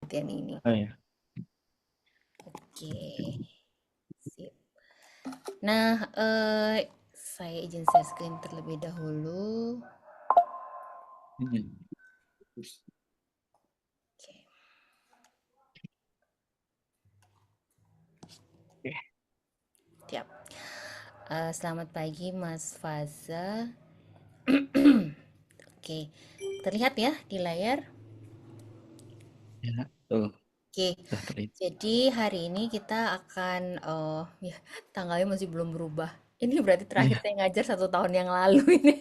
penelitian ini. Oh ya. Oke, sip. Nah, saya izin share screen terlebih dahulu. Ini. Oke, Oke. siap. Selamat pagi, Mas Faza. Oke, terlihat ya di layar. Ya, tuh, Oke, sudah terlihat. jadi hari ini kita akan, ya tanggalnya masih belum berubah. Ini berarti terakhir Iya. saya ngajar 1 tahun yang lalu ini.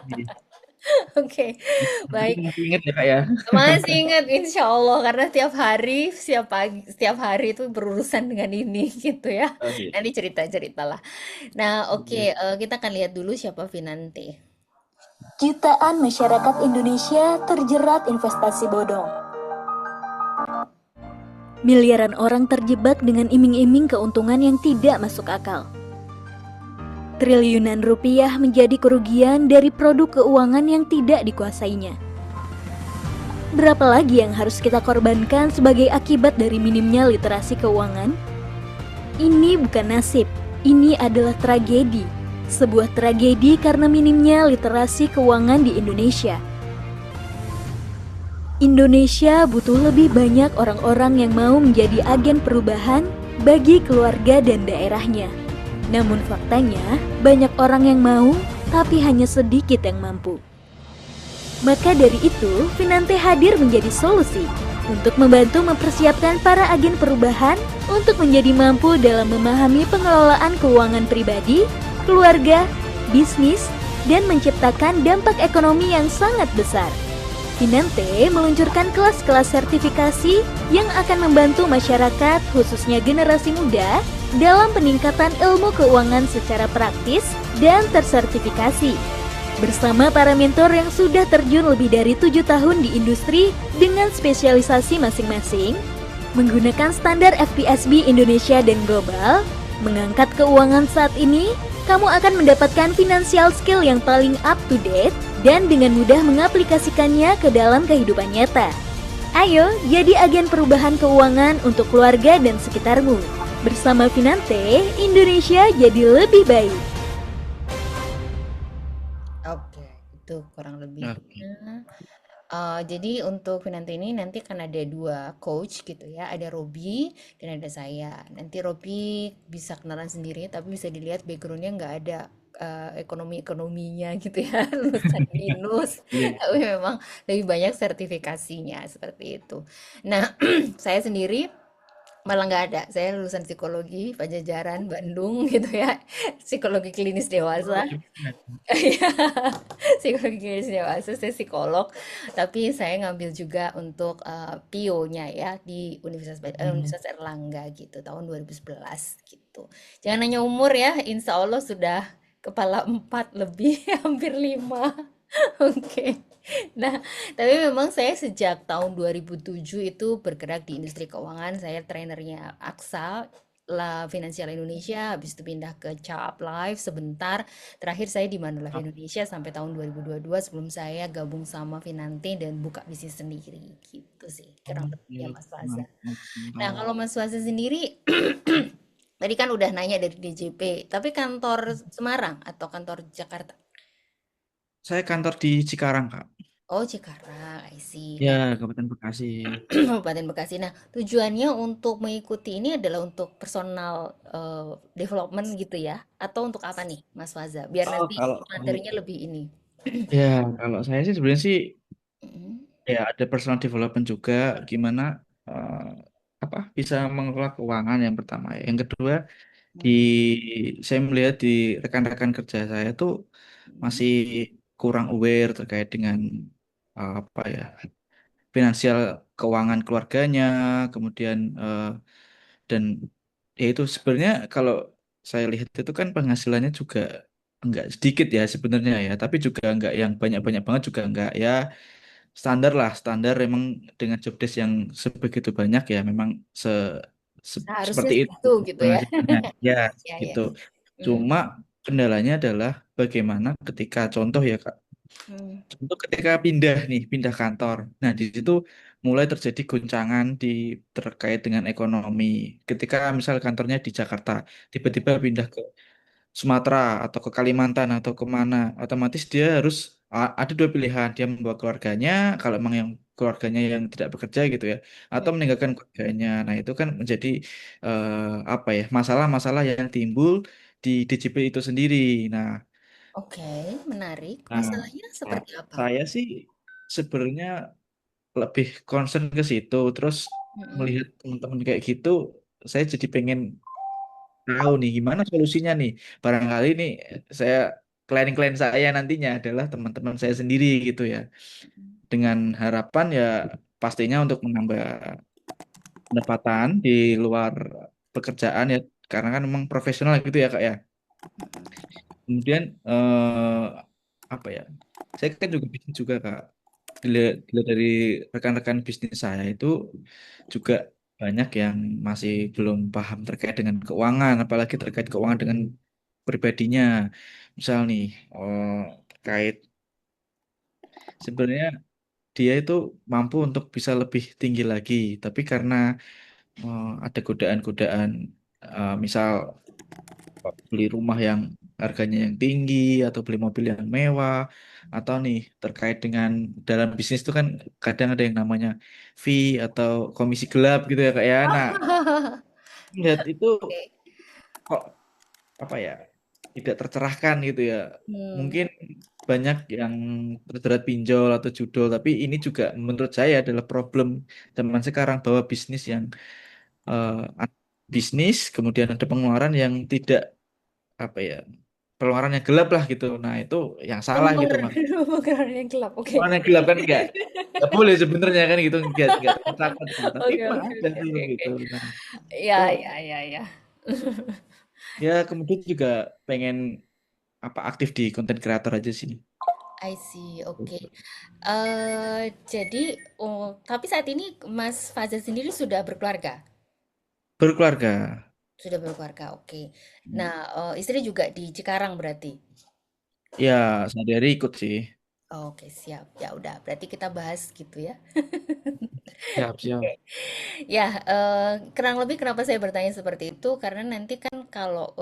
Iya. Oke, Tapi baik. kita masih ingat ya Kak ya. Masih ingat, insya Allah, karena tiap hari, setiap pagi, setiap hari itu berurusan dengan ini gitu ya. Oh iya. Nanti cerita-cerita lah. Nah, oke, Iya. kita akan lihat dulu siapa Vinante. Jutaan masyarakat Indonesia terjerat investasi bodong. Miliaran orang terjebak dengan iming-iming keuntungan yang tidak masuk akal. Triliunan rupiah menjadi kerugian dari produk keuangan yang tidak dikuasainya. Berapa lagi yang harus kita korbankan sebagai akibat dari minimnya literasi keuangan? Ini bukan nasib, ini adalah tragedi. Sebuah tragedi karena minimnya literasi keuangan di Indonesia. Indonesia butuh lebih banyak orang-orang yang mau menjadi agen perubahan bagi keluarga dan daerahnya. Namun faktanya, banyak orang yang mau, tapi hanya sedikit yang mampu. Maka dari itu, Vinante hadir menjadi solusi untuk membantu mempersiapkan para agen perubahan untuk menjadi mampu dalam memahami pengelolaan keuangan pribadi, keluarga, bisnis, dan menciptakan dampak ekonomi yang sangat besar. Vinante meluncurkan kelas-kelas sertifikasi yang akan membantu masyarakat, khususnya generasi muda, dalam peningkatan ilmu keuangan secara praktis dan tersertifikasi. Bersama para mentor yang sudah terjun lebih dari 7 tahun di industri dengan spesialisasi masing-masing, menggunakan standar FPSB Indonesia dan global, mengangkat keuangan saat ini, kamu akan mendapatkan financial skill yang paling up to date dan dengan mudah mengaplikasikannya ke dalam kehidupan nyata. Ayo, jadi agen perubahan keuangan untuk keluarga dan sekitarmu. Bersama Vinante, Indonesia jadi lebih baik. Oke, itu kurang Oke. lebihnya. Jadi untuk Vinante ini nanti akan ada dua coach gitu ya, ada Robi dan ada saya. Nanti Robi bisa kenalan sendiri, tapi bisa dilihat backgroundnya nggak ada ekonominya gitu ya, lulusan binus, Iya. tapi memang lebih banyak sertifikasinya seperti itu. Nah, saya sendiri malah nggak ada. Saya lulusan psikologi Pajajaran Bandung gitu ya, psikologi klinis Oh, dewasa. iya. Iya, psikologi klinis dewasa, saya psikolog, tapi saya ngambil juga untuk PIO-nya ya di Hmm. Universitas Erlangga gitu tahun 2011 gitu. Jangan nanya umur ya, insya Allah sudah kepala 4 lebih, hampir 5. Oke. Nah, tapi memang saya sejak tahun 2007 itu bergerak di industri keuangan. Saya trainernya AXA, La Finansial Indonesia, habis itu pindah ke CAP Life sebentar. Terakhir saya di Manulife Indonesia sampai tahun 2022 sebelum saya gabung sama Finante dan buka bisnis sendiri. Gitu sih, kurang lebihnya Oke. Mas Faza. Nah, Oh, kalau Mas Faza sendiri tadi kan udah nanya dari DJP, tapi kantor Semarang atau kantor Jakarta? saya kantor di Cikarang, Kak. Oh, Cikarang, I see. Ya, Nah, Kabupaten Bekasi. Kabupaten Bekasi. Nah, tujuannya untuk mengikuti ini adalah untuk personal development gitu ya? Atau untuk apa nih, Mas Faza? Biar Oh, nanti kalau materinya lebih ini. ya kalau saya sih sebenarnya sih Mm, ya ada personal development juga gimana eh, apa bisa mengelola keuangan yang pertama ya. Yang kedua di mm, saya melihat di rekan-rekan kerja saya tuh mm. masih kurang aware terkait dengan apa ya finansial keuangan keluarganya, kemudian dan ya itu sebenarnya kalau saya lihat itu kan penghasilannya juga enggak sedikit ya sebenarnya ya, tapi juga enggak yang banyak-banyak banget juga enggak ya standar lah standar memang dengan job desk yang sebegitu banyak ya memang Seharusnya seperti itu segitu gitu ya. penghasilannya ya Ya, ya. gitu. Mm, Cuma kendalanya adalah bagaimana ketika contoh ya Kak, mm, contoh ketika pindah nih pindah kantor. Nah di situ mulai terjadi goncangan terkait dengan ekonomi. Ketika misal kantornya di Jakarta, tiba-tiba pindah ke Sumatera atau ke Kalimantan atau kemana, otomatis dia harus ada dua pilihan, dia membawa keluarganya, kalau emang yang keluarganya yang tidak bekerja gitu ya, atau Hmm, meninggalkan keluarganya. Nah itu kan menjadi apa ya, masalah-masalah yang timbul di DJP itu sendiri. Nah, oke, menarik. nah, Masalahnya seperti apa? saya sih sebenarnya lebih concern ke situ. Terus Mm-mm. melihat teman-teman kayak gitu, saya jadi pengen tahu nih gimana solusinya nih. Barangkali nih saya klien-klien saya nantinya adalah teman-teman saya sendiri gitu ya. Dengan harapan ya pastinya untuk menambah pendapatan di luar pekerjaan ya karena kan memang profesional gitu ya Kak ya. Kemudian apa ya? Saya kan juga bisnis juga Kak. Dilihat dari rekan-rekan bisnis saya itu juga banyak yang masih belum paham terkait dengan keuangan, apalagi terkait keuangan dengan pribadinya. Misal nih, terkait sebenarnya dia itu mampu untuk bisa lebih tinggi lagi, tapi karena ada godaan-godaan, misal beli rumah yang harganya yang tinggi atau beli mobil yang mewah atau nih terkait dengan dalam bisnis itu kan kadang ada yang namanya fee atau komisi gelap gitu ya Kak ya. Nah, lihat itu Oke. kok apa ya tidak tercerahkan gitu ya. Hmm. Mungkin banyak yang terjerat pinjol atau judol, tapi ini juga menurut saya adalah problem zaman sekarang bahwa bisnis yang eh, bisnis kemudian ada pengeluaran yang tidak apa ya pengeluaran yang gelap lah gitu. Nah itu yang salah gitu Pengeluaran mak. pengeluaran yang gelap. Oke. Pengeluaran yang gelap kan nggak boleh sebenarnya kan gitu nggak tercatat kan. Tapi Oke, emang oke, ada oke, tuh oke, gitu. oke. Nah itu Ya, ya, ya, ya. ya kemudian juga pengen apa aktif di konten kreator aja sih. I see, oke. Jadi, oh, tapi saat ini Mas Faza sendiri sudah berkeluarga? Berkeluarga. Sudah berkeluarga, oke. Nah, istri juga di Cikarang berarti? Ya sehari-hari ikut sih. Oke, siap. Ya udah, berarti kita bahas gitu ya. Siap, siap. Ya, kurang lebih kenapa saya bertanya seperti itu, karena nanti kan kalau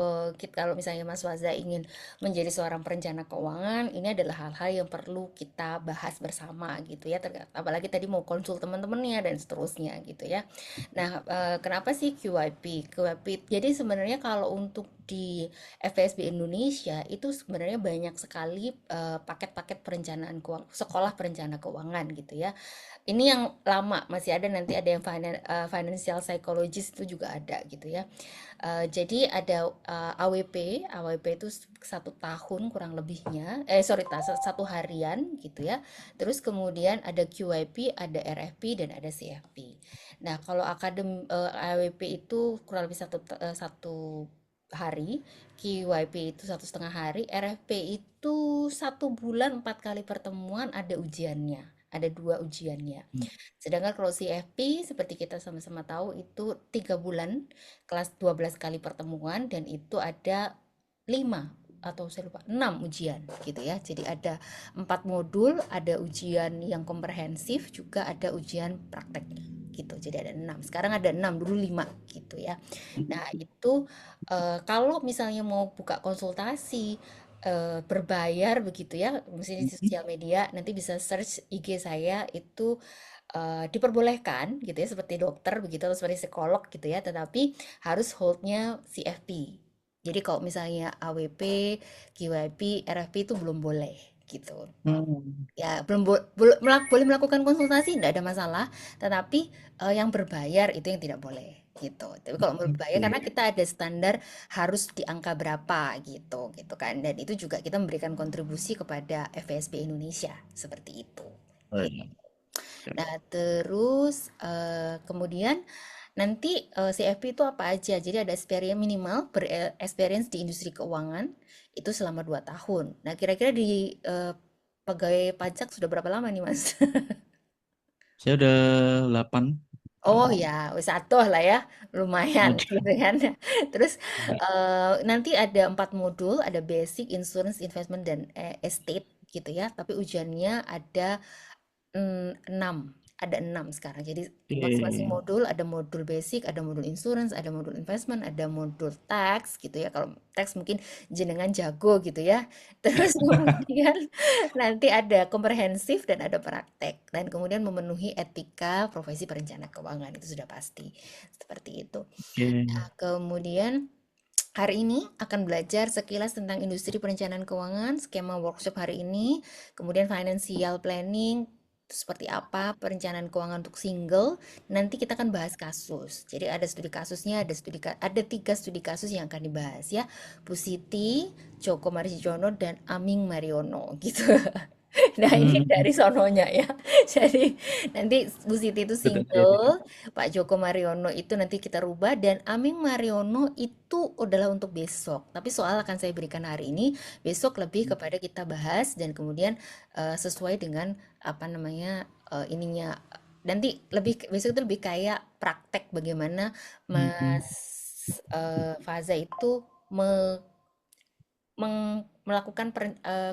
kalau misalnya Mas Waza ingin menjadi seorang perencana keuangan, ini adalah hal-hal yang perlu kita bahas bersama gitu ya. Apalagi tadi mau konsul teman-temannya dan seterusnya gitu ya. Nah, kenapa sih QYP? QYP. Jadi sebenarnya kalau untuk di FSB Indonesia itu sebenarnya banyak sekali paket-paket perencanaan keuangan, sekolah perencana keuangan gitu ya. Ini yang lama, masih ada nanti ada yang financial psychologist itu juga ada gitu ya. Jadi ada AWP, AWP itu 1 tahun kurang lebihnya, sorry, satu harian gitu ya. Terus kemudian ada QIP, ada RFP dan ada CFP. Nah kalau AWP itu kurang lebih satu hari, QYP itu 1,5 hari, RFP itu 1 bulan 4 kali pertemuan ada ujiannya. Ada 2 ujiannya. Sedangkan kalau CFP seperti kita sama-sama tahu itu 3 bulan kelas 12 kali pertemuan dan itu ada 5 atau saya lupa 6 ujian gitu ya. Jadi ada 4 modul, ada ujian yang komprehensif juga ada ujian praktek gitu. Jadi ada 6. Sekarang ada 6 dulu 5 gitu ya. Nah, itu kalau misalnya mau buka konsultasi berbayar begitu ya, misalnya di sosial media, nanti bisa search IG saya itu diperbolehkan gitu ya, seperti dokter begitu atau seperti psikolog gitu ya, tetapi harus holdnya CFP. Jadi kalau misalnya AWP, QYP, RFP itu belum boleh gitu. Hmm. Ya, belum boleh melakukan konsultasi, tidak ada masalah, tetapi yang berbayar itu yang tidak boleh gitu. Tapi kalau berbayar karena Oke. kita ada standar harus di angka berapa gitu, gitu kan. Dan itu juga kita memberikan kontribusi kepada FSB Indonesia seperti itu. Oh, Gitu. iya. Siap. Nah, terus kemudian nanti CFP itu apa aja? Jadi ada experience minimal experience di industri keuangan itu selama 2 tahun. Nah, kira-kira di pegawai pajak sudah berapa lama nih, Mas? Saya udah 8 Oh tahun. ya, wis atuh lah ya, lumayan Waduh. gitu kan. Terus nanti ada 4 modul, ada basic, insurance, investment, dan estate gitu ya. Tapi ujiannya ada 6. ada 6 sekarang. Jadi masing-masing Oke. modul ada modul basic, ada modul insurance, ada modul investment, ada modul tax gitu ya. Kalau tax mungkin jenengan jago gitu ya. Terus kemudian nanti ada komprehensif dan ada praktek. Dan kemudian memenuhi etika profesi perencana keuangan itu sudah pasti. Seperti itu. Oke. Nah, kemudian hari ini akan belajar sekilas tentang industri perencanaan keuangan, skema workshop hari ini, kemudian financial planning, itu seperti apa perencanaan keuangan untuk single. Nanti kita akan bahas kasus. Jadi ada studi kasusnya, ada 3 studi kasus yang akan dibahas ya. Bu Siti, Joko Marjono, dan Aming Mariono gitu. Nah, ini Hmm, dari sononya ya. Jadi nanti Bu Siti itu betul ya. single, Pak Joko Mariono itu nanti kita rubah dan Aming Mariono itu adalah untuk besok. Tapi soal akan saya berikan hari ini, besok lebih kepada kita bahas dan kemudian sesuai dengan apa namanya ininya. Nanti besok itu lebih kayak praktek bagaimana Hmm, Mas Faza itu melakukan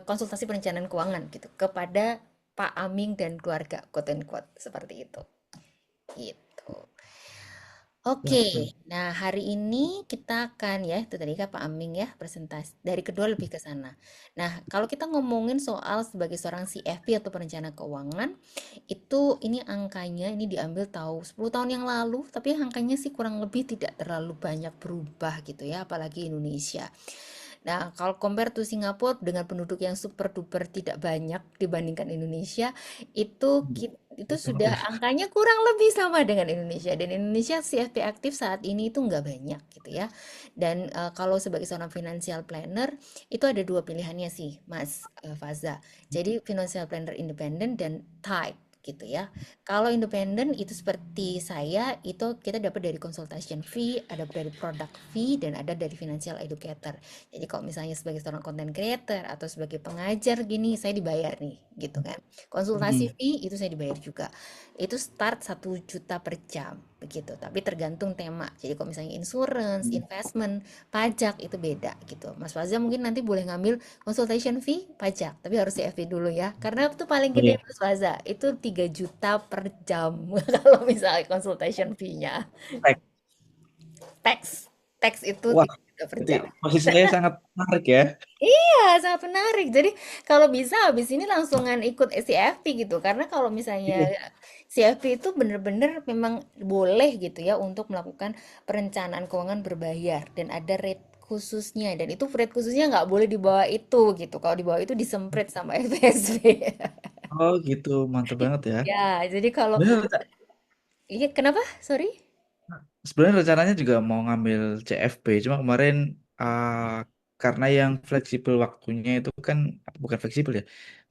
konsultasi perencanaan keuangan gitu kepada Pak Aming dan keluarga, quote and quote seperti itu. Gitu. Oke, siap, siap. nah hari ini kita akan ya itu tadi kan Pak Aming ya presentasi dari kedua lebih ke sana. Nah kalau kita ngomongin soal sebagai seorang CFP atau perencana keuangan itu ini angkanya ini diambil tahu 10 tahun yang lalu tapi angkanya sih kurang lebih tidak terlalu banyak berubah gitu ya apalagi Indonesia. Nah, kalau compare to Singapura dengan penduduk yang super duper tidak banyak dibandingkan Indonesia, itu Betul sudah ya. angkanya kurang lebih sama dengan Indonesia. Dan Indonesia CFP aktif saat ini itu nggak banyak gitu ya. Dan kalau sebagai seorang financial planner itu ada dua pilihannya sih, Mas Faza. Jadi financial planner independen dan type gitu ya. Kalau independen itu seperti saya, itu kita dapat dari consultation fee, ada dari product fee, dan ada dari financial educator. Jadi kalau misalnya sebagai seorang content creator atau sebagai pengajar gini, saya dibayar nih, gitu kan. Konsultasi Hmm. fee itu saya dibayar juga. Itu start 1 juta per jam, begitu. Tapi tergantung tema. Jadi kalau misalnya insurance, investment, pajak itu beda gitu. Mas Fazza mungkin nanti boleh ngambil consultation fee pajak, tapi harus CFP dulu ya. Karena itu paling Oh gede ya. Mas Fazza, itu 3 juta per jam kalau misalnya consultation fee-nya. Baik. Tax, tax itu Wah, 3 juta per jadi jam. posisinya sangat menarik ya. Iya, sangat menarik. Jadi kalau bisa habis ini langsungan ikut CFP gitu. Karena kalau misalnya Iya. CFP itu bener-bener memang boleh gitu ya untuk melakukan perencanaan keuangan berbayar dan ada rate khususnya dan itu rate khususnya nggak boleh di bawah itu gitu. Kalau di bawah itu disemprit sama FSB. Oh gitu, mantap banget ya. Ya, jadi kalau Bener, iya kenapa? Sorry. sebenarnya rencananya juga mau ngambil CFP, cuma kemarin karena yang fleksibel waktunya itu kan bukan fleksibel ya,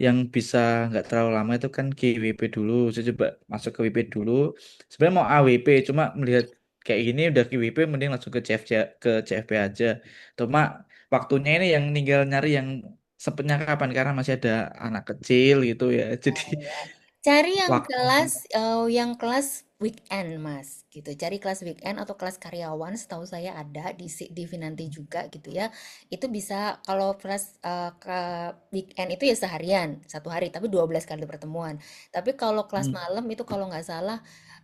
yang bisa nggak terlalu lama itu kan GWP dulu. Saya coba masuk ke WP dulu. Sebenarnya mau AWP, cuma melihat kayak gini udah GWP, mending langsung ke CFP aja. Cuma waktunya ini yang tinggal nyari yang sempetnya kapan karena masih ada anak kecil gitu ya. Jadi Cari waktu. yang kelas weekend, Mas, gitu. Cari kelas weekend atau kelas karyawan, setahu saya ada di Vinanti juga gitu ya. Itu bisa kalau kelas ke weekend itu ya seharian, 1 hari, tapi 12 kali pertemuan. Tapi kalau kelas Hmm. malam itu kalau nggak salah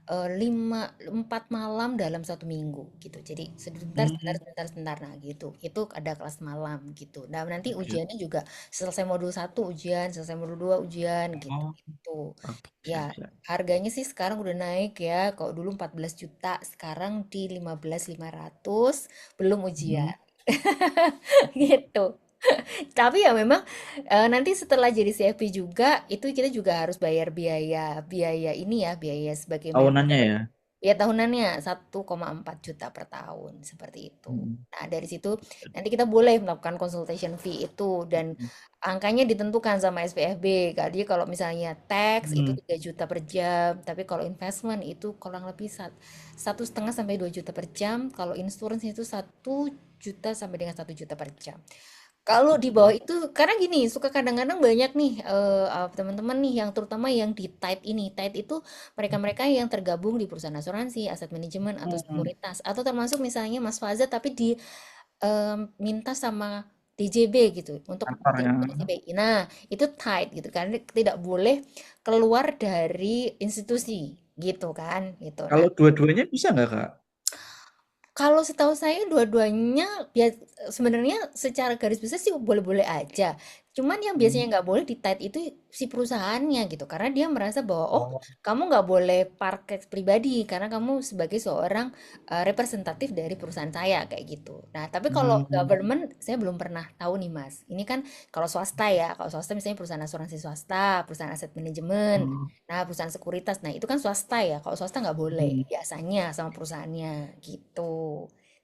4 malam dalam 1 minggu gitu. Jadi sebentar, sebentar, Hmm. sebentar, sebentar. Nah gitu. Itu ada kelas malam gitu. Nah nanti Oke. ujiannya juga selesai modul 1 ujian, selesai modul 2 ujian gitu. Oh, Itu. oke, siap, Ya, siap. harganya sih sekarang udah naik ya. Kalau dulu 14 juta, sekarang di 15.500 belum Hmm. ujian. Gitu. Tapi ya memang nanti setelah jadi CFP juga itu kita juga harus bayar biaya biaya ini ya, biaya sebagai Tahunannya ya. ya tahunannya 1,4 juta per tahun seperti itu. Hmm. Nah, dari situ nanti kita boleh melakukan consultation fee itu dan angkanya ditentukan sama SPFB. Jadi kalau misalnya tax itu Hmm. 3 juta per jam, tapi kalau investment itu kurang lebih 1,5 sampai 2 juta per jam. Kalau insurance itu 1 juta sampai dengan 1 juta per jam. Kalau di bawah itu, karena gini, suka kadang-kadang banyak nih teman-teman nih yang terutama yang di Tide ini. Tide itu mereka-mereka yang tergabung di perusahaan asuransi, aset manajemen atau Hmm. sekuritas atau termasuk misalnya Mas Faza tapi minta sama DJB gitu untuk kantornya. DJBI. Nah, itu tight gitu kan, tidak boleh keluar dari institusi gitu kan gitu. Nah, Kalau dua-duanya bisa nggak Kak? kalau setahu saya dua-duanya sebenarnya secara garis besar sih boleh-boleh aja. Cuman yang Hmm. biasanya nggak boleh di tight itu si perusahaannya gitu. Karena dia merasa bahwa oh Oh. kamu nggak boleh parkir pribadi karena kamu sebagai seorang representatif dari perusahaan saya kayak gitu. Nah tapi kalau Hmm. government saya belum pernah tahu nih Mas. Ini kan kalau swasta ya. Kalau swasta misalnya perusahaan asuransi swasta, perusahaan aset manajemen. Hmm. Nah, perusahaan sekuritas. Nah, itu kan swasta ya. Kalau swasta nggak boleh Hmm. biasanya sama perusahaannya gitu.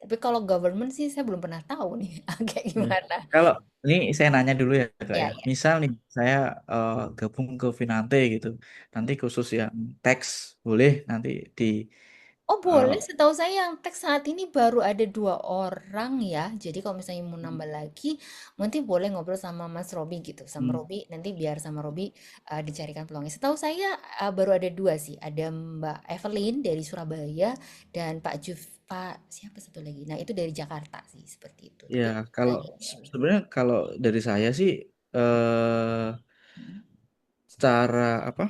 Tapi kalau government sih saya belum pernah tahu nih kayak Hmm. gimana. Kalau ini saya nanya dulu ya Kak Ya, ya. ya. Misal nih saya gabung ke Finante gitu. Nanti khusus yang teks boleh nanti di Oh eh, boleh, setahu saya yang teks saat ini baru ada 2 orang ya. Jadi kalau misalnya mau nambah lagi, nanti boleh ngobrol sama Mas Robi gitu. Sama hmm, Robi, nanti biar sama Robi dicarikan peluangnya. Setahu saya baru ada 2 sih. Ada Mbak Evelyn dari Surabaya dan Pak siapa satu lagi. Nah itu dari Jakarta sih seperti itu. ya Tapi kalau sebenarnya kalau dari saya sih eh secara apa?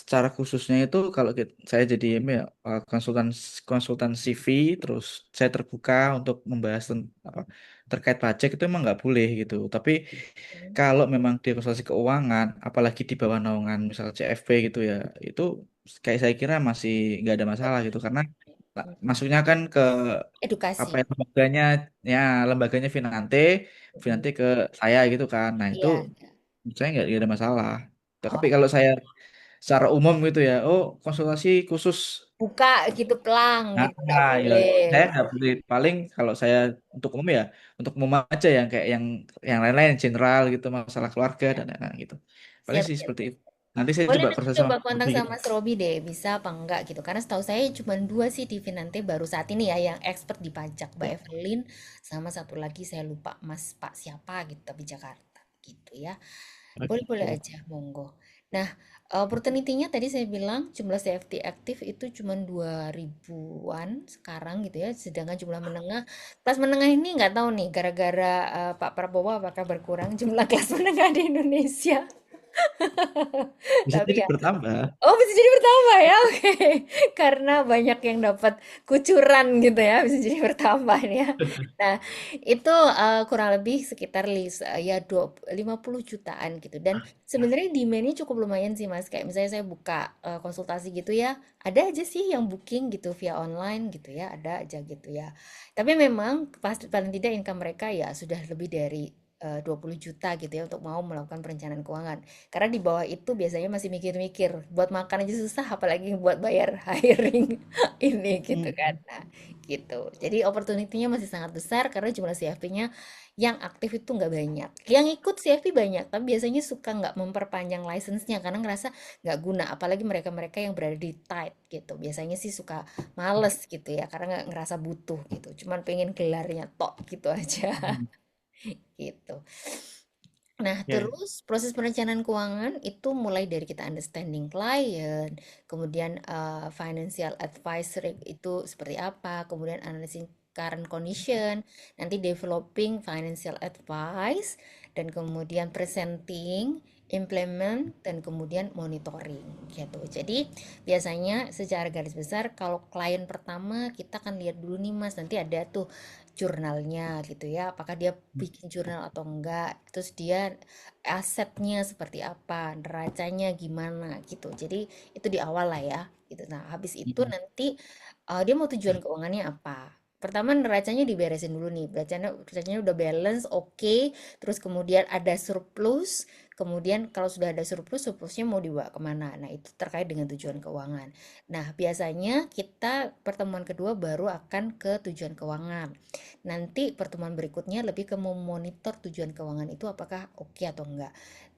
Secara khususnya itu kalau saya jadi ini ya, konsultan konsultan CV terus saya terbuka untuk membahas terkait pajak itu emang nggak boleh gitu. Tapi kalau memang dia konsultasi keuangan, apalagi di bawah naungan misal CFP gitu ya, itu kayak saya kira masih nggak ada masalah gitu karena masuknya kan ke apa edukasi. ya lembaganya Finante, Mm-mm. Finante ke saya gitu kan. Nah itu Iya. menurut saya nggak ada masalah. Tapi Oh, kalau saya secara umum gitu ya, oh konsultasi khusus. buka gitu pelang gitu nggak Nah, ya boleh. saya nggak beli paling kalau saya untuk umum ya, untuk umum aja yang kayak yang lain-lain general gitu masalah keluarga dan lain-lain gitu. Paling Siap, sih siap. seperti itu. Nanti saya Boleh coba nanti proses sama coba kontak Bobby sama gitu. Mas Robi deh, bisa apa enggak gitu. Karena setahu saya cuma 2 sih di Finante baru saat ini ya yang expert di pajak, Mbak Ya, Evelyn sama satu lagi saya lupa Mas Pak siapa gitu tapi Jakarta gitu ya. Boleh-boleh oke. aja, monggo. Nah, opportunity-nya tadi saya bilang jumlah CFD aktif itu cuma 2000-an sekarang gitu ya, sedangkan jumlah menengah, kelas menengah ini nggak tahu nih gara-gara Pak Prabowo apakah berkurang jumlah kelas menengah di Indonesia. Bisa Tapi jadi ya bertambah. oh, bisa jadi bertambah ya, oke. Karena banyak yang dapat kucuran gitu ya, bisa jadi bertambah nih ya. Nah, itu kurang lebih sekitar ya 50 jutaan gitu. Dan sebenarnya demand-nya cukup lumayan sih Mas. Kayak misalnya saya buka konsultasi gitu ya, ada aja sih yang booking gitu via online gitu ya, ada aja gitu ya. Tapi memang paling tidak income mereka ya sudah lebih dari 20 juta gitu ya untuk mau melakukan perencanaan keuangan. Karena di bawah itu biasanya masih mikir-mikir, buat makan aja susah, apalagi buat bayar hiring ini gitu kan. Hmm. Nah, gitu. Jadi opportunity-nya masih sangat besar karena jumlah CFP-nya yang aktif itu nggak banyak. Yang ikut CFP banyak, tapi biasanya suka nggak memperpanjang license-nya karena ngerasa nggak guna. Apalagi mereka-mereka yang berada di tight gitu. Biasanya sih suka males gitu ya, karena nggak ngerasa butuh gitu. Cuman pengen gelarnya tok gitu aja Hmm. gitu. Nah, Ya. terus proses perencanaan keuangan itu mulai dari kita understanding client, kemudian financial advisory itu seperti apa, kemudian analyzing current condition, nanti developing financial advice, dan kemudian presenting, implement, dan kemudian monitoring gitu. Jadi biasanya secara garis besar kalau klien pertama kita akan lihat dulu nih Mas, nanti ada tuh jurnalnya gitu ya, apakah dia bikin jurnal atau enggak, terus dia asetnya seperti apa, neracanya gimana gitu. Jadi itu di awal lah ya gitu. Nah, habis itu Hmm. nanti dia mau tujuan keuangannya apa. Pertama neracanya diberesin dulu nih, neracanya udah balance, oke. Terus kemudian ada surplus, kemudian kalau sudah ada surplus, surplusnya mau dibawa kemana. Nah itu terkait dengan tujuan keuangan. Nah biasanya kita pertemuan kedua baru akan ke tujuan keuangan. Nanti pertemuan berikutnya lebih ke memonitor tujuan keuangan itu apakah oke atau enggak.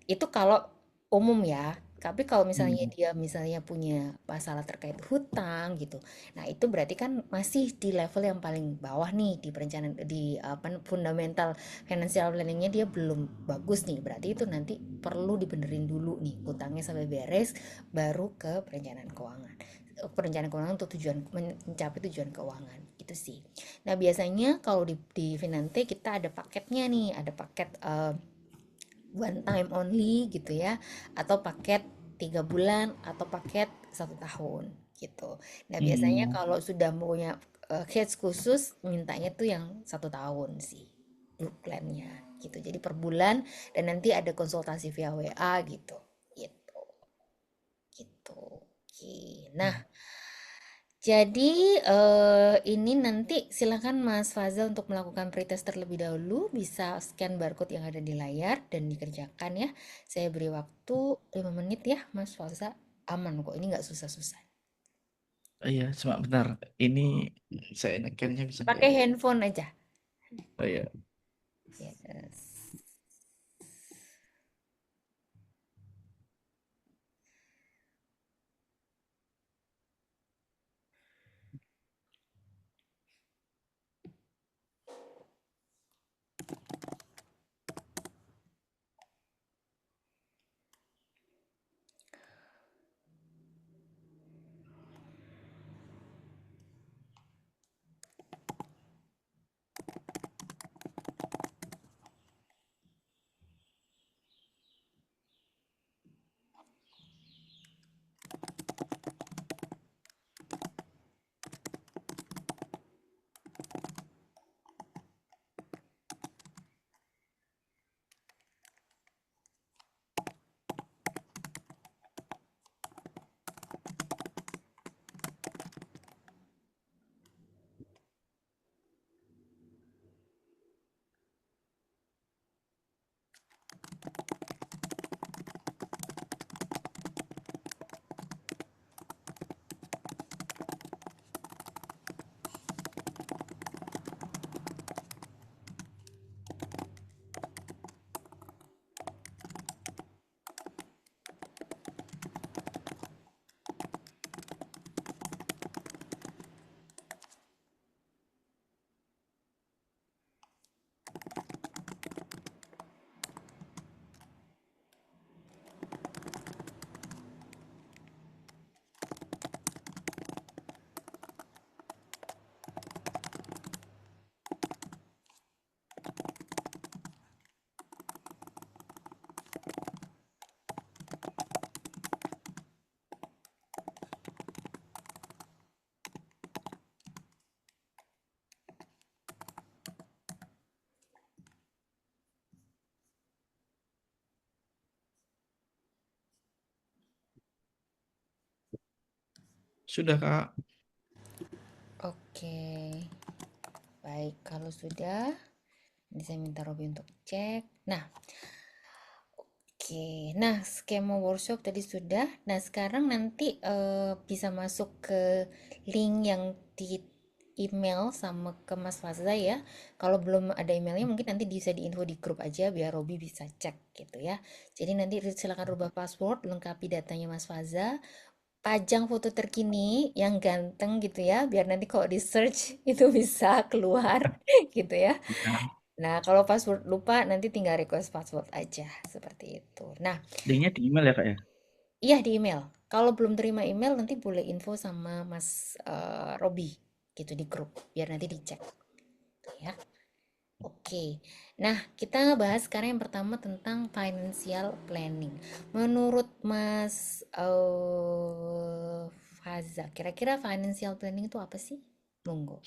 Itu kalau umum ya. Tapi kalau misalnya Hmm. dia misalnya punya masalah terkait hutang gitu. Nah, itu berarti kan masih di level yang paling bawah nih di perencanaan di apa fundamental financial planningnya dia belum bagus nih. Berarti itu nanti perlu dibenerin dulu nih hutangnya sampai beres baru ke perencanaan keuangan. perencanaan keuangan untuk mencapai tujuan keuangan itu sih. Nah biasanya kalau di Finante kita ada paketnya nih, ada paket one time only gitu ya, atau paket 3 bulan atau paket 1 tahun gitu. Nah biasanya Hmm. kalau sudah punya case khusus mintanya tuh yang 1 tahun sih grup plannya gitu. Jadi per bulan dan nanti ada konsultasi via WA gitu. Gitu. Gitu. Oke. Nah, jadi ini nanti silakan Mas Fazal untuk melakukan pretest terlebih dahulu, bisa scan barcode yang ada di layar dan dikerjakan ya. Saya beri waktu 5 menit ya Mas Fazal. Aman kok, ini nggak susah-susah. Iya, cuma bentar. Ini saya nekannya bisa nggak Pakai ya? handphone aja. Oh iya. Yes. Sudah, Kak. Oke. Baik, kalau sudah, ini saya minta Robi untuk cek. Nah, oke, nah skema workshop tadi sudah. Nah sekarang nanti bisa masuk ke link yang di email sama ke Mas Fazza ya. Kalau belum ada emailnya mungkin nanti bisa diinfo di grup aja biar Robi bisa cek gitu ya. Jadi nanti silakan rubah password, lengkapi datanya Mas Fazza, pajang foto terkini yang ganteng gitu ya, biar nanti kalau di search itu bisa keluar gitu ya. Ya. Nah, kalau password lupa nanti tinggal request password aja seperti itu. Nah, Linknya di email ya, Kak ya? iya di email. Kalau belum terima email nanti boleh info sama Mas Robi gitu di grup biar nanti dicek tuh ya. Oke. Nah, kita bahas sekarang yang pertama tentang financial planning. Menurut Mas Faza, kira-kira financial planning itu apa sih? Monggo.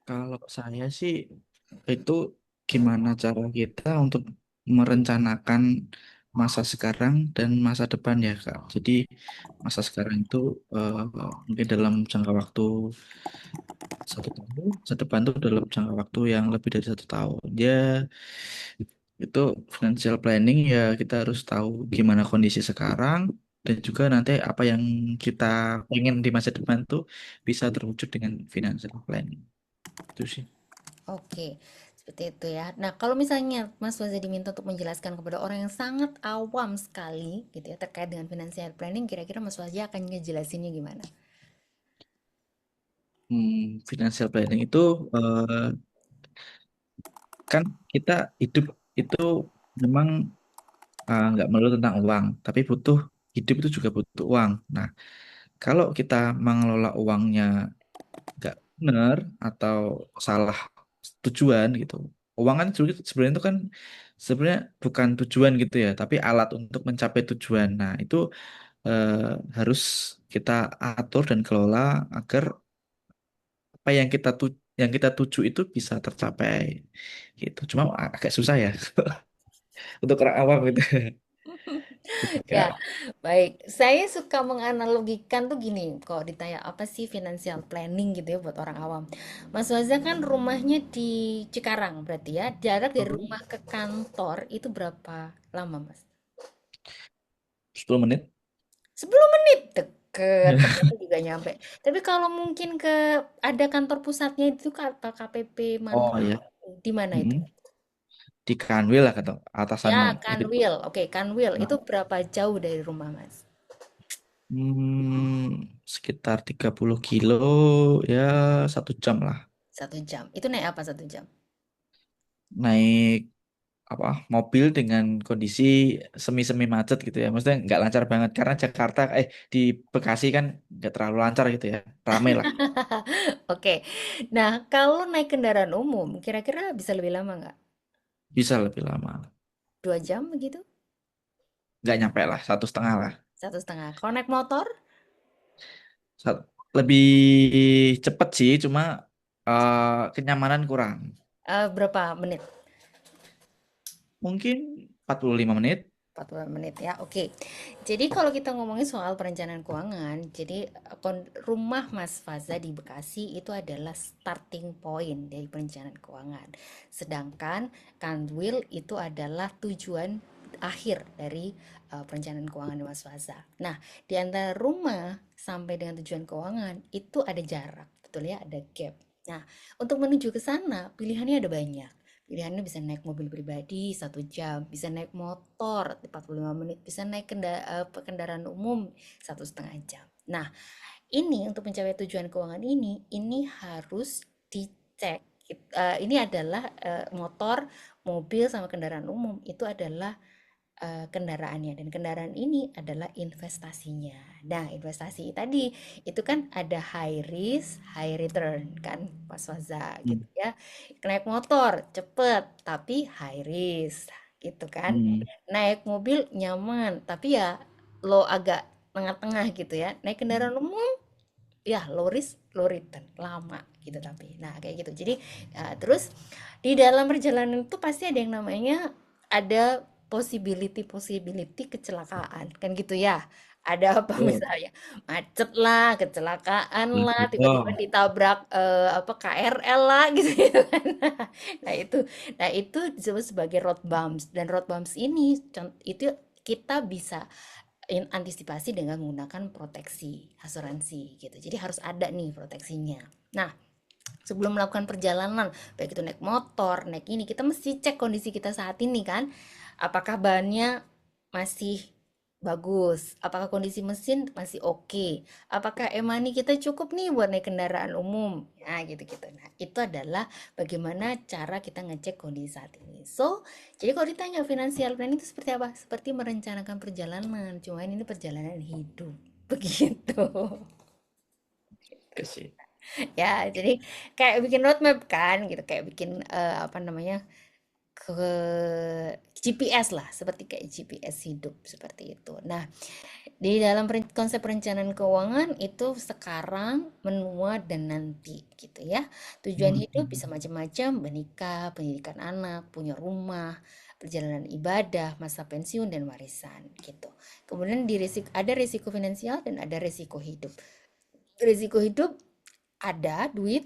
Kalau saya sih itu gimana cara kita untuk merencanakan masa sekarang dan masa depan ya, Kak. Jadi masa sekarang itu eh, mungkin dalam jangka waktu 1 tahun, masa depan itu dalam jangka waktu yang lebih dari 1 tahun. Ya, itu financial planning ya kita harus tahu gimana kondisi sekarang dan juga nanti apa yang kita pengen di masa depan tuh bisa terwujud dengan financial planning. Itu sih. Oke, seperti itu ya. Nah, kalau misalnya Mas Faza diminta untuk menjelaskan kepada orang yang sangat awam sekali gitu ya terkait dengan financial planning, kira-kira Mas Faza akan ngejelasinnya gimana? Financial planning itu eh, kan kita hidup itu memang nggak melulu tentang uang, tapi hidup itu juga butuh uang. Nah, kalau kita mengelola uangnya nggak benar atau salah tujuan gitu. Uang kan sebenarnya itu kan sebenarnya bukan tujuan gitu ya, tapi alat untuk mencapai tujuan. Nah, itu eh, harus kita atur dan kelola agar apa yang kita tuju itu bisa tercapai gitu. Cuma agak susah ya untuk orang awam gitu. Ya, Ketika baik. Saya suka menganalogikan tuh gini, kalau ditanya apa sih financial planning gitu ya buat orang awam. Mas Waza kan rumahnya di Cikarang berarti ya, jarak dari rumah ke kantor itu berapa lama, Mas? 10 menit. 10 menit deket, ternyata juga nyampe. Tapi kalau mungkin ke ada kantor pusatnya itu ke apa KPP mana? Oh ya. Di mana itu? Mm-mm. Di Kanwil lah kata Ya, atasanmu itu. Kanwil. Oke, Kanwil itu Nah, berapa jauh dari rumah, Mas? sekitar 30 kilo ya 1 jam lah. 1 jam. Itu naik apa 1 jam? Naik apa mobil dengan kondisi semi-semi macet gitu ya. Maksudnya nggak lancar banget karena Jakarta di Bekasi kan nggak terlalu lancar gitu ya. Rame lah. Oke. Nah, kalau naik kendaraan umum, kira-kira bisa lebih lama nggak? Bisa lebih lama. 2 jam begitu? Nggak nyampe lah 1,5 lah. 1,5. Kalau naik motor, Sa- Lebih cepet sih, cuma kenyamanan kurang. berapa menit? Mungkin 45 menit. 40 menit ya. Oke. Jadi kalau kita ngomongin soal perencanaan keuangan, jadi rumah Mas Faza di Bekasi itu adalah starting point dari perencanaan keuangan. Sedangkan Kanwil itu adalah tujuan akhir dari perencanaan keuangan di Mas Faza. Nah, di antara rumah sampai dengan tujuan keuangan itu ada jarak, betul ya, ada gap. Nah, untuk menuju ke sana pilihannya ada banyak. Pilihannya bisa naik mobil pribadi 1 jam, bisa naik motor 45 menit, bisa naik kendaraan umum 1,5 jam. Nah, ini untuk mencapai tujuan keuangan ini harus dicek. Ini adalah motor, mobil sama kendaraan umum itu adalah kendaraannya, dan kendaraan ini adalah investasinya. Nah, investasi tadi itu kan ada high risk, high return kan, Mas Waza gitu Hmm. ya. Naik motor cepet tapi high risk gitu kan. Hmm. Naik mobil nyaman tapi ya lo agak tengah-tengah gitu ya. Naik kendaraan umum ya low risk, low return, lama gitu tapi. Nah, kayak gitu. Jadi terus di dalam perjalanan itu pasti ada yang namanya ada possibility kecelakaan kan gitu ya. Ada apa Betul. misalnya macet lah, kecelakaan Nah, lah, tiba-tiba betul. ditabrak apa KRL lah gitu, gitu kan. Nah itu, nah itu disebut sebagai road bumps, dan road bumps ini itu kita bisa antisipasi dengan menggunakan proteksi asuransi gitu. Jadi harus ada nih proteksinya. Nah, sebelum melakukan perjalanan, baik itu naik motor, naik ini, kita mesti cek kondisi kita saat ini kan. Apakah bannya masih bagus? Apakah kondisi mesin masih oke? Apakah e-money kita cukup nih buat naik kendaraan umum? Nah, gitu-gitu. Nah, itu adalah bagaimana cara kita ngecek kondisi saat ini. So, jadi kalau ditanya financial planning itu seperti apa? Seperti merencanakan perjalanan, cuman ini perjalanan hidup. Begitu. Oke sih. Ya, jadi kayak bikin roadmap kan gitu, kayak bikin apa namanya, ke GPS lah, seperti kayak GPS hidup seperti itu. Nah, di dalam konsep perencanaan keuangan itu sekarang, menua, dan nanti gitu ya. Tujuan hidup bisa macam-macam, menikah, pendidikan anak, punya rumah, perjalanan ibadah, masa pensiun, dan warisan gitu. Kemudian ada risiko finansial dan ada risiko hidup. Risiko hidup ada duit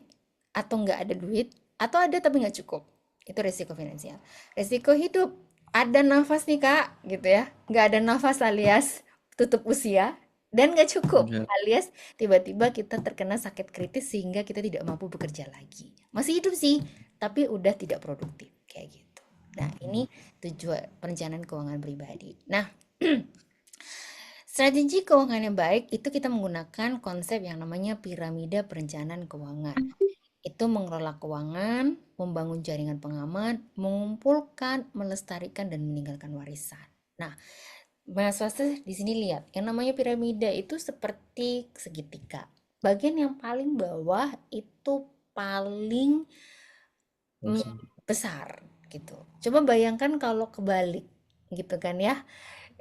atau nggak ada duit, atau ada tapi nggak cukup, itu resiko finansial. Resiko hidup, ada nafas nih kak gitu ya, nggak ada nafas alias tutup usia, dan nggak cukup Enggak. alias tiba-tiba kita terkena sakit kritis sehingga kita tidak mampu bekerja lagi, masih hidup sih tapi udah tidak produktif kayak gitu. Nah, ini tujuan perencanaan keuangan pribadi. Nah, strategi keuangan yang baik itu kita menggunakan konsep yang namanya piramida perencanaan keuangan. Itu mengelola keuangan, membangun jaringan pengaman, mengumpulkan, melestarikan, dan meninggalkan warisan. Nah, Mas Wasta di sini lihat, yang namanya piramida itu seperti segitiga. Bagian yang paling bawah itu paling mm, besar gitu. Coba bayangkan kalau kebalik gitu kan ya.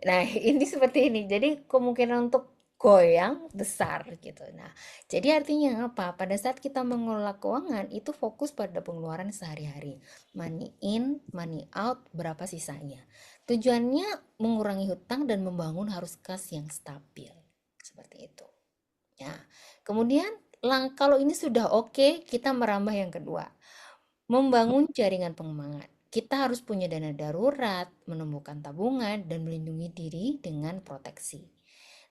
Nah, ini seperti ini. Jadi kemungkinan untuk goyang besar gitu. Nah, jadi artinya apa? Pada saat kita mengelola keuangan itu fokus pada pengeluaran sehari-hari. Money in, money out, berapa sisanya. Tujuannya mengurangi hutang dan membangun arus kas yang stabil. Seperti itu. Ya. Kemudian kalau ini sudah oke, kita merambah yang kedua. Membangun jaringan pengembangan. Kita harus punya dana darurat, menumbuhkan tabungan, dan melindungi diri dengan proteksi.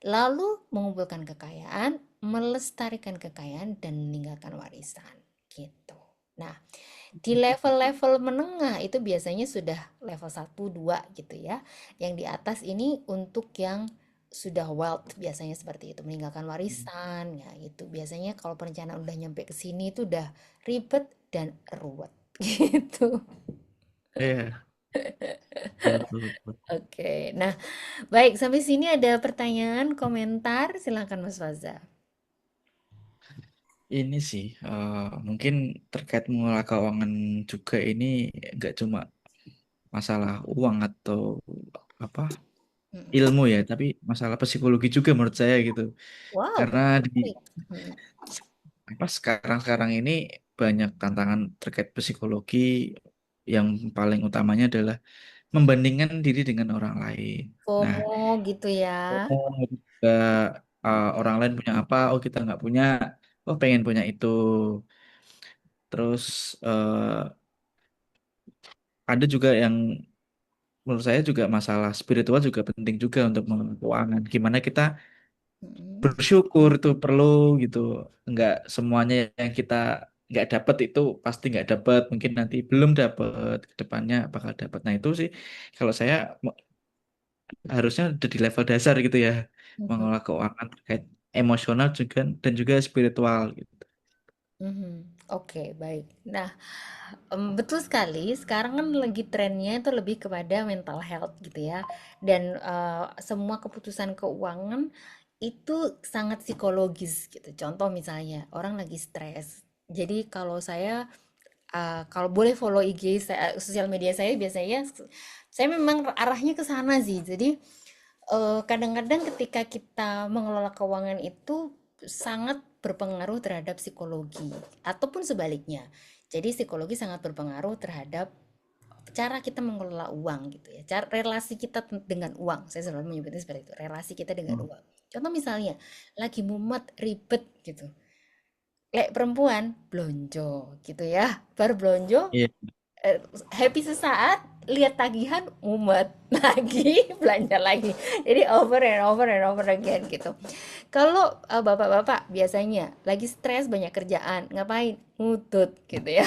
Lalu mengumpulkan kekayaan, melestarikan kekayaan, dan meninggalkan warisan. Gitu. Nah, di level-level menengah itu biasanya sudah level 1, 2 gitu ya. Yang di atas ini untuk yang sudah wealth biasanya seperti itu, meninggalkan warisan ya itu. Biasanya kalau perencanaan udah nyampe ke sini itu udah ribet dan ruwet gitu. Iya, betul, betul, betul. Oke. Nah, baik sampai sini ada pertanyaan, komentar, silakan Mas Faza. Ini sih mungkin terkait mengelola keuangan juga ini nggak cuma masalah uang atau apa Mm-mm. ilmu ya, tapi masalah psikologi juga menurut saya gitu. Wow, Karena di baik. Mm. apa sekarang-sekarang ini banyak tantangan terkait psikologi yang paling utamanya adalah membandingkan diri dengan orang lain. Nah, FOMO gitu ya. oh, juga orang lain punya apa, oh kita nggak punya, oh pengen punya itu. Terus ada juga yang menurut saya juga masalah spiritual juga penting juga untuk mengelola keuangan. Gimana kita Mm-mm. bersyukur itu perlu gitu. Nggak semuanya yang kita nggak dapat itu pasti nggak dapat. Mungkin nanti belum dapat, ke depannya bakal dapat. Nah itu sih kalau saya harusnya udah di level dasar gitu ya, Mhm. mengelola keuangan terkait emosional juga dan juga spiritual gitu. Mhm. Oke, baik. Nah, betul sekali. Sekarang kan lagi trennya itu lebih kepada mental health gitu ya. Dan semua keputusan keuangan itu sangat psikologis gitu. Contoh misalnya orang lagi stres. Jadi kalau saya kalau boleh follow IG saya, sosial media saya biasanya saya memang arahnya ke sana sih. Jadi kadang-kadang ketika kita mengelola keuangan itu sangat berpengaruh terhadap psikologi ataupun sebaliknya. Jadi psikologi sangat berpengaruh terhadap cara kita mengelola uang gitu ya. Cara relasi kita dengan uang. Saya selalu menyebutnya seperti itu, relasi kita dengan Hmm. uang. Contoh misalnya lagi mumet ribet gitu. Lek perempuan blonjo gitu ya. Baru blonjo Iya. eh, happy sesaat, lihat tagihan mumet lagi belanja lagi, jadi over and over and over again gitu. Kalau bapak-bapak biasanya lagi stres banyak kerjaan ngapain, ngutut gitu ya.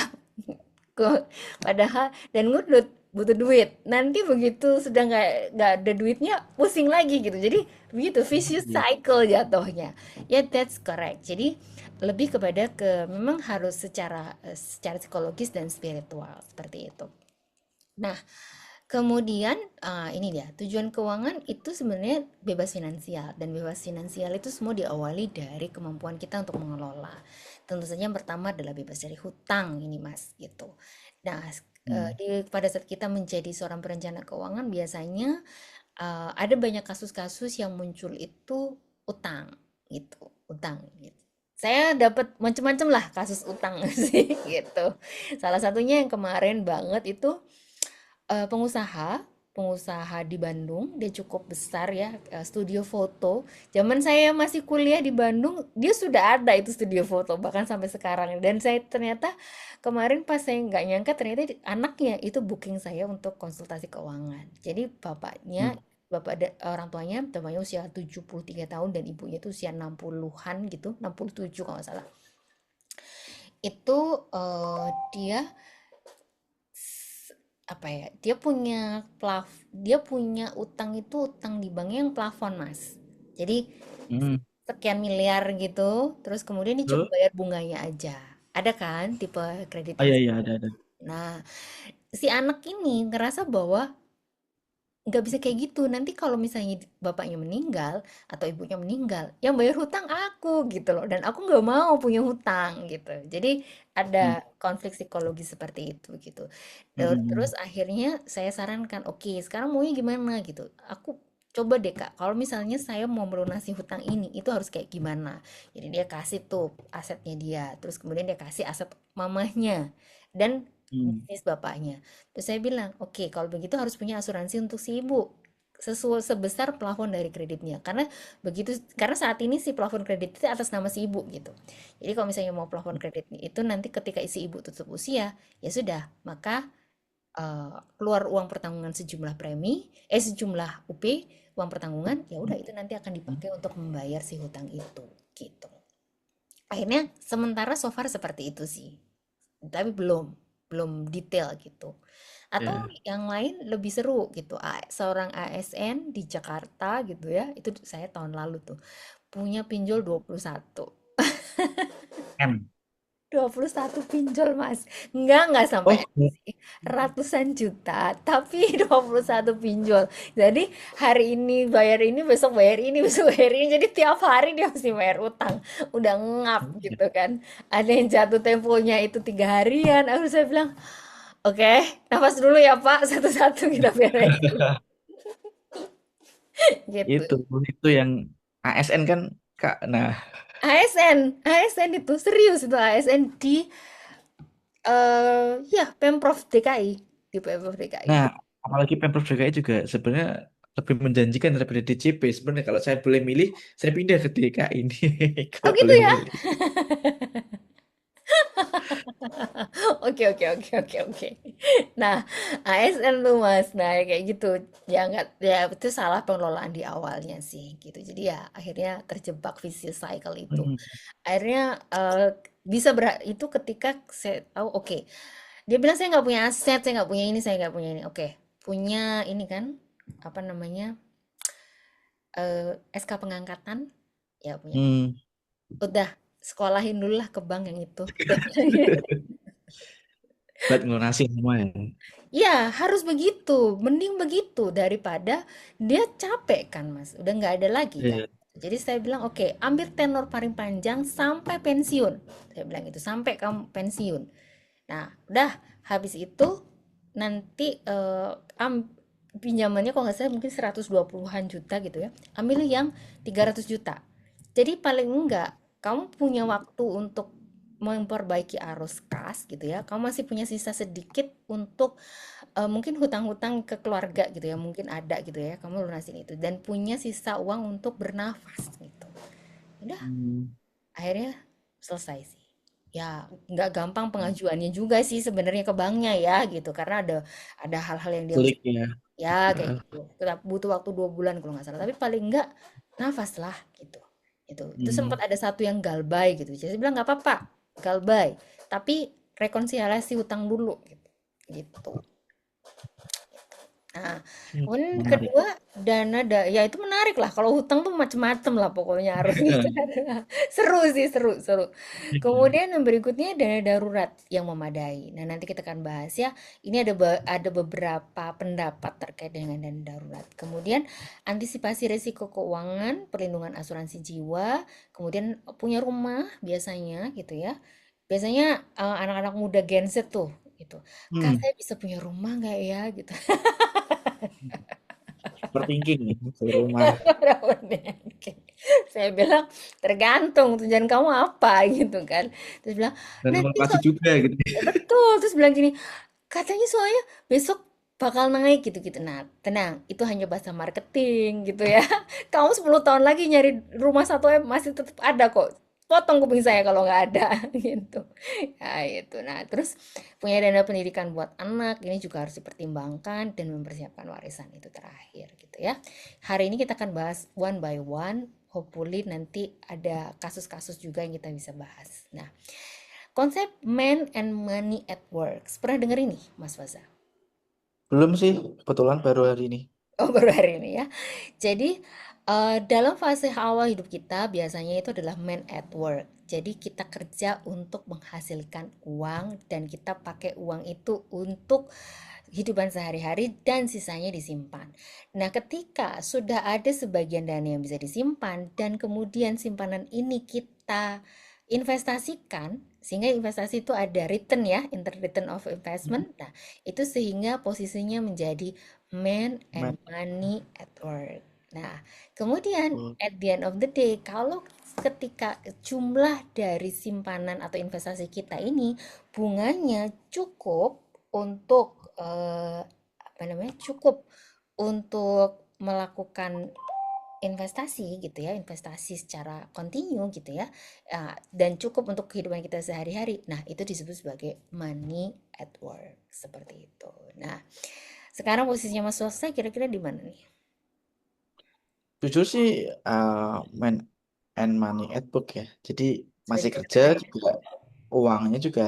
Padahal dan ngutut butuh duit, nanti begitu sudah nggak ada duitnya pusing lagi gitu, jadi begitu vicious Iya. cycle jatuhnya ya. That's correct. Jadi lebih kepada ke memang harus secara psikologis dan spiritual seperti itu. Nah, kemudian ini dia, tujuan keuangan itu sebenarnya bebas finansial, dan bebas finansial itu semua diawali dari kemampuan kita untuk mengelola. Tentu saja yang pertama adalah bebas dari hutang ini Mas gitu. Nah, Hmm. pada saat kita menjadi seorang perencana keuangan biasanya ada banyak kasus-kasus yang muncul itu utang gitu, utang gitu. Saya dapat macam-macam lah kasus utang sih gitu. Salah satunya yang kemarin banget itu pengusaha pengusaha di Bandung, dia cukup besar ya, studio foto. Zaman saya masih kuliah di Bandung, dia sudah ada itu studio foto bahkan sampai sekarang. Dan saya ternyata kemarin pas saya nggak nyangka ternyata anaknya itu booking saya untuk konsultasi keuangan. Jadi bapaknya Hmm. orang tuanya usia 73 tahun dan ibunya itu usia 60-an gitu, 67 kalau nggak salah. Itu dia apa ya, dia punya utang itu utang di bank yang plafon Mas, jadi Hmm. sekian miliar gitu, terus kemudian dia cuma Betul. bayar bunganya aja. Ada kan tipe kredit Oh yang iya iya ada ada. nah, si anak ini ngerasa bahwa nggak bisa kayak gitu. Nanti kalau misalnya bapaknya meninggal atau ibunya meninggal, yang bayar hutang aku gitu loh. Dan aku nggak mau punya hutang gitu. Jadi Hmm. ada konflik psikologi seperti itu gitu. Terus Mm-mm. akhirnya saya sarankan, oke, sekarang maunya gimana gitu. Aku coba deh Kak, kalau misalnya saya mau melunasi hutang ini, itu harus kayak gimana? Jadi dia kasih tuh asetnya dia, terus kemudian dia kasih aset mamahnya dan Hmm. bisnis bapaknya. Terus saya bilang, oke, kalau begitu harus punya asuransi untuk si ibu sesuai sebesar plafon dari kreditnya. Karena saat ini si plafon kredit itu atas nama si ibu gitu. Jadi kalau misalnya mau plafon kredit itu nanti ketika isi ibu tutup usia, ya sudah, maka keluar uang pertanggungan sejumlah sejumlah UP, uang pertanggungan, ya udah itu nanti akan dipakai untuk membayar si hutang itu gitu. Akhirnya sementara so far seperti itu sih. Tapi belum belum detail gitu. Atau Ya. yang lain lebih seru gitu. Seorang ASN di Jakarta gitu ya. Itu saya tahun lalu tuh punya pinjol 21. M. 21 pinjol, Mas. Enggak sampai Oh, M sih. Ratusan juta, tapi 21 pinjol. Jadi hari ini bayar ini, besok bayar ini, besok bayar ini. Jadi tiap hari dia mesti bayar utang. Udah ngap gitu kan. Ada yang jatuh temponya itu 3 harian. Saya bilang, oke, nafas dulu ya Pak. Satu-satu kita beresin. Gitu. itu yang ASN kan Kak. Nah, ASN itu serius itu ASN di ya Pemprov DKI, di Pemprov DKI. nah, apalagi Pemprov DKI juga sebenarnya lebih menjanjikan daripada DJP. Sebenarnya kalau saya boleh milih, saya pindah ke DKI ini. Oh Kalau gitu boleh ya? milih. Oke, oke, oke, oke, oke. Nah, ASN tuh Mas, nah ya kayak gitu. Ya nggak, ya itu salah pengelolaan di awalnya sih gitu. Jadi ya akhirnya terjebak vicious cycle itu. Hmm. Akhirnya itu ketika saya tahu, oke. Dia bilang saya nggak punya aset, saya nggak punya ini, saya nggak punya ini. Oke, punya ini kan apa namanya SK pengangkatan, ya punya kan. Hmm. Udah sekolahin dulu lah ke bank yang itu. Buat ngelunasi semua ya. Ya, harus begitu. Mending begitu daripada dia capek kan, Mas. Udah nggak ada lagi kan. Iya. Jadi saya bilang, oke, ambil tenor paling panjang sampai pensiun. Saya bilang itu, sampai kamu pensiun. Nah, udah habis itu nanti pinjamannya kalau nggak salah mungkin 120-an juta gitu ya. Ambil yang 300 juta. Jadi paling enggak kamu punya waktu untuk memperbaiki arus kas gitu ya. Kamu masih punya sisa sedikit untuk mungkin hutang-hutang ke keluarga gitu ya. Mungkin ada gitu ya. Kamu lunasin itu dan punya sisa uang untuk bernafas gitu. Udah, Hmm. akhirnya selesai sih. Ya, nggak gampang pengajuannya juga sih sebenarnya ke banknya ya gitu. Karena ada hal-hal yang dia mesti, Klik ya. ya kayak Heeh. gitu. Kita butuh waktu 2 bulan kalau nggak salah. Tapi paling nggak nafas lah gitu. Itu sempat Hmm. ada satu yang galbay gitu. Jadi saya bilang nggak apa-apa, galbay. Tapi rekonsiliasi hutang dulu gitu. Gitu. Nah, Hmm. kemudian Menarik. kedua ya itu menarik lah. Kalau hutang tuh macem-macem lah pokoknya harus gitu. Seru sih, seru, seru. Kemudian yang berikutnya dana darurat yang memadai. Nah, nanti kita akan bahas ya. Ini ada beberapa pendapat terkait dengan dana darurat. Kemudian antisipasi risiko keuangan, perlindungan asuransi jiwa, kemudian punya rumah biasanya gitu ya. Biasanya anak-anak muda Gen Z tuh gitu. Kak, Hmm. saya bisa punya rumah nggak ya gitu. Overthinking nih, ke rumah Oke. Saya bilang tergantung tujuan kamu apa gitu kan. Terus bilang dan nanti lokasi juga gitu. betul, terus bilang gini, katanya soalnya besok bakal naik gitu-gitu. Nah, tenang, itu hanya bahasa marketing gitu ya. Kamu 10 tahun lagi nyari rumah 1 M masih tetap ada kok. Potong kuping saya kalau nggak ada gitu. Nah, itu. Nah, terus punya dana pendidikan buat anak ini juga harus dipertimbangkan dan mempersiapkan warisan itu terakhir gitu ya. Hari ini kita akan bahas one by one. Hopefully nanti ada kasus-kasus juga yang kita bisa bahas. Nah, konsep man and money at work. Pernah denger ini, Mas Faza? Belum sih, kebetulan baru hari ini. Oh, baru hari ini ya. Jadi, dalam fase awal hidup kita biasanya itu adalah man at work. Jadi kita kerja untuk menghasilkan uang dan kita pakai uang itu untuk kehidupan sehari-hari dan sisanya disimpan. Nah, ketika sudah ada sebagian dana yang bisa disimpan dan kemudian simpanan ini kita investasikan, sehingga investasi itu ada return ya, return of investment. Nah, itu sehingga posisinya menjadi man and Mantap. money at work. Nah, kemudian Oh, at the end of the day, kalau ketika jumlah dari simpanan atau investasi kita ini bunganya cukup untuk apa namanya? Cukup untuk melakukan investasi gitu ya, investasi secara kontinu gitu ya, dan cukup untuk kehidupan kita sehari-hari. Nah, itu disebut sebagai money at work seperti itu. Nah, sekarang posisinya Mas Swasta kira-kira di mana nih? jujur sih man and money at book ya. Jadi Sudah masih di kerja tengah-tengah ya? juga uangnya juga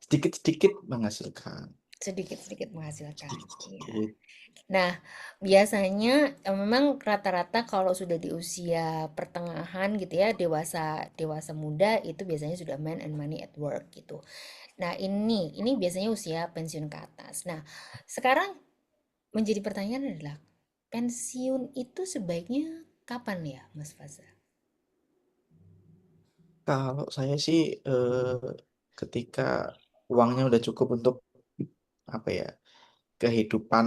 sedikit-sedikit menghasilkan. Sedikit-sedikit menghasilkan. Iya. Sedikit-sedikit. Nah, biasanya memang rata-rata kalau sudah di usia pertengahan gitu ya, dewasa dewasa muda itu biasanya sudah man and money at work gitu. Nah, ini biasanya usia pensiun ke atas. Nah, sekarang menjadi pertanyaan adalah pensiun itu sebaiknya kapan ya, Mas Faza? Kalau saya sih ketika uangnya udah cukup untuk apa ya kehidupan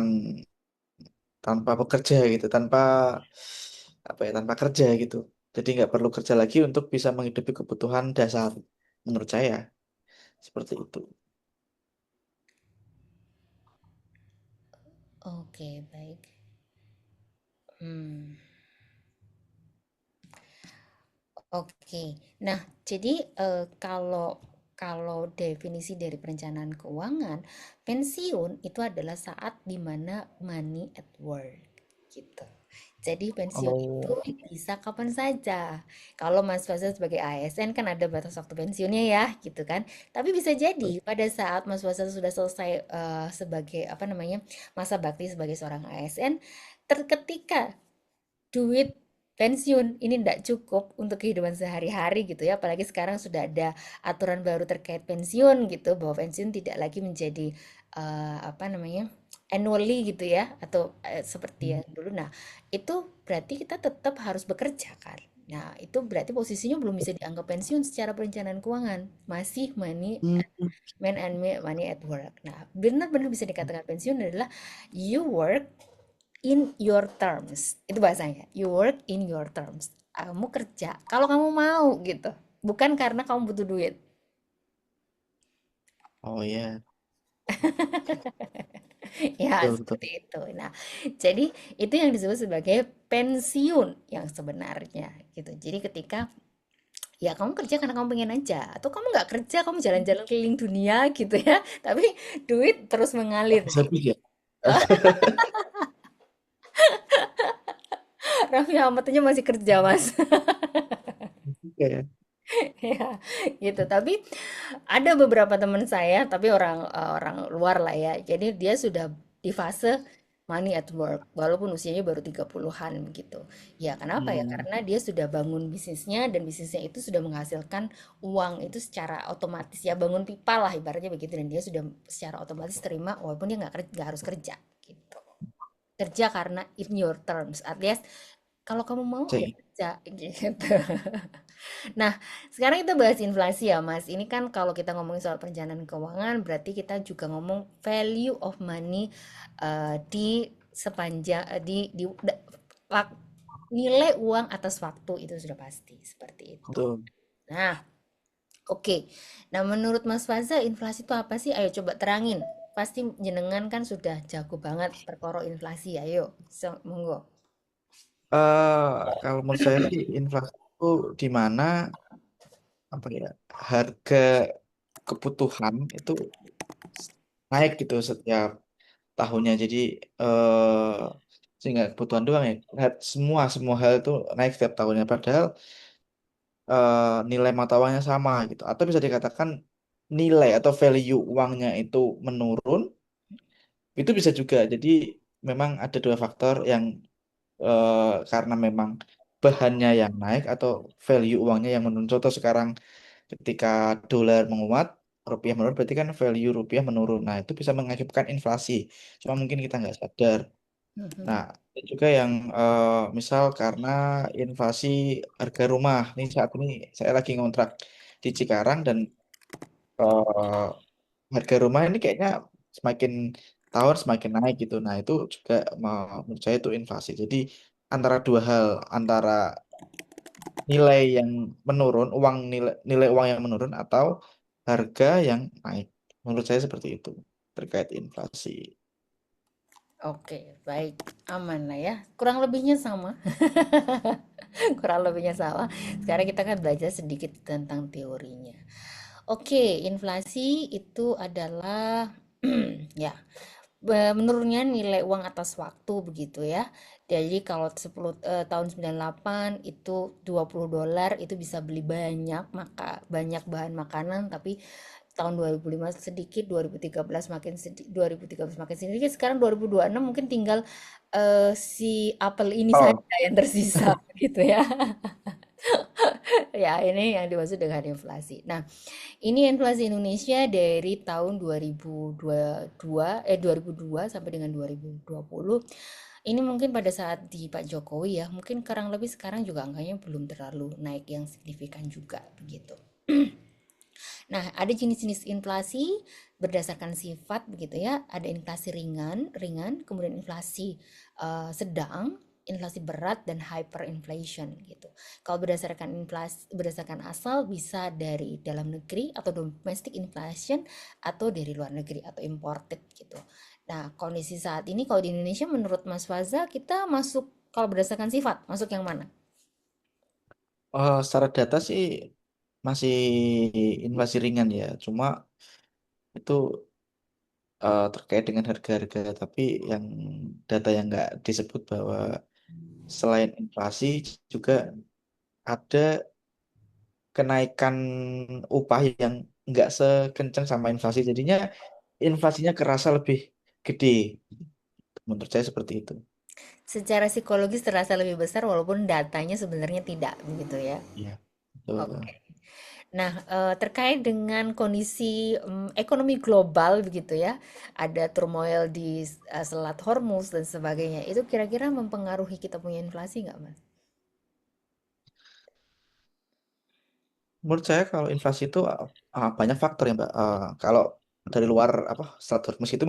tanpa bekerja gitu, tanpa apa ya tanpa kerja gitu. Jadi nggak perlu kerja lagi untuk bisa menghidupi kebutuhan dasar menurut saya seperti itu. Oke, baik. Hmm. Oke. Nah, jadi kalau kalau definisi dari perencanaan keuangan, pensiun itu adalah saat dimana money at work gitu. Jadi pensiun itu Oh, bisa kapan saja. Kalau Mas Faza sebagai ASN kan ada batas waktu pensiunnya ya, gitu kan. Tapi bisa jadi pada saat Mas Faza sudah selesai sebagai apa namanya masa bakti sebagai seorang ASN, terketika duit pensiun ini tidak cukup untuk kehidupan sehari-hari gitu ya, apalagi sekarang sudah ada aturan baru terkait pensiun gitu, bahwa pensiun tidak lagi menjadi apa namanya annually gitu ya, atau seperti yang dulu. Nah, itu berarti kita tetap harus bekerja kan. Nah, itu berarti posisinya belum bisa dianggap pensiun secara perencanaan keuangan, masih hmm, man and money at work. Nah, benar-benar bisa dikatakan pensiun adalah you work in your terms. Itu bahasanya. You work in your terms. Kamu kerja kalau kamu mau gitu. Bukan karena kamu butuh duit. oh ya, Ya, betul betul. seperti itu. Nah, jadi itu yang disebut sebagai pensiun yang sebenarnya gitu. Jadi ketika ya kamu kerja karena kamu pengen aja, atau kamu nggak kerja, kamu jalan-jalan keliling dunia gitu ya, tapi duit terus mengalir Bisa gitu. ya. Raffi Ahmad aja masih kerja, Mas. Oke ya. Ya, gitu. Tapi ada beberapa teman saya, tapi orang luar lah ya. Jadi dia sudah di fase money at work, walaupun usianya baru 30-an gitu. Ya, kenapa ya? Hmm. Karena dia sudah bangun bisnisnya dan bisnisnya itu sudah menghasilkan uang itu secara otomatis ya, bangun pipa lah ibaratnya begitu, dan dia sudah secara otomatis terima walaupun dia nggak harus kerja gitu. Kerja karena in your terms, alias kalau kamu mau ya Cek. kerja gitu. Nah, sekarang kita bahas inflasi ya, Mas. Ini kan kalau kita ngomongin soal perencanaan keuangan, berarti kita juga ngomong value of money di sepanjang nilai uang atas waktu itu sudah pasti seperti itu. Betul. Nah, oke. Nah, menurut Mas Faza, inflasi itu apa sih? Ayo coba terangin. Pasti jenengan kan sudah jago banget perkara inflasi. Ayo, monggo. Kalau menurut saya sih inflasi itu di mana apa ya harga kebutuhan itu naik gitu setiap tahunnya. Jadi eh sehingga kebutuhan doang ya semua semua hal itu naik setiap tahunnya. Padahal nilai mata uangnya sama gitu. Atau bisa dikatakan nilai atau value uangnya itu menurun. Itu bisa juga. Jadi memang ada dua faktor yang karena memang bahannya yang naik atau value uangnya yang menurun. Contoh sekarang ketika dolar menguat, rupiah menurun berarti kan value rupiah menurun. Nah, itu bisa mengakibatkan inflasi. Cuma mungkin kita nggak sadar. Mhm. Nah, ada juga yang misal karena inflasi harga rumah. Ini saat ini saya lagi ngontrak di Cikarang dan eh, harga rumah ini kayaknya semakin tahun semakin naik gitu. Nah, itu juga menurut saya itu inflasi. Jadi antara dua hal, antara nilai yang menurun, nilai uang yang menurun atau harga yang naik. Menurut saya seperti itu terkait inflasi. Oke, baik, aman lah ya. Kurang lebihnya sama. Kurang lebihnya sama. Sekarang kita kan belajar sedikit tentang teorinya. Oke, inflasi itu adalah ya, menurunnya nilai uang atas waktu begitu ya. Jadi kalau 10 tahun 98 itu $20 itu bisa beli banyak bahan makanan, tapi tahun 2005 sedikit, 2013 makin sedikit, 2013 makin sedikit, sekarang 2026 mungkin tinggal si apel ini saja Oh, yang tersisa gitu ya. Ya, ini yang dimaksud dengan inflasi. Nah, ini inflasi Indonesia dari tahun 2022 2002 sampai dengan 2020. Ini mungkin pada saat di Pak Jokowi ya, mungkin kurang lebih sekarang juga angkanya belum terlalu naik yang signifikan juga begitu. Nah, ada jenis-jenis inflasi berdasarkan sifat begitu ya. Ada inflasi ringan, kemudian inflasi sedang, inflasi berat dan hyperinflation gitu. Kalau berdasarkan asal bisa dari dalam negeri atau domestic inflation atau dari luar negeri atau imported gitu. Nah, kondisi saat ini kalau di Indonesia menurut Mas Faza kita masuk kalau berdasarkan sifat masuk yang mana? secara data sih masih inflasi ringan ya. Cuma itu terkait dengan harga-harga. Tapi yang data yang nggak disebut bahwa selain inflasi juga ada kenaikan upah yang nggak sekencang sama inflasi. Jadinya inflasinya kerasa lebih gede. Menurut saya seperti itu. Secara psikologis terasa lebih besar walaupun datanya sebenarnya tidak begitu ya. Iya, betul. Oke. Nah, terkait dengan kondisi ekonomi global begitu ya, ada turmoil di Selat Hormuz dan sebagainya. Itu kira-kira mempengaruhi kita punya inflasi nggak, Mas? Menurut saya kalau inflasi itu banyak faktor ya Mbak. Kalau dari luar apa status itu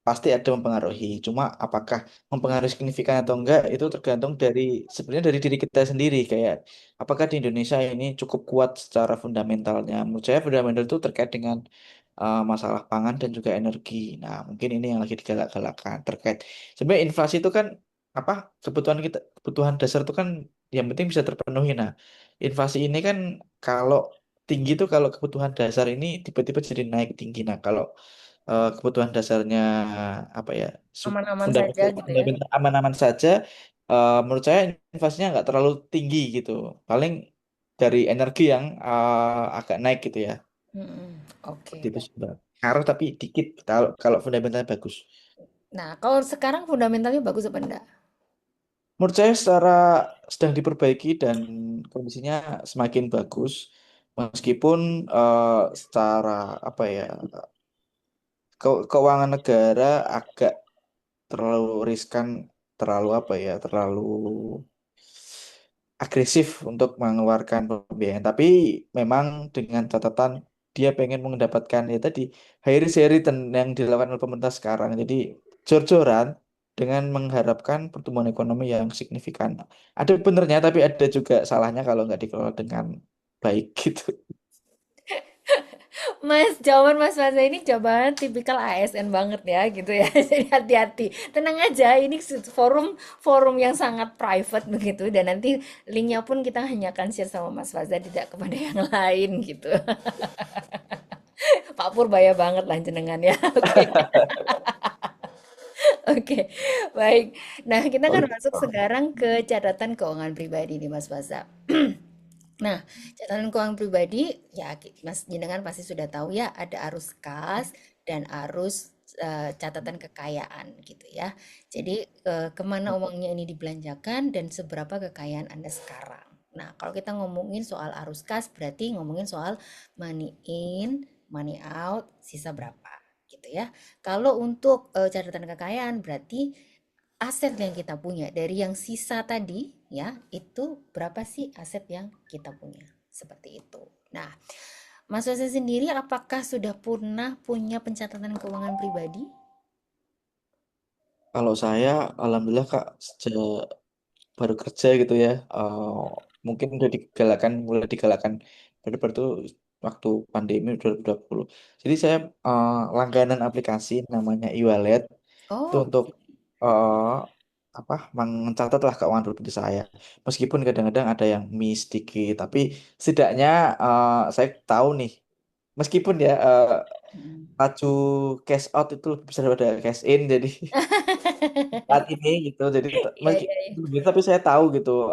pasti ada mempengaruhi. Cuma apakah mempengaruhi signifikan atau enggak itu tergantung dari sebenarnya dari diri kita sendiri. Kayak apakah di Indonesia ini cukup kuat secara fundamentalnya. Menurut saya fundamental itu terkait dengan masalah pangan dan juga energi. Nah mungkin ini yang lagi digalak-galakan terkait. Sebenarnya inflasi itu kan apa kebutuhan dasar itu kan yang penting bisa terpenuhi. Nah inflasi ini kan kalau tinggi tuh kalau kebutuhan dasar ini tiba-tiba jadi naik tinggi. Nah, kalau kebutuhan dasarnya apa ya Aman-aman saja fundamental, gitu ya. fundamental aman-aman saja, menurut saya inflasinya nggak terlalu tinggi gitu. Paling dari energi yang agak naik gitu ya. Mm-mm. Seperti Oke, itu baik. sih, Mbak. Ngaruh tapi dikit kalau fundamentalnya bagus. Nah, kalau sekarang fundamentalnya bagus apa enggak? Menurut saya secara sedang diperbaiki dan kondisinya semakin bagus. Meskipun secara apa ya keuangan negara agak terlalu riskan, terlalu apa ya, terlalu agresif untuk mengeluarkan pembiayaan. Tapi memang dengan catatan dia pengen mendapatkan ya tadi high risk high return yang dilakukan oleh pemerintah sekarang. Jadi jor-joran dengan mengharapkan pertumbuhan ekonomi yang signifikan. Ada benernya, tapi ada juga salahnya kalau nggak dikelola dengan baik gitu. Mas, jawaban Mas Faza ini jawaban tipikal ASN banget ya gitu ya. Jadi hati-hati. Tenang aja, ini forum forum yang sangat private begitu dan nanti linknya pun kita hanya akan share sama Mas Faza tidak kepada yang lain gitu. Pak Purbaya banget lah jenengan ya. Oke. Oke. Baik. Nah, kita Oh, kan masuk gitu. sekarang ke catatan keuangan pribadi nih Mas Faza. Nah, catatan keuangan pribadi, ya Mas jenengan pasti sudah tahu ya, ada arus kas dan arus catatan kekayaan gitu ya. Jadi kemana uangnya ini dibelanjakan dan seberapa kekayaan Anda sekarang. Nah, kalau kita ngomongin soal arus kas, berarti ngomongin soal money in, money out, sisa berapa gitu ya. Kalau untuk catatan kekayaan berarti aset yang kita punya dari yang sisa tadi ya, itu berapa sih aset yang kita punya. Seperti itu. Nah, Mas Wasa sendiri apakah sudah pernah punya pencatatan keuangan pribadi? Kalau saya, alhamdulillah Kak, sejak baru kerja gitu ya, mungkin udah mulai digalakan baru-baru tuh waktu pandemi 2020. Jadi saya langganan aplikasi namanya e-wallet itu Oh, untuk eh, apa mencatat lah keuangan pribadi saya. Meskipun kadang-kadang ada yang miss dikit, tapi setidaknya saya tahu nih, meskipun ya mm. laju cash out itu lebih besar daripada cash in, jadi saat ini gitu. Jadi Iya, iya, iya. tapi saya tahu gitu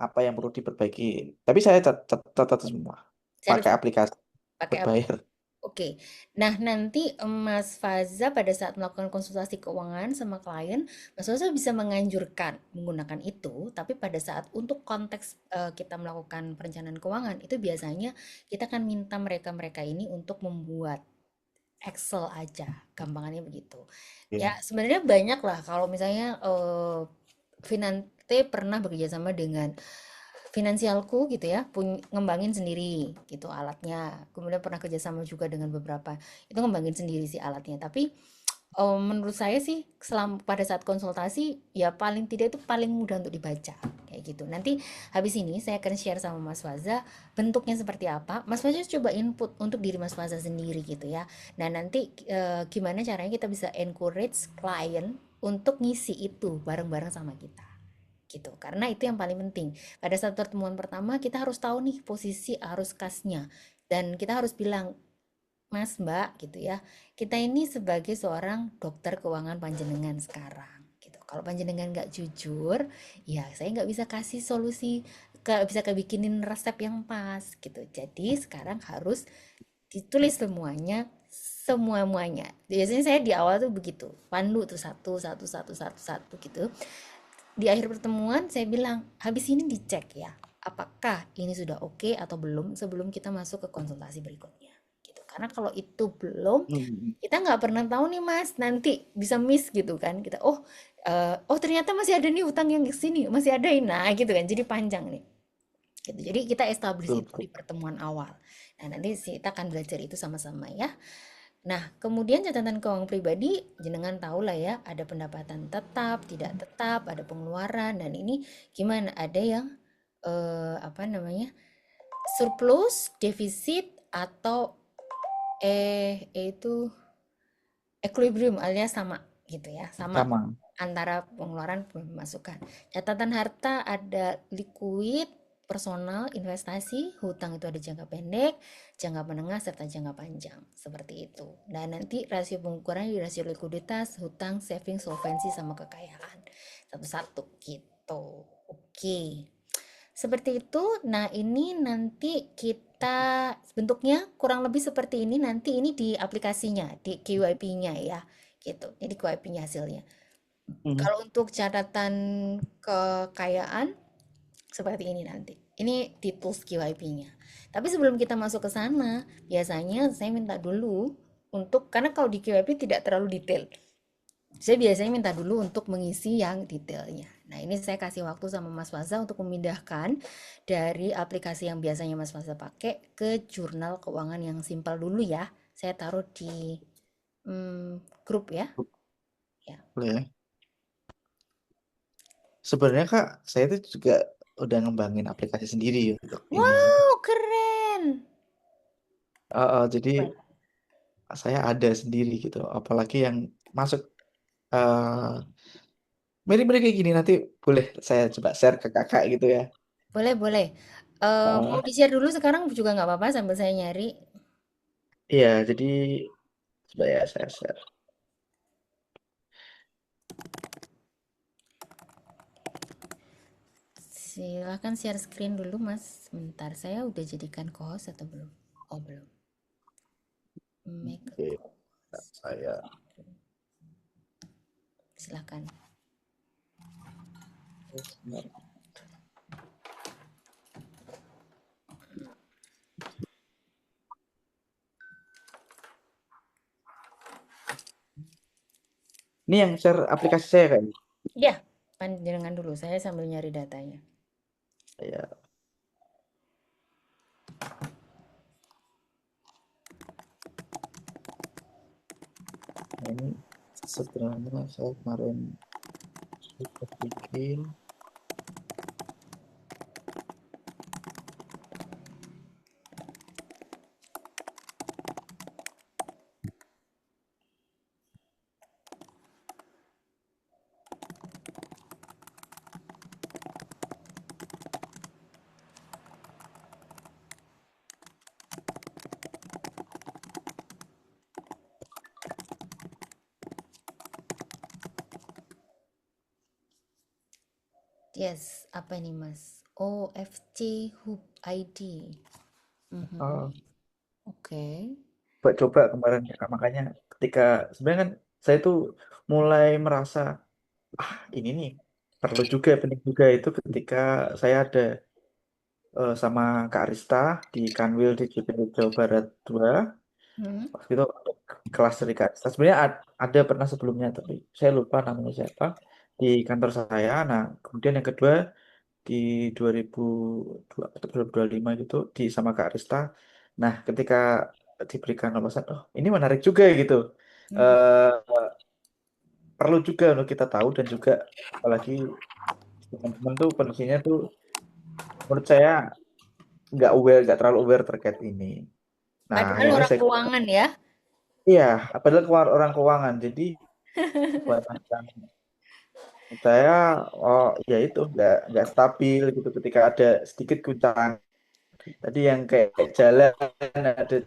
apa yang perlu diperbaiki. Tapi saya catat semua Saya pakai aplikasi pakai berbayar. Oke, nah nanti Mas Faza pada saat melakukan konsultasi keuangan sama klien, Mas Faza bisa menganjurkan menggunakan itu, tapi pada saat untuk konteks kita melakukan perencanaan keuangan, itu biasanya kita akan minta mereka-mereka ini untuk membuat Excel aja, gampangannya begitu. Ya, Iya. sebenarnya banyak lah kalau misalnya Finante pernah bekerja sama dengan Finansialku gitu ya, ngembangin sendiri gitu alatnya. Kemudian pernah kerjasama juga dengan beberapa, itu ngembangin sendiri sih alatnya. Tapi menurut saya sih pada saat konsultasi ya paling tidak itu paling mudah untuk dibaca kayak gitu. Nanti habis ini saya akan share sama Mas Faza bentuknya seperti apa. Mas Faza coba input untuk diri Mas Faza sendiri gitu ya. Nah nanti gimana caranya kita bisa encourage klien untuk ngisi itu bareng-bareng sama kita gitu. Karena itu yang paling penting. Pada saat pertemuan pertama kita harus tahu nih posisi arus kasnya dan kita harus bilang, Mas, Mbak gitu ya. Kita ini sebagai seorang dokter keuangan panjenengan sekarang gitu. Kalau panjenengan nggak jujur, ya saya nggak bisa kasih solusi, nggak bisa kebikinin resep yang pas gitu. Jadi sekarang harus ditulis semuanya, semua muanya. Biasanya saya di awal tuh begitu, pandu tuh satu satu satu satu satu gitu. Di akhir pertemuan saya bilang, habis ini dicek ya, apakah ini sudah oke atau belum sebelum kita masuk ke konsultasi berikutnya. Gitu. Karena kalau itu belum, Hmm. kita nggak pernah tahu nih Mas, nanti bisa miss gitu kan. Kita, oh ternyata masih ada nih utang yang ke sini, masih ada ini, nah gitu kan. Jadi panjang nih. Gitu. Jadi kita establish Betul, itu betul. di pertemuan awal. Nah, nanti kita akan belajar itu sama-sama ya. Nah, kemudian catatan keuangan pribadi, jenengan tahu lah ya, ada pendapatan tetap, tidak tetap, ada pengeluaran, dan ini gimana? Ada yang apa namanya, surplus, defisit, atau itu equilibrium alias sama gitu ya, sama Sama. antara pengeluaran dan pemasukan. Catatan harta ada liquid, personal, investasi, hutang itu ada jangka pendek, jangka menengah serta jangka panjang. Seperti itu. Dan nanti rasio pengukuran di rasio likuiditas, hutang, saving, solvensi sama kekayaan. Satu-satu gitu. Oke. Seperti itu. Nah, ini nanti kita bentuknya kurang lebih seperti ini. Nanti ini di aplikasinya, di QIP-nya ya. Gitu. Jadi QIP-nya hasilnya. Mhm. Kalau untuk catatan kekayaan seperti ini nanti. Ini di tools QIP-nya. Tapi sebelum kita masuk ke sana, biasanya saya minta dulu untuk karena kalau di QIP tidak terlalu detail. Saya biasanya minta dulu untuk mengisi yang detailnya. Nah, ini saya kasih waktu sama Mas Faza untuk memindahkan dari aplikasi yang biasanya Mas Faza pakai ke jurnal keuangan yang simpel dulu ya. Saya taruh di grup ya. Ya. Boleh ya. Sebenarnya Kak, saya itu juga udah ngembangin aplikasi sendiri untuk ini gitu. Wow, keren. Jadi saya ada sendiri gitu. Apalagi yang masuk mirip-mirip kayak gini, nanti boleh saya coba share ke kakak gitu ya. Boleh, boleh. Mau Eh, di-share dulu sekarang juga nggak apa-apa sambil saya nyari. iya, jadi coba ya saya share. Silahkan share screen dulu, Mas. Sebentar, saya udah jadikan co-host atau belum? Oh, belum. Make a Oke, co-host. saya. Silahkan. Ini yang share aplikasi saya kan. Ya, panjenengan dulu. Saya sambil nyari datanya. Ya, nah ini sebenarnya saya kemarin sudah bikin. Yes, apa ini Mas? OFC Hub ID. Mhm. Oh, Oke. coba kemarin ya, Kak. Makanya ketika sebenarnya kan saya tuh mulai merasa ini nih perlu juga penting juga itu ketika saya ada sama Kak Arista di Kanwil di JPD Jawa Barat 2. Hmm. Waktu itu ada kelas dari Kak Arista. Sebenarnya ada pernah sebelumnya tapi saya lupa namanya siapa di kantor saya. Nah, kemudian yang kedua di 2002 atau 2025 gitu di sama Kak Arista. Nah, ketika diberikan wawasan, oh ini menarik juga gitu. Mhm. Eh Perlu juga untuk kita tahu dan juga apalagi teman-teman tuh kondisinya tuh menurut saya nggak terlalu aware terkait ini. Nah, Padahal akhirnya orang saya, keuangan ya. iya, apalagi orang keuangan. Jadi kebanyakan saya, oh ya itu nggak stabil gitu ketika ada sedikit guncangan. Tadi yang kayak jalan ada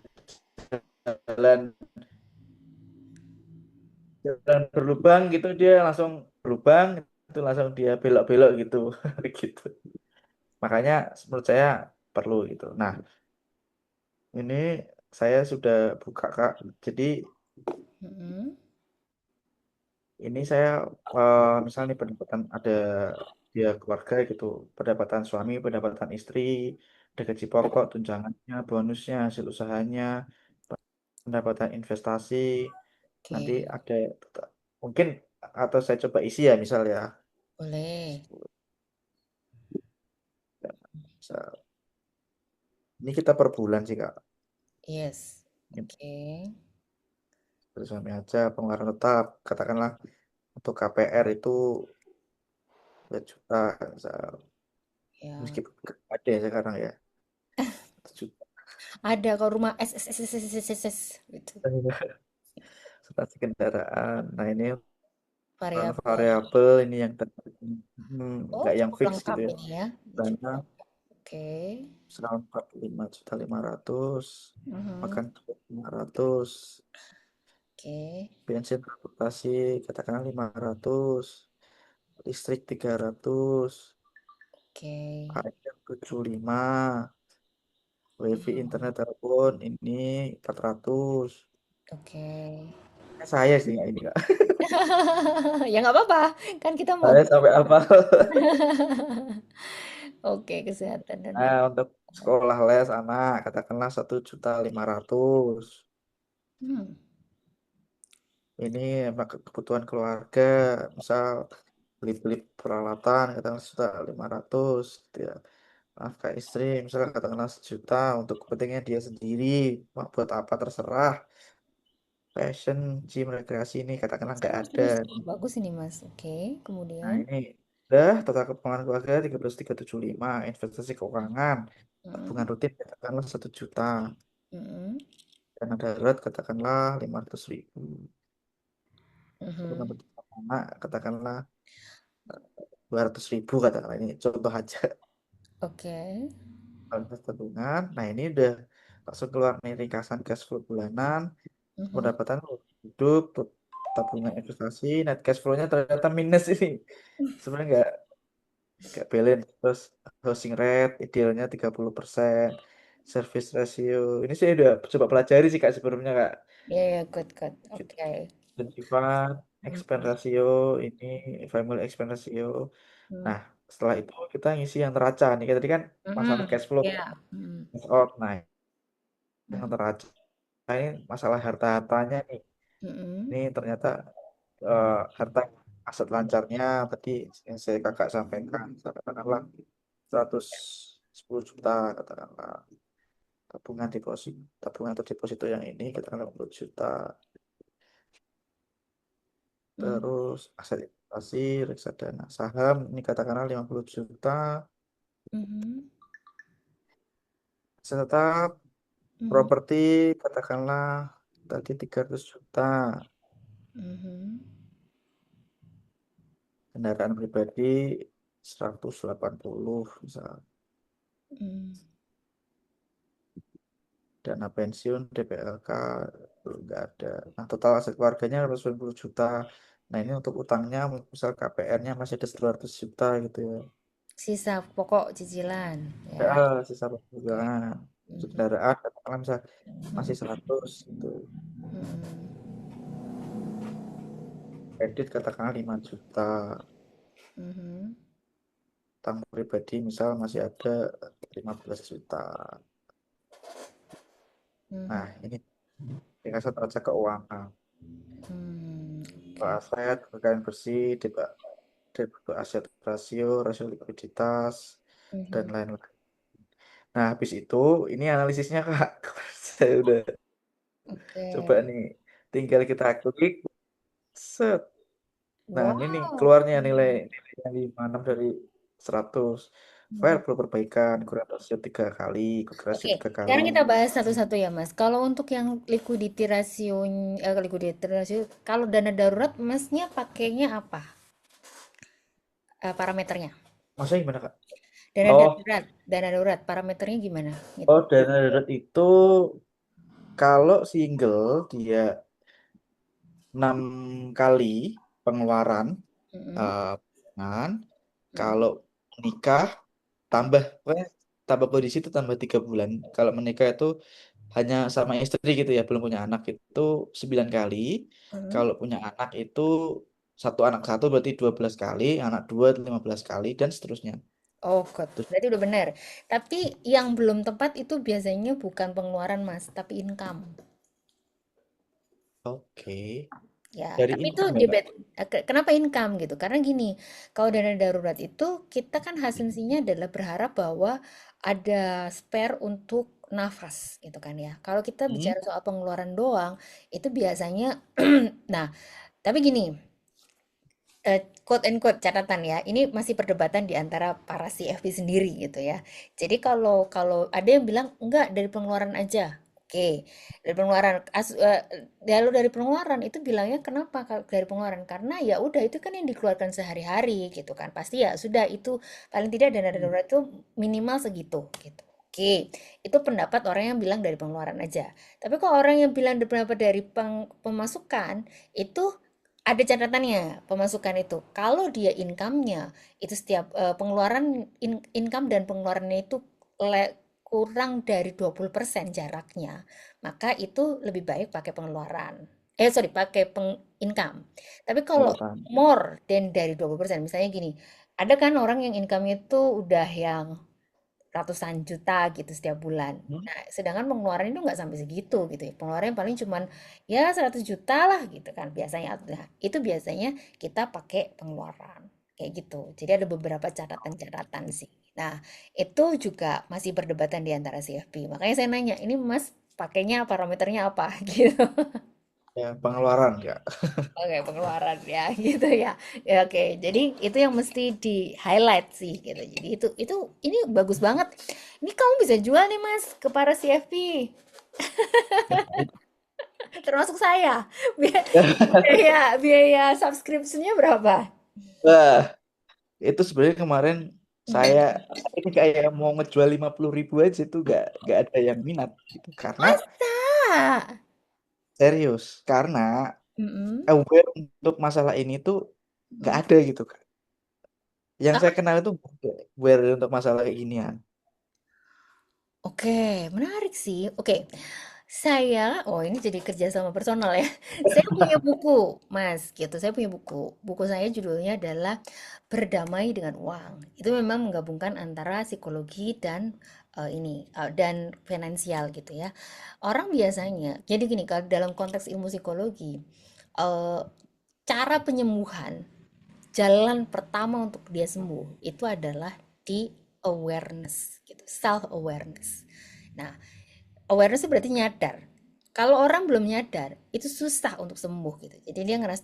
jalan jalan berlubang gitu dia langsung berlubang itu langsung dia belok-belok gitu gitu. Makanya menurut saya perlu gitu. Nah, ini saya sudah buka Kak. Jadi Mhm. ini saya misalnya nih pendapatan ada dia keluarga gitu, pendapatan suami, pendapatan istri, ada gaji pokok, tunjangannya, bonusnya, hasil usahanya, pendapatan investasi, nanti Oke, ada mungkin atau saya coba isi ya misal ya. boleh. Misal, ini kita per bulan sih Kak. Yes. Ini Oke. per suami aja pengeluaran tetap katakanlah untuk KPR itu 2 juta misal. Ya. Meskipun ada ya sekarang ya 1 juta. Ada kalau rumah S gitu. Asuransi kendaraan. Nah, ini Variabel. variabel ini yang Oh, nggak yang cukup fix gitu lengkap ya. ini ya. Dana Cukup. Oke. 145.500.000, Mhm. makan 500, Oke. bensin transportasi katakanlah 500, listrik 300, Oke. air 75, wifi Mhm. internet telepon ini 400. Oke. Saya sih nggak ini Kak. Ya nggak apa-apa, kan kita mau. Saya sampai apa? Oke, kesehatan dan Nah, untuk sekolah les anak katakanlah 1.500.000. Hmm. Ini emang kebutuhan keluarga, misal beli-beli peralatan katakanlah 1.500.000 gitu ya. Nafkah istri misalnya katakanlah 1 juta untuk kepentingan dia sendiri, mau buat apa terserah. Fashion, gym, rekreasi ini katakanlah nggak Seru, ada. seru, seru. Bagus ini, Mas. Oke, Nah kemudian. ini udah total keuangan keluarga 13.375, investasi keuangan, tabungan Mm, rutin katakanlah 1 juta, mm, dana darurat katakanlah 500.000. Tabungan mhm. untuk anak katakanlah 200.000 katakanlah ini contoh aja. Oke. Kalau tabungan, nah ini udah langsung keluar nih ringkasan cash flow bulanan, Mhm. pendapatan hidup, tabungan investasi, net cash flow-nya ternyata minus ini. Sebenarnya nggak balance. Terus housing rate idealnya 30%, service ratio. Ini saya udah coba pelajari sih Kak sebelumnya Kak. Ya, ya, good, good. Gitu. Oke. Dan sifat, expense Mhm. ratio, ini family expense ratio. Mhm. Nah, setelah itu kita ngisi yang neraca nih. Tadi kan masalah Mhm. cash flow, Ya. Mhm. cash out. Nah, yang Mhm. neraca ini masalah harta-hartanya nih. Mhm. Ini ternyata harta aset lancarnya tadi yang saya kakak sampaikan, katakanlah 110 juta, katakanlah tabungan deposit, tabungan atau deposito yang ini katakanlah 10 juta. Mhm. Terus aset investasi, reksadana saham ini katakanlah 50 juta. Mhm. Aset tetap Mhm. properti katakanlah tadi 300 juta. Mhm. Kendaraan pribadi 180 misal. Mhm. Dana pensiun DPLK belum nggak ada. Nah, total aset keluarganya 190 juta. Nah, ini untuk utangnya misal KPR-nya masih ada 200 juta gitu ya. Sisa pokok cicilan Ya, ya. sisa Oke. perbulan. Untuk Mhm. kendaraan katakanlah misal masih Mhm. 100 gitu. Mhm. Kredit katakanlah 5 juta. Mhm. Utang pribadi misal masih ada 15 juta. Mhm. Nah, ini tinggal satu aja keuangan. Hmm, oke. Aset, kekayaan bersih, debt to aset rasio, rasio likuiditas, dan Mhm. lain-lain. Nah, habis itu ini analisisnya Kak. Saya udah coba Oke. nih. Tinggal kita klik, set. Nah, ini nih Wow. keluarnya nilainya 56 dari 100. File Mhm. perlu perbaikan, kurang rasio 3 kali, kurang rasio Oke, 3 kali. sekarang kita bahas satu-satu ya, Mas. Kalau untuk yang liquidity ratio, kalau dana darurat, Masnya pakainya apa? Parameternya. Maksudnya gimana Kak? Dana Oh, darurat, dana darurat, parameternya gimana? Gitu. oh dana darurat itu kalau single dia 6 kali pengeluaran Mm-mm. eh, kan. Mm-mm. Kalau menikah tambah pokoknya tambah kondisi itu tambah 3 bulan. Kalau menikah itu hanya sama istri gitu ya, belum punya anak itu 9 kali. Mm-mm. Kalau punya anak itu satu anak satu berarti 12 kali, anak dua 15 kali dan seterusnya. Oh, good. Terus Berarti udah benar. Tapi yang belum tepat itu biasanya bukan pengeluaran, Mas, tapi income. oke. Ya, Dari tapi itu income ya, Kak. debit. Kenapa income gitu? Karena gini, kalau dana darurat itu kita kan asumsinya adalah berharap bahwa ada spare untuk nafas gitu kan ya. Kalau kita Hmm? bicara soal pengeluaran doang, itu biasanya, nah, tapi gini, quote and quote catatan ya, ini masih perdebatan di antara para CFP sendiri gitu ya. Jadi kalau kalau ada yang bilang enggak dari pengeluaran aja. Oke, dari pengeluaran lalu dari pengeluaran itu bilangnya kenapa kalau dari pengeluaran? Karena ya udah itu kan yang dikeluarkan sehari-hari gitu kan. Pasti ya sudah itu paling tidak dana darurat itu minimal segitu gitu. Oke, itu pendapat orang yang bilang dari pengeluaran aja. Tapi kalau orang yang bilang pendapat dari pemasukan itu ada catatannya pemasukan itu. Kalau dia income-nya itu setiap pengeluaran income dan pengeluarannya itu kurang dari 20% jaraknya, maka itu lebih baik pakai pengeluaran. Sorry, pakai income. Tapi kalau Pengeluaran. more than dari 20%, misalnya gini, ada kan orang yang income-nya itu udah yang ratusan juta gitu setiap bulan. Hmm? Nah, sedangkan pengeluaran itu nggak sampai segitu gitu ya. Pengeluaran paling cuman ya 100 juta lah gitu kan biasanya. Nah, itu biasanya kita pakai pengeluaran kayak gitu. Jadi ada beberapa catatan-catatan sih. Nah, itu juga masih perdebatan di antara CFP. Makanya saya nanya, ini Mas pakainya parameternya apa gitu. Ya, pengeluaran ya. Oke, pengeluaran ya gitu ya. Ya oke. Jadi itu yang mesti di highlight sih gitu. Jadi itu ini bagus banget. Ini kamu bisa jual nih Mas ke para CFP. Termasuk saya. Biaya biaya subscription-nya berapa? Wah, itu sebenarnya kemarin saya Hmm. ini kayak mau ngejual 50 ribu aja itu nggak ada yang minat gitu. Karena Masa? serius, karena Mm-mm. aware untuk masalah ini tuh nggak Mm. ada gitu kan. Yang Ah, saya kenal itu nggak ada aware untuk masalah kayak ginian. oke, menarik sih. Oke, oh ini jadi kerja sama personal ya. Saya punya buku, Mas, gitu. Saya punya buku. Buku saya judulnya adalah Berdamai dengan Uang. Itu memang menggabungkan antara psikologi dan dan finansial gitu ya. Orang biasanya, jadi gini, kalau dalam konteks ilmu psikologi, cara penyembuhan, jalan pertama untuk dia sembuh itu adalah di awareness gitu, self awareness. Nah, awareness itu berarti nyadar. Kalau orang belum nyadar, itu susah untuk sembuh gitu. Jadi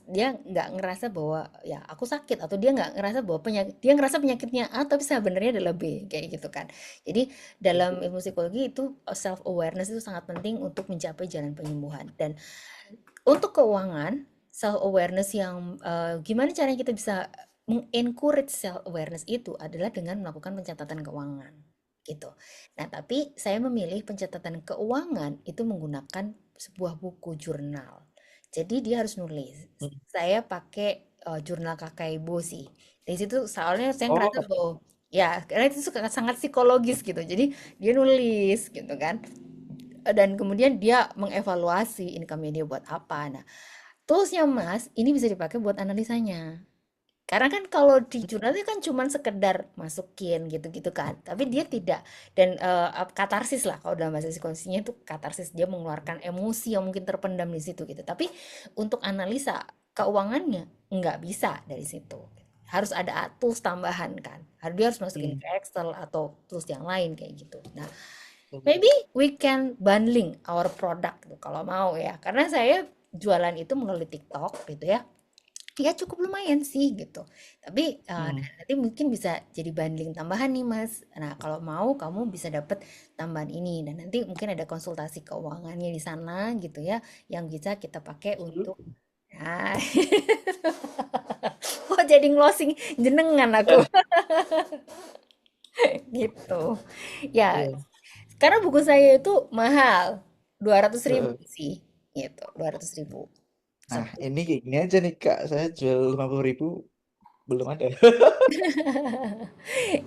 dia nggak ngerasa bahwa ya aku sakit, atau dia nggak ngerasa bahwa dia ngerasa penyakitnya A tapi sebenarnya adalah B kayak gitu kan. Jadi dalam ilmu psikologi itu self awareness itu sangat penting untuk mencapai jalan penyembuhan. Dan untuk keuangan, self awareness yang gimana caranya kita bisa mengencourage self awareness itu adalah dengan melakukan pencatatan keuangan gitu. Nah, tapi saya memilih pencatatan keuangan itu menggunakan sebuah buku jurnal. Jadi dia harus nulis. Saya pakai jurnal Kakaibo sih. Di situ soalnya saya ngerasa Oh, bahwa ya karena itu sangat psikologis gitu. Jadi dia nulis gitu kan. Dan kemudian dia mengevaluasi income-nya dia buat apa. Nah, toolsnya Mas ini bisa dipakai buat analisanya. Karena kan kalau di jurnal itu kan cuman sekedar masukin gitu-gitu kan. Tapi dia tidak, dan katarsis lah kalau dalam bahasa psikologinya itu katarsis, dia mengeluarkan emosi yang mungkin terpendam di situ gitu. Tapi untuk analisa keuangannya nggak bisa dari situ. Harus ada tools tambahan kan. Dia harus masukin hmm. ke Excel atau tools yang lain kayak gitu. Nah, maybe we can bundling our product tuh kalau mau ya. Karena saya jualan itu melalui TikTok gitu ya. Ya cukup lumayan sih gitu. Tapi Hmm. nanti mungkin bisa jadi bundling tambahan nih Mas. Nah, kalau mau kamu bisa dapat tambahan ini. Dan nanti mungkin ada konsultasi keuangannya di sana gitu ya yang bisa kita pakai untuk nah, kok jadi closing jenengan aku gitu. Ya, Iya. karena buku saya itu mahal, 200.000 Heeh. sih, gitu, 200.000. Nah, Satu. ini kayak gini aja nih Kak, saya jual 50.000 belum ada.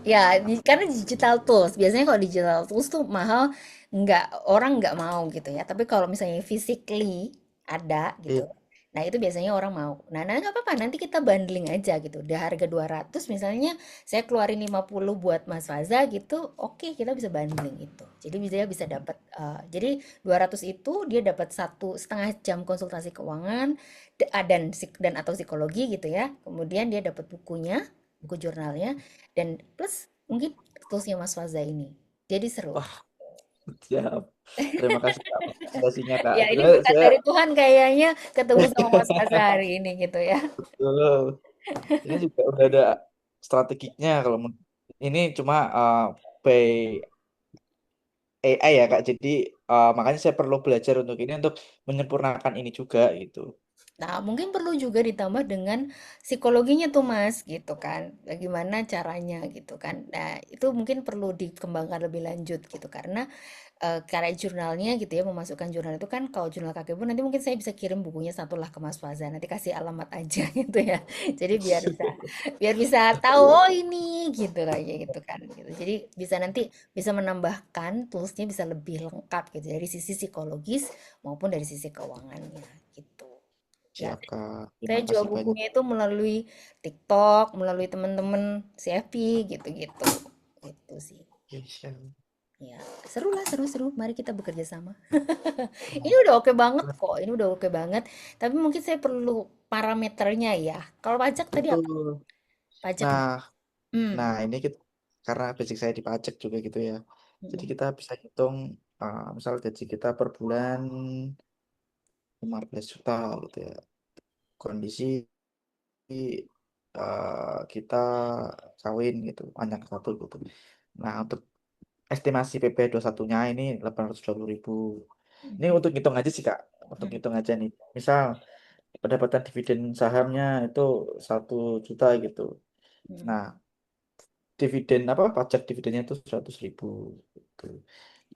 Ya, karena digital tools, biasanya kalau digital tools tuh mahal, orang nggak mau gitu ya. Tapi kalau misalnya physically ada Iya. gitu, nah itu biasanya orang mau. Nah nggak apa-apa, nanti kita bundling aja gitu. Di harga 200 misalnya, saya keluarin 50 buat Mas Faza gitu, oke kita bisa bundling itu. Jadi bisa dapat, jadi 200 itu dia dapat 1,5 jam konsultasi keuangan, dan atau psikologi gitu ya. Kemudian dia dapat bukunya, buku jurnalnya, dan plus mungkin toolsnya Mas Faza ini. Jadi seru. Wah, siap. Terima kasih Kak apresiasinya Kak. Ya ini Sebenarnya berkat saya dari Tuhan kayaknya ketemu sama Mas Faza hari ini gitu ya. betul. Ini juga udah ada strateginya kalau ini cuma by AI ya Kak. Jadi makanya saya perlu belajar untuk ini untuk menyempurnakan ini juga gitu. Nah, mungkin perlu juga ditambah dengan psikologinya tuh Mas, gitu kan. Bagaimana caranya gitu kan. Nah, itu mungkin perlu dikembangkan lebih lanjut gitu karena karya jurnalnya gitu ya, memasukkan jurnal itu kan, kalau jurnal kakekmu nanti mungkin saya bisa kirim bukunya satulah ke Mas Faza. Nanti kasih alamat aja gitu ya. Jadi biar bisa tahu oh ini gitu kayak gitu kan gitu. Jadi bisa menambahkan toolsnya bisa lebih lengkap gitu dari sisi psikologis maupun dari sisi keuangannya gitu. Ya, Siap Kak. saya Terima jual kasih banyak. bukunya itu melalui TikTok, melalui teman-teman CFP gitu-gitu. Gitu sih. Oke, siap. Ya, seru lah, seru-seru. Mari kita bekerja sama. Ini udah oke banget kok. Ini udah oke banget. Tapi mungkin saya perlu parameternya ya. Kalau pajak tadi apa? Betul. Pajak. Nah, Hmm. nah ini kita karena basic saya di pajak juga gitu ya. Jadi Hmm. kita bisa hitung misal gaji kita per bulan 15 juta gitu ya. Kondisi kita kawin gitu, anak satu gitu. Nah, untuk estimasi PP 21-nya ini 820.000. Ini Hmm. untuk hitung aja sih Kak. Untuk Hmm. hitung aja nih. Misal pendapatan dividen sahamnya itu 1 juta gitu. Hmm. Nah, dividen apa pajak dividennya itu 100.000 gitu.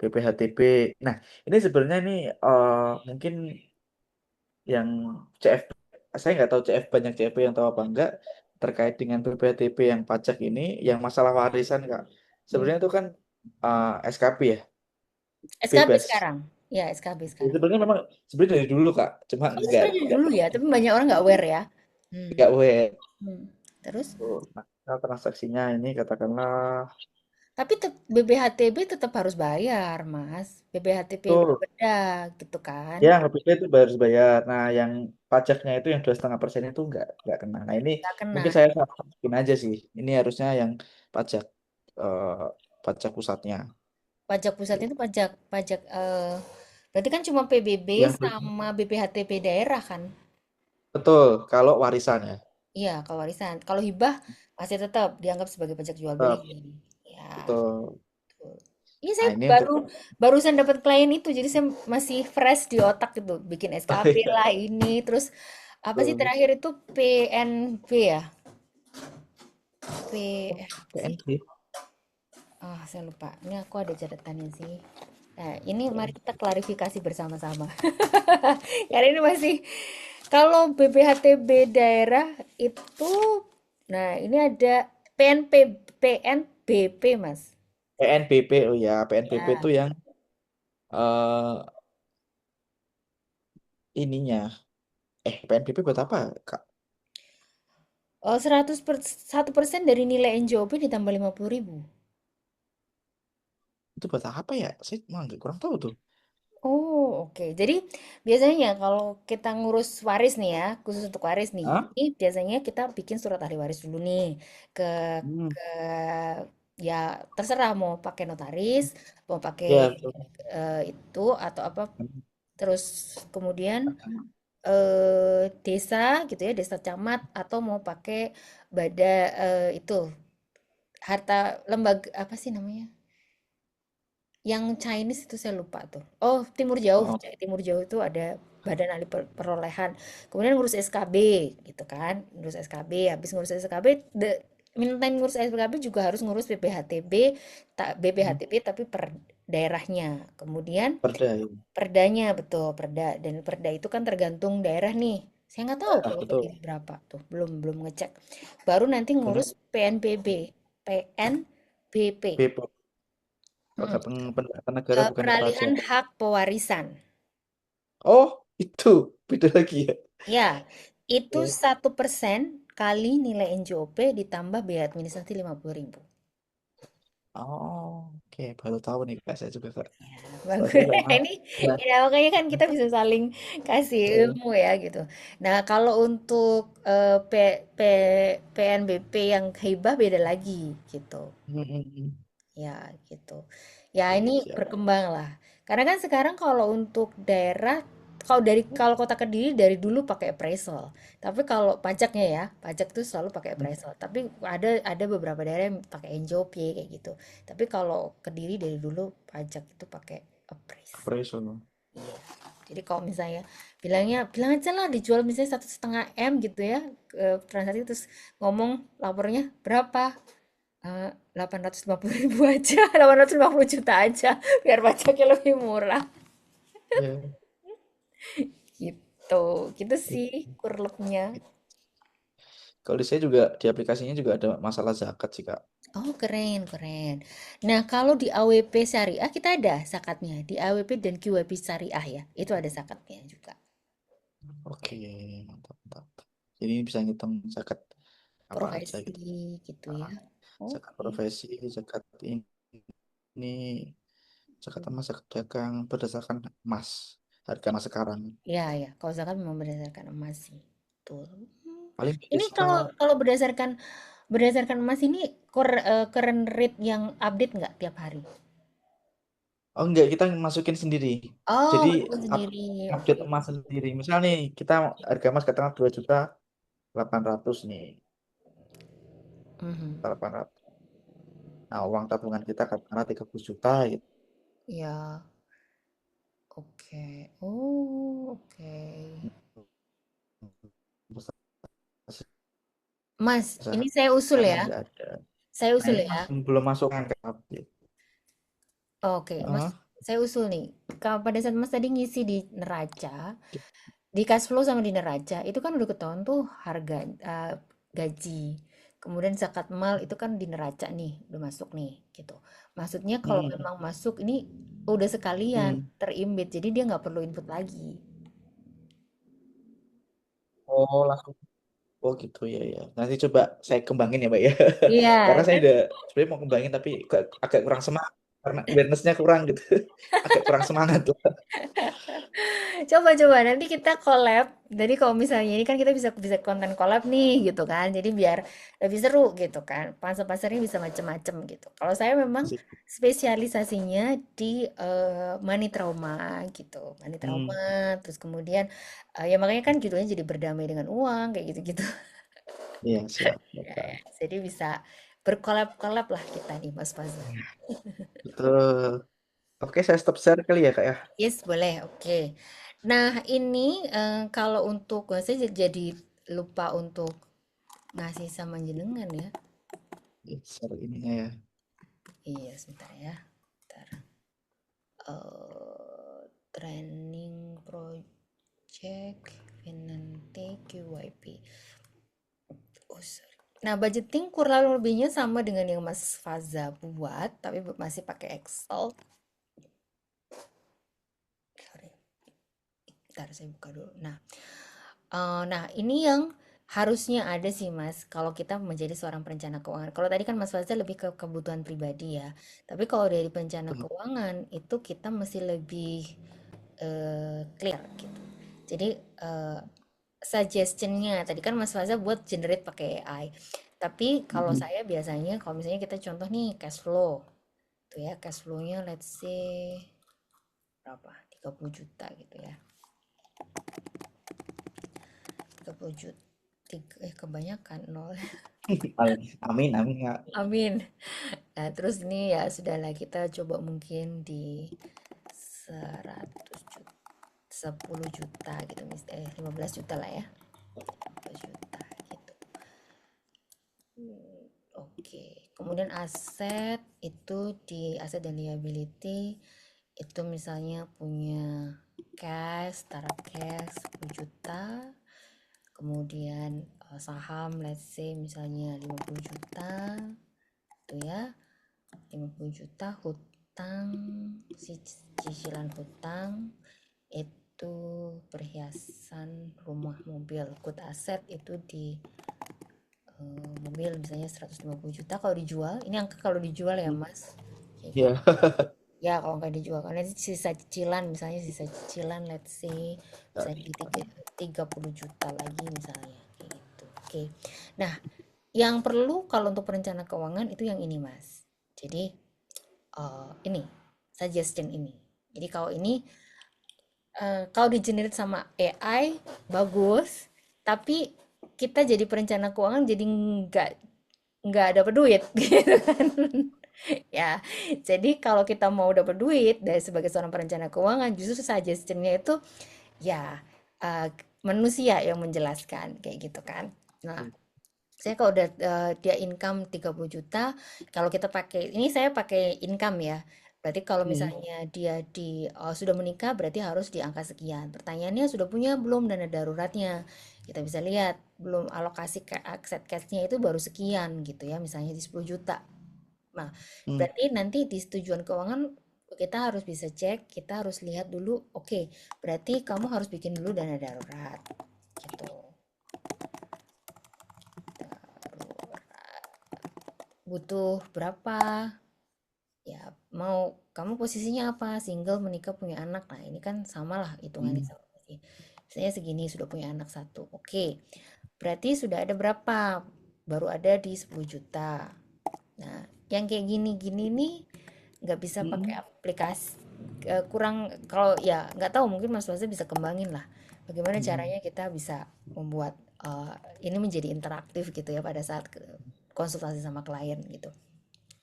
BPHTB. Nah, ini sebenarnya nih mungkin yang CF saya nggak tahu banyak CFP yang tahu apa enggak terkait dengan BPHTB yang pajak ini yang masalah warisan Kak. Hmm. Sebenarnya itu kan SKB ya, SKB bebas. sekarang. Ya, SKB Ya, sekarang. sebenarnya memang sebenarnya dari dulu Kak, cuma Oh, sebenarnya dari enggak dulu ya, tapi banyak orang nggak aware ya. Hmm. aware. Hmm. Terus? Tuh. Nah, transaksinya ini katakanlah Tapi BPHTB tetap harus bayar, Mas. BPHTB Tuh, beda gitu kan. ya yang lebih itu harus bayar. Nah, yang pajaknya itu yang 2,5% itu nggak kena. Nah, ini Nggak kena. mungkin saya masukin aja sih. Ini harusnya yang pajak eh, pajak pusatnya. Pajak pusat itu pajak pajak berarti kan cuma PBB Yang sama BPHTB daerah kan? betul kalau warisan ya. Iya, kalau warisan. Kalau hibah masih tetap dianggap sebagai pajak jual beli. Tetap, Ya, betul. betul. Ini Nah, saya ini untuk barusan dapat klien itu, jadi saya masih fresh di otak gitu. Bikin oh, SKB iya, lah ini, terus apa sih betul. terakhir itu PNB ya? P Oh, apa sih? PNB. Ah, saya lupa. Ini aku ada catatannya sih. Nah, ini mari kita klarifikasi bersama-sama. Karena ini masih kalau BPHTB daerah itu, nah ini ada PNBP Mas. PNBP, oh ya, PNBP itu Ya. yang ininya. PNBP buat apa, Kak? Oh, 100% dari nilai NJOP ditambah 50.000. Itu buat apa ya? Saya malah nggak kurang tahu tuh. Oh, oke. Jadi biasanya kalau kita ngurus waris nih ya, khusus untuk waris nih, Hah? ini biasanya kita bikin surat ahli waris dulu nih ke Hmm. ke ya terserah mau pakai notaris, mau pakai Ya, betul. itu atau apa. Terus kemudian desa gitu ya, desa camat atau mau pakai itu harta lembaga apa sih namanya? Yang Chinese itu saya lupa tuh. Oh, Timur Jauh. Oh, Timur Jauh itu ada Badan Ahli Perolehan. Kemudian ngurus SKB gitu kan. Ngurus SKB, habis ngurus SKB, mintain ngurus SKB juga harus ngurus BPHTB, hmm. BPHTB tapi per daerahnya. Kemudian Perda ya. perdanya betul, perda dan perda itu kan tergantung daerah nih. Saya nggak tahu Ah, kalau betul. Kediri berapa tuh, belum ngecek. Baru nanti Benar. ngurus PNBB, PNBP. BP. Negara bukan Peralihan pajak. hak pewarisan. Oh, itu beda lagi ya. Ya, itu Oke. 1% kali nilai NJOP ditambah biaya administrasi 50.000. Oh, oke. Baru tahu nih, Kak. Saya juga, Kak. Bagus. Soalnya saya Ini ya. ya makanya kan kita bisa saling kasih Eh, ilmu ya gitu. Nah, kalau untuk PNBP yang hibah beda lagi gitu. hmm, hmm, hmm. Ya, gitu. Ya, ini Oke, siap. berkembang lah. Karena kan sekarang kalau untuk daerah, kalau kota Kediri dari dulu pakai appraisal. Tapi kalau pajaknya ya, pajak tuh selalu pakai Hmm. appraisal. Tapi ada beberapa daerah yang pakai NJOP kayak gitu. Tapi kalau Kediri dari dulu pajak itu pakai appraisal. Appraisal. Iya. Jadi kalau misalnya bilang aja lah dijual misalnya 1,5 M gitu ya, transaksi terus ngomong lapornya berapa? 850.000 aja, 850 juta aja, biar pajaknya lebih murah. Ya. Gitu, gitu sih kurlebnya. Kalau di saya juga di aplikasinya juga ada masalah zakat sih, Kak. Oh, keren, keren. Nah, kalau di AWP Syariah kita ada zakatnya. Di AWP dan QWP Syariah ya, itu ada zakatnya juga. Oke, mantap, mantap. Jadi ini bisa ngitung zakat apa aja Profesi gitu. gitu ya. Ah, zakat Oke. profesi, zakat ini, zakat emas, zakat dagang berdasarkan emas, harga emas sekarang. Ya, ya. Kalau zakat memang berdasarkan emas sih. Betul. Hmm. Paling Ini kalau bisa, kalau berdasarkan emas ini current rate yang update nggak tiap hari? oh enggak, kita masukin sendiri. Oh, Jadi masukin sendiri. update Oke. emas sendiri. Misal nih, kita harga emas katakan 2.800.000 nih, Mhm. 800. Nah, uang tabungan kita katakanlah 30 juta gitu. Ya, oke. Oh, oke. Mas, ini saya usul Sisanya ya. nggak ada. Saya Nah, usul ini ya. belum masuk angka update. Oke, Mas, Ah, saya usul nih. Kalau pada saat Mas tadi ngisi di neraca, di cash flow sama di neraca, itu kan udah ketahuan tuh harga gaji. Kemudian zakat mal itu kan di neraca nih, udah masuk nih, gitu. Maksudnya kalau hmm, memang masuk ini udah sekalian hmm. terimbit, jadi dia nggak perlu input lagi. Oh, langsung. Oh gitu ya ya. Nanti coba saya kembangin ya Mbak ya. Iya Karena saya kan? udah sebenarnya mau kembangin tapi agak kurang semangat karena awareness-nya kurang gitu. Agak kurang semangat lah. Coba-coba nanti kita collab. Jadi kalau misalnya ini kan kita bisa bisa konten collab nih gitu kan. Jadi biar lebih seru gitu kan. Pasar-pasarnya bisa macem-macem gitu. Kalau saya memang Sih. spesialisasinya di money trauma gitu. Money Hmm, trauma terus kemudian ya makanya kan judulnya jadi berdamai dengan uang kayak gitu-gitu. iya siap. Ya, Bapak. ya. Jadi bisa berkolab-kolab lah kita nih Mas Fazal. Betul. Oke, saya stop share kali ya Kak ya. Yes, boleh. Oke. Nah, ini kalau untuk saya jadi lupa untuk ngasih sama jenengan ya. Share ininya ya. Iya, sebentar ya. Bentar. Training project Finante QYP. Oh, sorry. Nah, budgeting kurang lebihnya sama dengan yang Mas Faza buat, tapi masih pakai Excel. Sorry. Bentar, saya buka dulu. Nah, ini yang harusnya ada sih Mas, kalau kita menjadi seorang perencana keuangan. Kalau tadi kan Mas Faza lebih ke kebutuhan pribadi ya. Tapi kalau dari perencana Betul. keuangan itu kita mesti lebih clear gitu. Jadi suggestionnya tadi kan Mas Faza buat generate pakai AI. Tapi kalau Mm-mm. saya biasanya kalau misalnya kita contoh nih cash flow, tuh ya cash flow-nya let's say berapa? 30 juta gitu ya. 30 juta. Kebanyakan nol. Amin, amin Kak. Amin. Nah, terus ini ya sudahlah kita coba mungkin di 100 juta, 10 juta gitu, 15 juta lah ya. 15 juta gitu. Oke. Kemudian aset itu di aset dan liability itu misalnya punya cash, taruh cash 10 juta. Kemudian saham let's say misalnya 50 juta. Itu ya. 50 juta hutang, cicilan hutang itu perhiasan rumah mobil good asset itu di mobil misalnya 150 juta kalau dijual ini angka kalau dijual ya mas kayak gitu Ya. ya kalau nggak dijual karena sisa cicilan misalnya sisa cicilan let's say misalnya di 30 juta lagi misalnya kayak gitu oke nah yang perlu kalau untuk perencana keuangan itu yang ini mas jadi ini suggestion ini. Jadi kalau ini kalau di generate sama AI bagus, tapi kita jadi perencana keuangan jadi nggak dapat duit gitu kan. Ya, jadi kalau kita mau dapat duit dari sebagai seorang perencana keuangan, justru suggestionnya itu ya eh, manusia yang menjelaskan kayak gitu kan. Nah, saya kalau udah dia income 30 juta, kalau kita pakai ini saya pakai income ya. Berarti kalau Hmm. misalnya dia sudah menikah berarti harus di angka sekian. Pertanyaannya sudah punya belum dana daruratnya? Kita bisa lihat belum alokasi aset cashnya itu baru sekian gitu ya, misalnya di 10 juta. Nah, Hmm. berarti nanti di setujuan keuangan kita harus bisa cek, kita harus lihat dulu, oke, berarti kamu harus bikin dulu dana darurat gitu. Butuh berapa? Ya, mau kamu posisinya apa? Single, menikah, punya anak. Nah, ini kan sama lah hitungannya Hmm. sama sih. Misalnya segini sudah punya anak satu. Oke. Berarti sudah ada berapa? Baru ada di 10 juta. Nah, yang kayak gini-gini nih nggak bisa pakai Hmm. aplikasi. Kurang kalau ya nggak tahu mungkin Mas Waza bisa kembangin lah. Bagaimana Hmm. caranya kita bisa membuat ini menjadi interaktif gitu ya pada saat konsultasi sama klien gitu.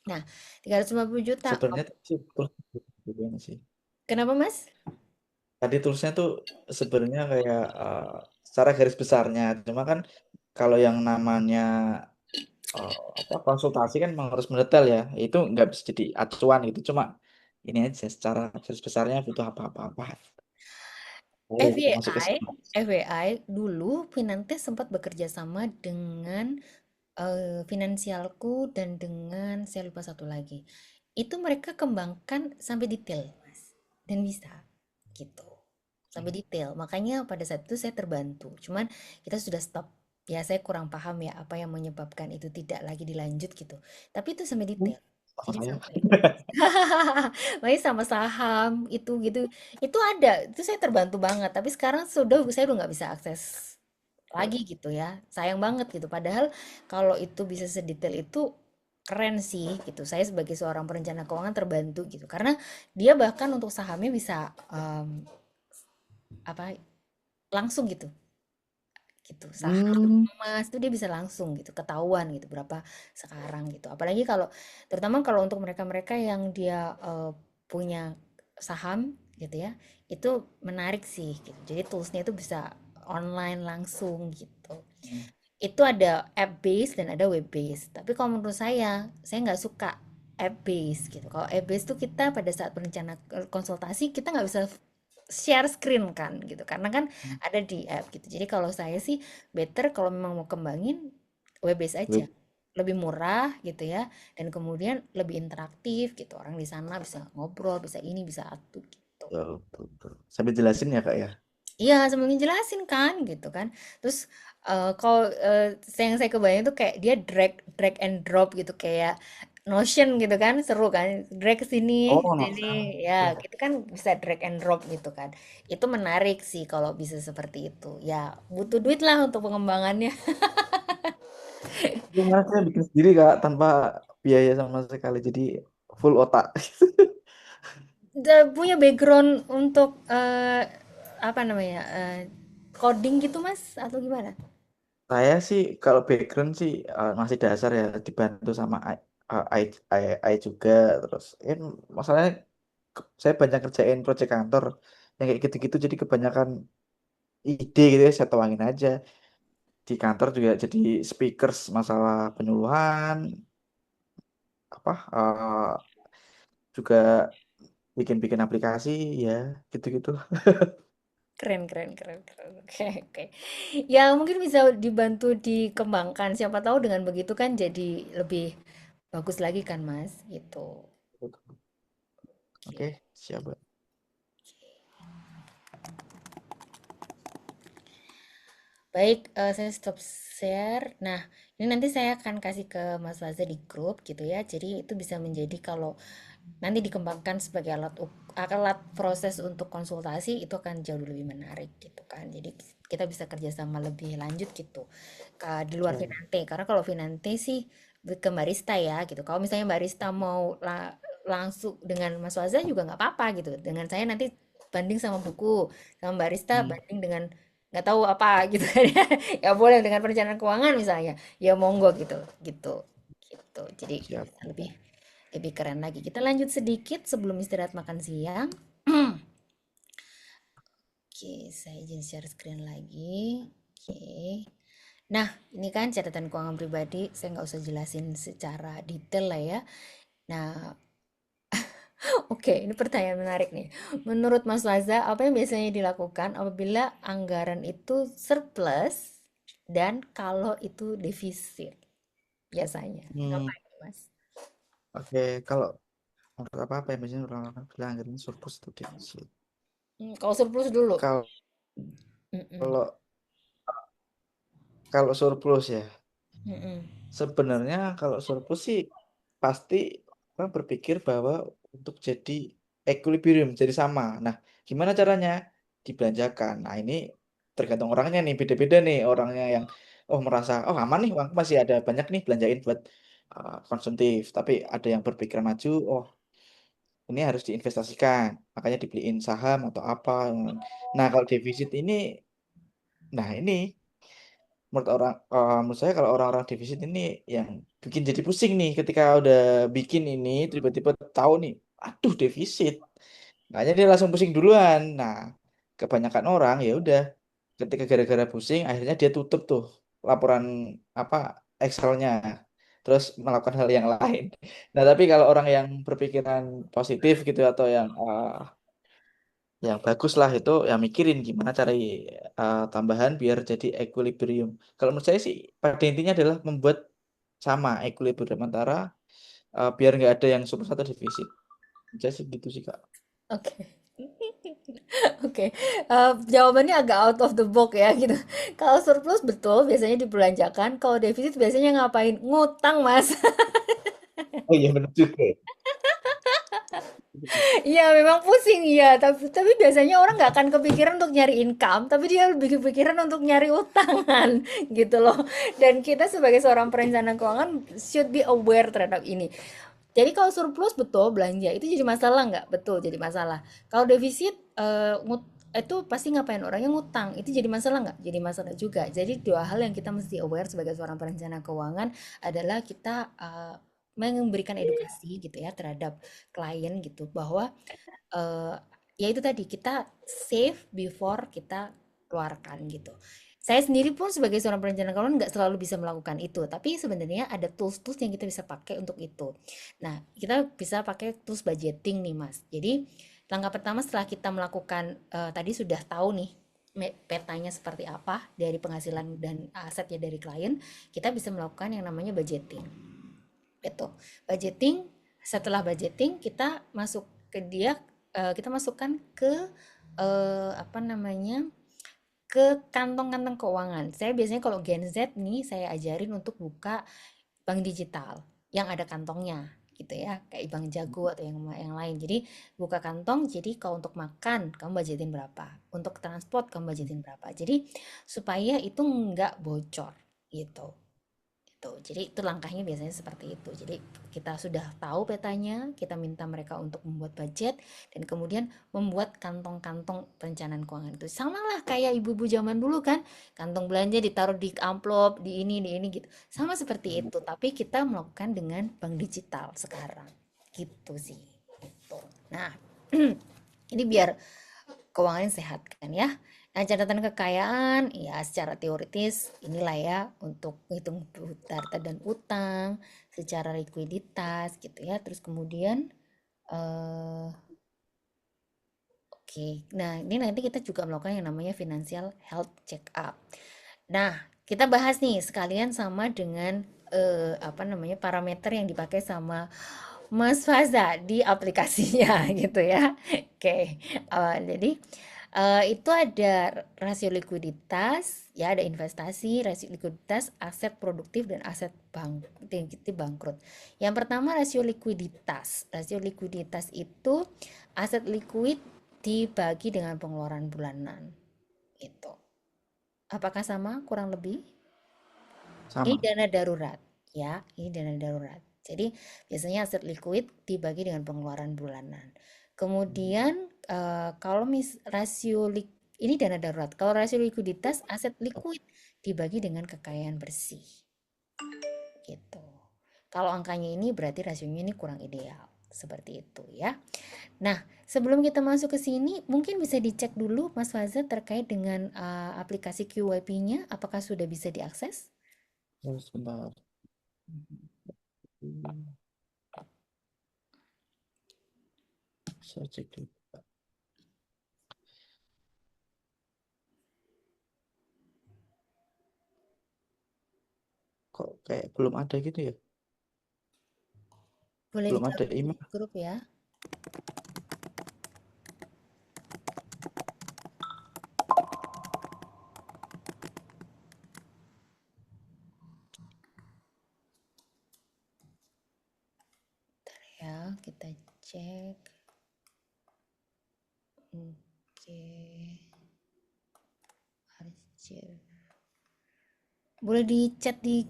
Nah, 350 juta. Sebenarnya sih betul gimana sih. Kenapa, Mas? Tadi toolsnya tuh sebenarnya kayak secara garis besarnya. Cuma kan kalau yang namanya apa konsultasi kan memang harus mendetail ya. Itu nggak bisa jadi acuan gitu. Cuma ini aja secara garis besarnya butuh apa-apa. Oh, masuk ke FYI, sana. FYI, dulu Finante sempat bekerja sama dengan Finansialku dan dengan saya lupa satu lagi. Itu mereka kembangkan sampai detail, Mas. Dan bisa gitu. Sampai detail. Makanya pada saat itu saya terbantu. Cuman kita sudah stop. Ya, saya kurang paham ya apa yang menyebabkan itu tidak lagi dilanjut gitu. Tapi itu sampai detail. Sama Jadi saya. sampai makanya sama saham itu gitu. Itu ada. Itu saya terbantu banget. Tapi sekarang saya udah nggak bisa akses lagi gitu ya. Sayang banget gitu. Padahal kalau itu bisa sedetail itu keren sih gitu. Saya sebagai seorang perencana keuangan terbantu gitu. Karena dia bahkan untuk sahamnya bisa apa langsung gitu saham Hmm. emas itu dia bisa langsung gitu ketahuan gitu berapa sekarang gitu apalagi kalau terutama kalau untuk mereka-mereka yang dia punya saham gitu ya itu menarik sih gitu jadi toolsnya itu bisa online langsung gitu itu ada app based dan ada web based tapi kalau menurut saya nggak suka app based gitu kalau app based tuh kita pada saat berencana konsultasi kita nggak bisa share screen kan gitu karena kan ada di app gitu jadi kalau saya sih better kalau memang mau kembangin web based aja Web. lebih murah gitu ya dan kemudian lebih interaktif gitu orang di sana bisa ngobrol bisa ini bisa itu gitu. Betul, betul, betul. Sambil jelasin ya Kak ya. Iya, sambil ngejelasin kan gitu kan. Terus kalau yang saya kebayang tuh kayak dia drag drag and drop gitu kayak Notion gitu kan, seru kan. Drag ke sini, Oh, sini no. ya, Ya. gitu kan bisa drag and drop gitu kan. Itu menarik sih kalau bisa seperti itu. Ya, butuh duit lah untuk pengembangannya. Gimana saya bikin sendiri Kak tanpa biaya sama sekali. Jadi full otak. Punya background untuk apa namanya? Coding gitu, Mas, atau gimana? Saya sih kalau background sih masih dasar ya dibantu sama AI juga terus masalahnya saya banyak kerjain proyek kantor yang kayak gitu-gitu jadi kebanyakan ide gitu ya saya tuangin aja di kantor juga jadi speakers masalah penyuluhan apa juga bikin-bikin aplikasi ya gitu-gitu. Keren, keren, keren, keren. Oke, oke. Ya, mungkin bisa dibantu dikembangkan. Siapa tahu dengan begitu kan jadi lebih bagus lagi kan, Mas? Gitu. Oke. Oke, siap Mbak. Baik, saya stop share. Nah, ini nanti saya akan kasih ke Mas Faza di grup gitu ya. Jadi itu bisa menjadi kalau nanti dikembangkan sebagai alat proses untuk konsultasi itu akan jauh lebih menarik gitu kan. Jadi kita bisa kerjasama lebih lanjut gitu di luar Siap. Finante. Karena kalau Finante sih ke barista ya gitu. Kalau misalnya barista mau langsung dengan Mas Waza juga nggak apa-apa gitu. Dengan saya nanti banding sama buku, sama barista Hmm, banding dengan nggak tahu apa gitu kan ya. Ya boleh dengan perencanaan keuangan misalnya. Ya monggo gitu, gitu, gitu. Jadi siap. lebih lebih keren lagi. Kita lanjut sedikit sebelum istirahat makan siang. Oke, saya izin share screen lagi. Oke. Nah, ini kan catatan keuangan pribadi. Saya nggak usah jelasin secara detail lah ya. Nah, oke, ini pertanyaan menarik nih. Menurut Mas Laza, apa yang biasanya dilakukan apabila anggaran itu surplus dan kalau itu defisit? Biasanya. Hmm, Ngapain, Mas? oke, kalau menurut apa yang biasanya orang-orang bilang anggaran surplus itu defisit. Kalau surplus dulu. Kalau Mm-mm. kalau kalau surplus ya, Mm-mm. sebenarnya kalau surplus sih pasti orang berpikir bahwa untuk jadi equilibrium, jadi sama. Nah, gimana caranya? Dibelanjakan. Nah, ini tergantung orangnya nih, beda-beda nih orangnya yang merasa aman nih, uang masih ada banyak nih belanjain buat konsumtif. Tapi ada yang berpikir maju, ini harus diinvestasikan, makanya dibeliin saham atau apa. Nah, kalau defisit ini, nah ini menurut saya kalau orang-orang defisit ini yang bikin jadi pusing nih ketika udah bikin ini tiba-tiba tahu nih aduh defisit makanya dia langsung pusing duluan. Nah, kebanyakan orang ya udah ketika gara-gara pusing akhirnya dia tutup tuh laporan apa Excelnya terus melakukan hal yang lain. Nah, tapi kalau orang yang berpikiran positif gitu atau yang bagus lah itu yang mikirin gimana cari tambahan biar jadi equilibrium. Kalau menurut saya sih pada intinya adalah membuat sama equilibrium antara biar nggak ada yang surplus atau defisit. Saya sih gitu sih Kak. Oke. Oke, jawabannya agak out of the box ya gitu. Kalau surplus betul biasanya dibelanjakan, kalau defisit biasanya ngapain? Ngutang, Mas. Oh iya benar juga ya. Iya, memang pusing ya, tapi biasanya orang nggak akan kepikiran untuk nyari income, tapi dia lebih kepikiran untuk nyari utangan gitu loh. Dan kita sebagai seorang perencana keuangan should be aware terhadap ini. Jadi kalau surplus betul belanja itu jadi masalah nggak? Betul jadi masalah. Kalau defisit itu pasti ngapain orangnya ngutang itu jadi masalah nggak? Jadi masalah juga. Jadi dua hal yang kita mesti aware sebagai seorang perencana keuangan adalah kita memberikan edukasi gitu ya terhadap klien gitu bahwa eh, ya itu tadi kita save before kita keluarkan gitu. Saya sendiri pun sebagai seorang perencana keuangan nggak selalu bisa melakukan itu, tapi sebenarnya ada tools-tools yang kita bisa pakai untuk itu. Nah, kita bisa pakai tools budgeting nih, Mas. Jadi, langkah pertama setelah kita melakukan tadi sudah tahu nih petanya seperti apa dari penghasilan dan asetnya dari klien, kita bisa melakukan yang namanya budgeting. Itu. Budgeting, setelah budgeting kita masuk ke dia kita masukkan ke apa namanya? Ke kantong-kantong keuangan. Saya biasanya kalau Gen Z nih saya ajarin untuk buka bank digital yang ada kantongnya gitu ya, kayak Bank Jago atau yang lain. Jadi buka kantong, jadi kalau untuk makan kamu budgetin berapa, untuk transport kamu budgetin berapa. Jadi supaya itu nggak bocor gitu. Tuh, jadi itu langkahnya biasanya seperti itu. Jadi kita sudah tahu petanya, kita minta mereka untuk membuat budget dan kemudian membuat kantong-kantong perencanaan keuangan itu. Sama lah kayak ibu-ibu zaman dulu kan, kantong belanja ditaruh di amplop, di ini gitu. Sama seperti itu, tapi kita melakukan dengan bank digital sekarang. Gitu sih. Gitu. Nah, ini biar keuangannya sehat kan ya. Nah, catatan kekayaan ya secara teoritis inilah ya untuk hitung harta dan utang secara likuiditas gitu ya. Terus kemudian oke. Nah, ini nanti kita juga melakukan yang namanya financial health check up. Nah, kita bahas nih sekalian sama dengan apa namanya parameter yang dipakai sama Mas Faza di aplikasinya gitu ya. Oke, jadi itu ada rasio likuiditas, ya ada investasi, rasio likuiditas, aset produktif dan aset bank, itu bangkrut. Yang pertama rasio likuiditas. Rasio likuiditas itu aset likuid dibagi dengan pengeluaran bulanan. Itu. Apakah sama kurang lebih? Ini Sama. dana darurat, ya. Ini dana darurat. Jadi biasanya aset likuid dibagi dengan pengeluaran bulanan. Kemudian kalau ini dana darurat. Kalau rasio likuiditas aset likuid dibagi dengan kekayaan bersih, gitu. Kalau angkanya ini berarti rasionya ini kurang ideal. Seperti itu ya. Nah, sebelum kita masuk ke sini, mungkin bisa dicek dulu Mas Faza terkait dengan aplikasi QYP-nya, apakah sudah bisa diakses? Oh, sebentar. Saya cek dulu. Kok kayak belum ada gitu ya? Boleh Belum ada ditaruh di email. grup ya. Ya, kita cek. Oke. Archive. Boleh di-chat di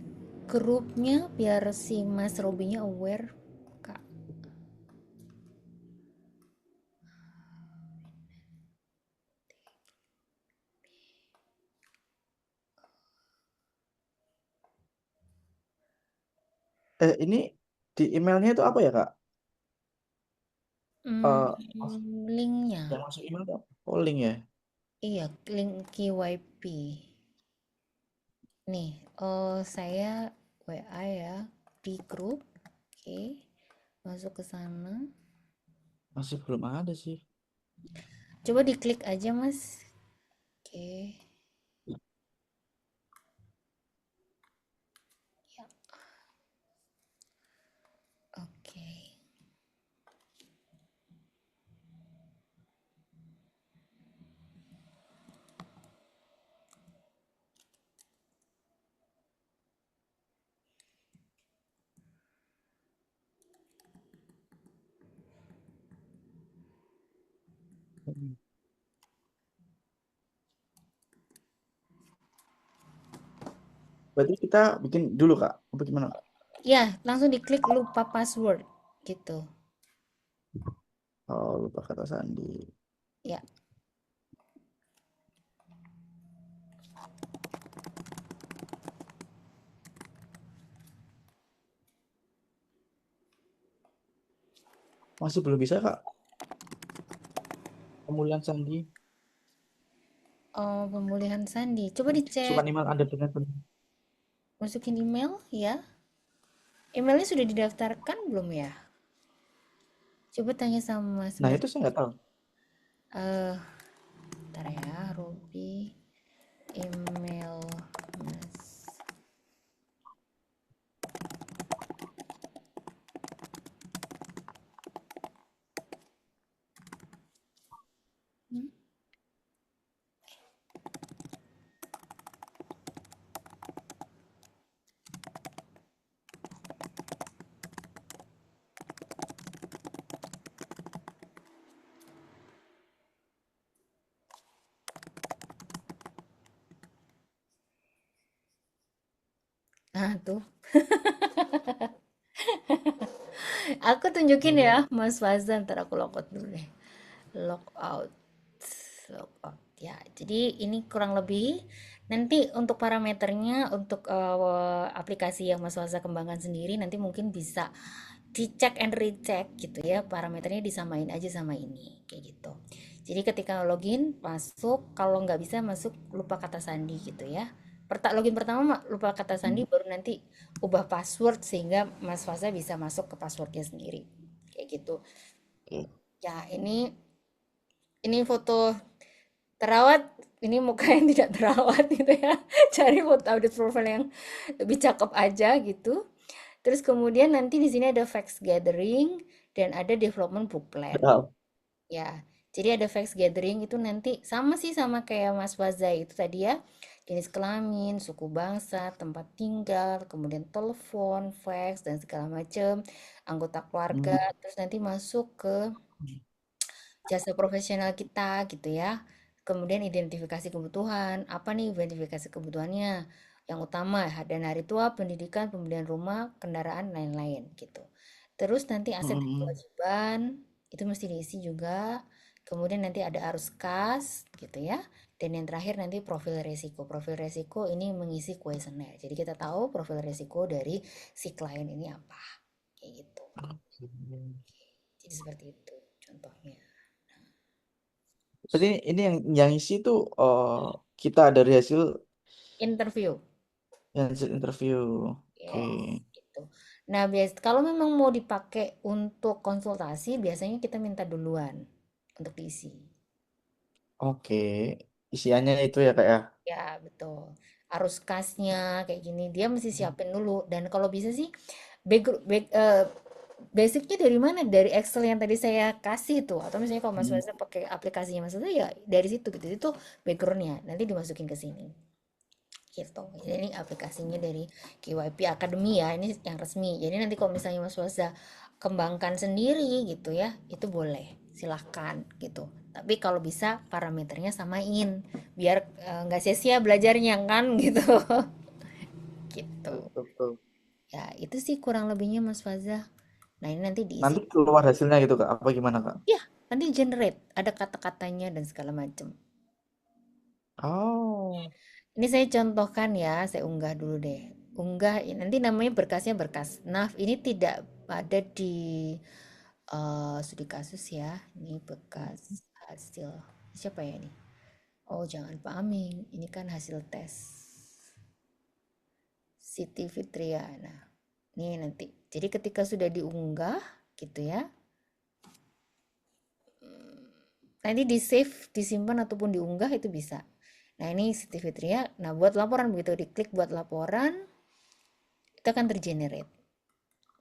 grupnya biar si Mas Robinya aware, Kak. Ini di emailnya itu apa ya, Kak? Hmm, Eh, oh, linknya. yang masuk email tuh oh, link ya. Iya, link KYP. Nih, saya WA ya di grup. Oke, masuk ke sana. Masih belum ada sih. Coba diklik aja, Mas. Oke. Ya, oke. Berarti kita bikin dulu Kak, apa gimana Kak? Ya, langsung diklik lupa password gitu. Oh, lupa kata sandi. Ya, Masih belum bisa Kak, pemulihan sandi. oh, pemulihan sandi. Coba Suka dicek, email Anda dengan penuh. masukin email ya. Emailnya sudah didaftarkan belum ya? Coba tanya sama Nah, sebentar. itu saya nggak tahu. Eh, Bentar ya, Ruby email mas. Hmm? Nah, tuh. Aku tunjukin ya, Hmm. Mas Fazan. Ntar aku logout dulu deh. Logout. Logout. Ya, jadi ini kurang lebih nanti untuk parameternya untuk aplikasi yang Mas Faza kembangkan sendiri nanti mungkin bisa dicek and recheck gitu ya, parameternya disamain aja sama ini kayak gitu. Jadi ketika login masuk, kalau nggak bisa masuk lupa kata sandi gitu ya. Login pertama lupa kata sandi, baru nanti ubah password sehingga Mas Faza bisa masuk ke passwordnya sendiri kayak gitu. Oke. Ya, ini foto terawat, ini muka yang tidak terawat gitu ya. Cari foto update profile yang lebih cakep aja gitu. Terus kemudian nanti di sini ada facts gathering dan ada development book plan. Padahal. Ya, jadi ada facts gathering itu nanti sama sih sama kayak Mas Wazai itu tadi ya. Jenis kelamin, suku bangsa, tempat tinggal, kemudian telepon, fax, dan segala macam, anggota keluarga. Hmm. Terus nanti masuk ke jasa profesional kita gitu ya. Kemudian identifikasi kebutuhan. Apa nih identifikasi kebutuhannya? Yang utama dan hari tua, pendidikan, pembelian rumah, kendaraan, lain-lain gitu. Terus nanti aset dan Hmm. kewajiban itu mesti diisi juga. Kemudian nanti ada arus kas gitu ya. Dan yang terakhir nanti profil resiko. Profil resiko ini mengisi kuesioner. Jadi kita tahu profil resiko dari si klien ini apa. Kayak gitu. Jadi seperti itu contohnya. Jadi ini yang isi tuh kita dari hasil Interview. interview. Oke. Yes, gitu. Nah, kalau memang mau dipakai untuk konsultasi, biasanya kita minta duluan untuk diisi. Oke. Isiannya itu ya Kak ya. Ya, betul. Arus kasnya kayak gini, dia mesti siapin dulu. Dan kalau bisa sih, basicnya dari mana? Dari Excel yang tadi saya kasih tuh. Atau misalnya kalau Mas Hmm. Faisal pakai aplikasinya Mas Faisal, ya dari situ gitu. Itu backgroundnya. Nanti dimasukin ke sini. Gitu. Ini aplikasinya dari KYP Academy ya, ini yang resmi. Jadi nanti kalau misalnya Mas Waza kembangkan sendiri gitu ya, itu boleh, silahkan gitu. Tapi kalau bisa parameternya samain, biar nggak sia-sia belajarnya kan gitu. Gitu. Betul, betul. Ya itu sih kurang lebihnya Mas Faza. Nah ini nanti diisi. Nanti keluar hasilnya gitu Kak. Apa gimana Kak? Ya, nanti generate, ada kata-katanya dan segala macam. Oh. Ini saya contohkan ya, saya unggah dulu deh. Unggah, nanti namanya berkasnya berkas NAF. Ini tidak ada di studi kasus ya. Ini bekas hasil. Siapa ya ini? Oh, jangan Pak Aming. Ini kan hasil tes. Siti Fitriana. Nih nanti. Jadi ketika sudah diunggah gitu ya. Nanti di save, disimpan ataupun diunggah itu bisa. Nah, ini Siti Fitria. Nah, buat laporan begitu diklik buat laporan, itu akan tergenerate.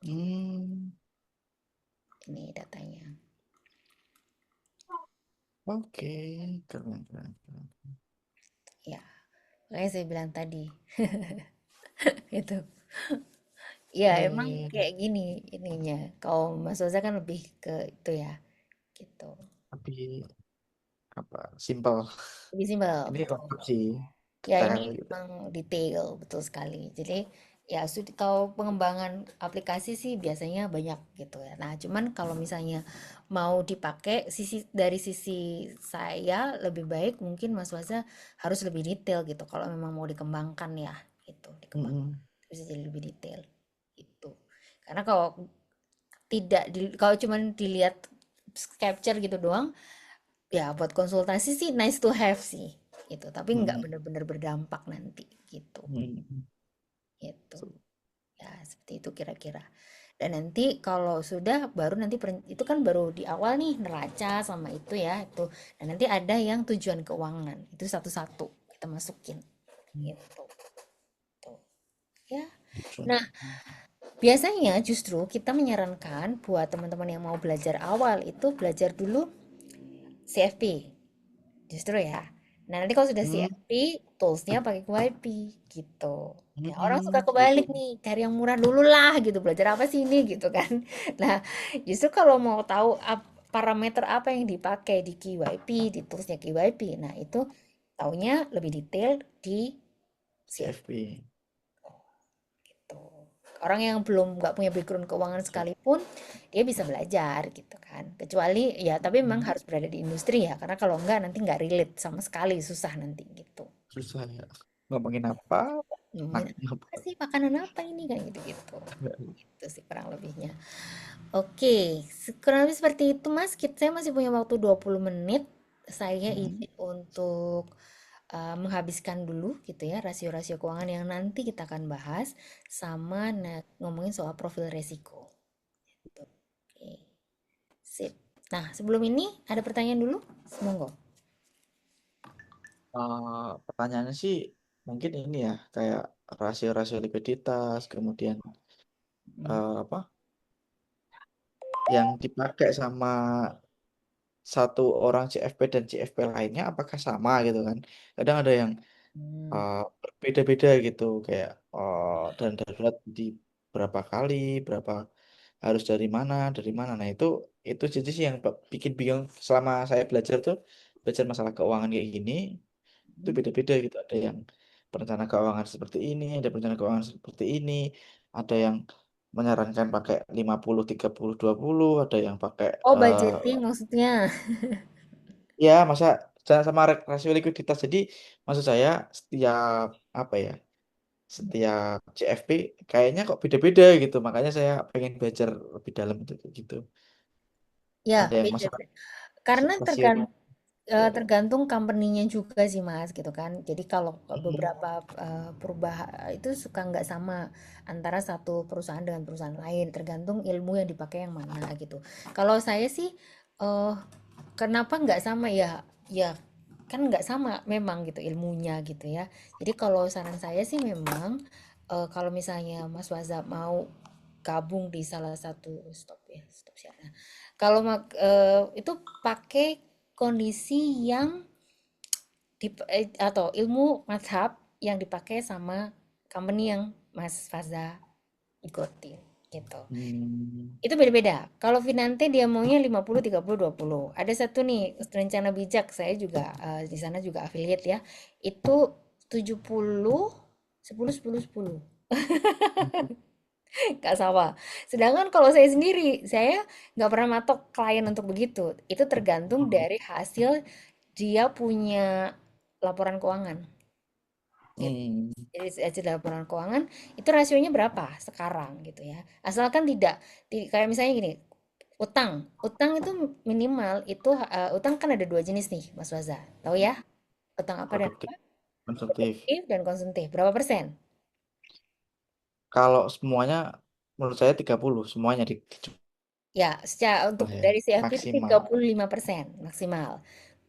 Hmm. Ini datanya. Oke. Keren, keren, keren. Ya, makanya saya bilang tadi. Itu. Ya, emang Oke. kayak gini ininya. Kalau Mas Oza kan lebih ke itu ya. Gitu. Tapi Simpel. Lebih simpel, Ini betul. lengkap sih, Ya detail ini gitu. memang detail, betul sekali. Jadi ya kalau pengembangan aplikasi sih biasanya banyak gitu ya. Nah, cuman kalau misalnya mau dipakai dari sisi saya lebih baik mungkin Mas Waza harus lebih detail gitu. Kalau memang mau dikembangkan ya gitu, dikembangkan Mm-mm. bisa jadi lebih detail gitu. Karena kalau kalau cuman dilihat capture gitu doang, ya buat konsultasi sih nice to have sih gitu, tapi nggak Mm-mm. benar-benar berdampak nanti gitu. Mm-mm. Gitu. Ya, seperti itu kira-kira. Dan nanti kalau sudah baru nanti itu kan baru di awal nih neraca sama itu ya itu. Dan nanti ada yang tujuan keuangan. Itu satu-satu kita masukin gitu. Tuh. Ya. Tujuan. Nah, biasanya justru kita menyarankan buat teman-teman yang mau belajar awal itu belajar dulu CFP. Justru ya. Nah, nanti kalau sudah Hmm. CFP, toolsnya pakai QIP gitu. Ya, orang suka Gitu. kebalik nih, cari yang murah dulu lah gitu. Belajar apa sih ini gitu kan. Nah, justru kalau mau tahu parameter apa yang dipakai di QYP, di toolsnya QYP, nah itu taunya lebih detail di CFP CFP. gitu. Orang yang belum nggak punya background keuangan sekalipun, dia bisa belajar gitu kan. Kecuali ya, tapi memang harus berada di industri ya, karena kalau enggak nanti nggak relate sama sekali, susah nanti gitu. Susah ya. Ngomongin apa? Ngomongin Makanya apa? apa sih, makanan apa ini kan gitu-gitu. Itu sih kurang lebihnya. Oke, kurang lebih seperti itu Mas. Saya masih punya waktu 20 menit. Saya Mm-mm. izin untuk menghabiskan dulu gitu ya rasio-rasio keuangan yang nanti kita akan bahas sama ngomongin soal profil resiko. Gitu. Oke, sip. Nah, sebelum ini ada pertanyaan dulu? Monggo. Pertanyaannya sih mungkin ini ya, kayak rasio-rasio likuiditas, kemudian apa yang dipakai sama satu orang CFP dan CFP lainnya apakah sama gitu kan? Kadang ada yang Hmm. uh, berbeda-beda gitu, kayak dan darurat di berapa kali, berapa harus dari mana. Nah itu jadi sih yang bikin bingung selama saya belajar masalah keuangan kayak gini, itu beda-beda gitu. Ada yang perencana keuangan seperti ini, ada perencana keuangan seperti ini, ada yang menyarankan pakai 50 30 20, ada yang pakai Oh, budgeting maksudnya. ya masa jangan sama rasio likuiditas. Jadi maksud saya setiap apa ya, setiap CFP kayaknya kok beda-beda gitu. Makanya saya pengen belajar lebih dalam itu kayak gitu. Ya, Ada yang beda. masalah Karena rasio ya. tergantung company-nya juga sih Mas gitu kan. Jadi kalau Hmm. beberapa perubahan itu suka nggak sama antara satu perusahaan dengan perusahaan lain, tergantung ilmu yang dipakai yang mana gitu. Kalau saya sih eh kenapa nggak sama ya? Ya kan nggak sama memang gitu ilmunya gitu ya. Jadi kalau saran saya sih memang kalau misalnya Mas Waza mau gabung di salah satu stop ya, stop siaran. Kalau itu pakai kondisi yang atau ilmu mazhab yang dipakai sama company yang Mas Faza ikutin gitu. Hmm. Itu beda-beda. Kalau Finante dia maunya 50 30 20. Ada satu nih rencana bijak, saya juga di sana juga affiliate ya. Itu 70 10 10 10. Nggak sama. Sedangkan kalau saya sendiri, saya nggak pernah matok klien untuk begitu. Itu tergantung dari hasil dia punya laporan keuangan. Gitu. Hmm. Jadi hasil laporan keuangan itu rasionya berapa sekarang gitu ya. Asalkan tidak kayak misalnya gini, utang. Utang itu minimal itu utang kan ada dua jenis nih, Mas Waza. Tahu ya? Utang apa dan Produktif, apa? konsumtif. Produktif dan konsumtif. Berapa persen? Kalau semuanya menurut saya 30 semuanya Ya, secara untuk dijual ya dari CFP itu maksimal. 35% maksimal.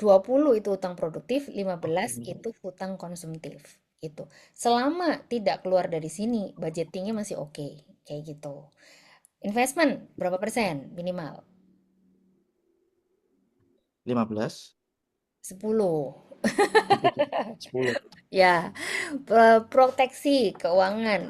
20 itu utang produktif, 15 Oke. itu utang konsumtif. Gitu. Selama tidak keluar dari sini, budgetingnya masih oke. Kayak gitu. Investment berapa persen minimal? 15. 10. Oke, 10. Ya, proteksi keuangan,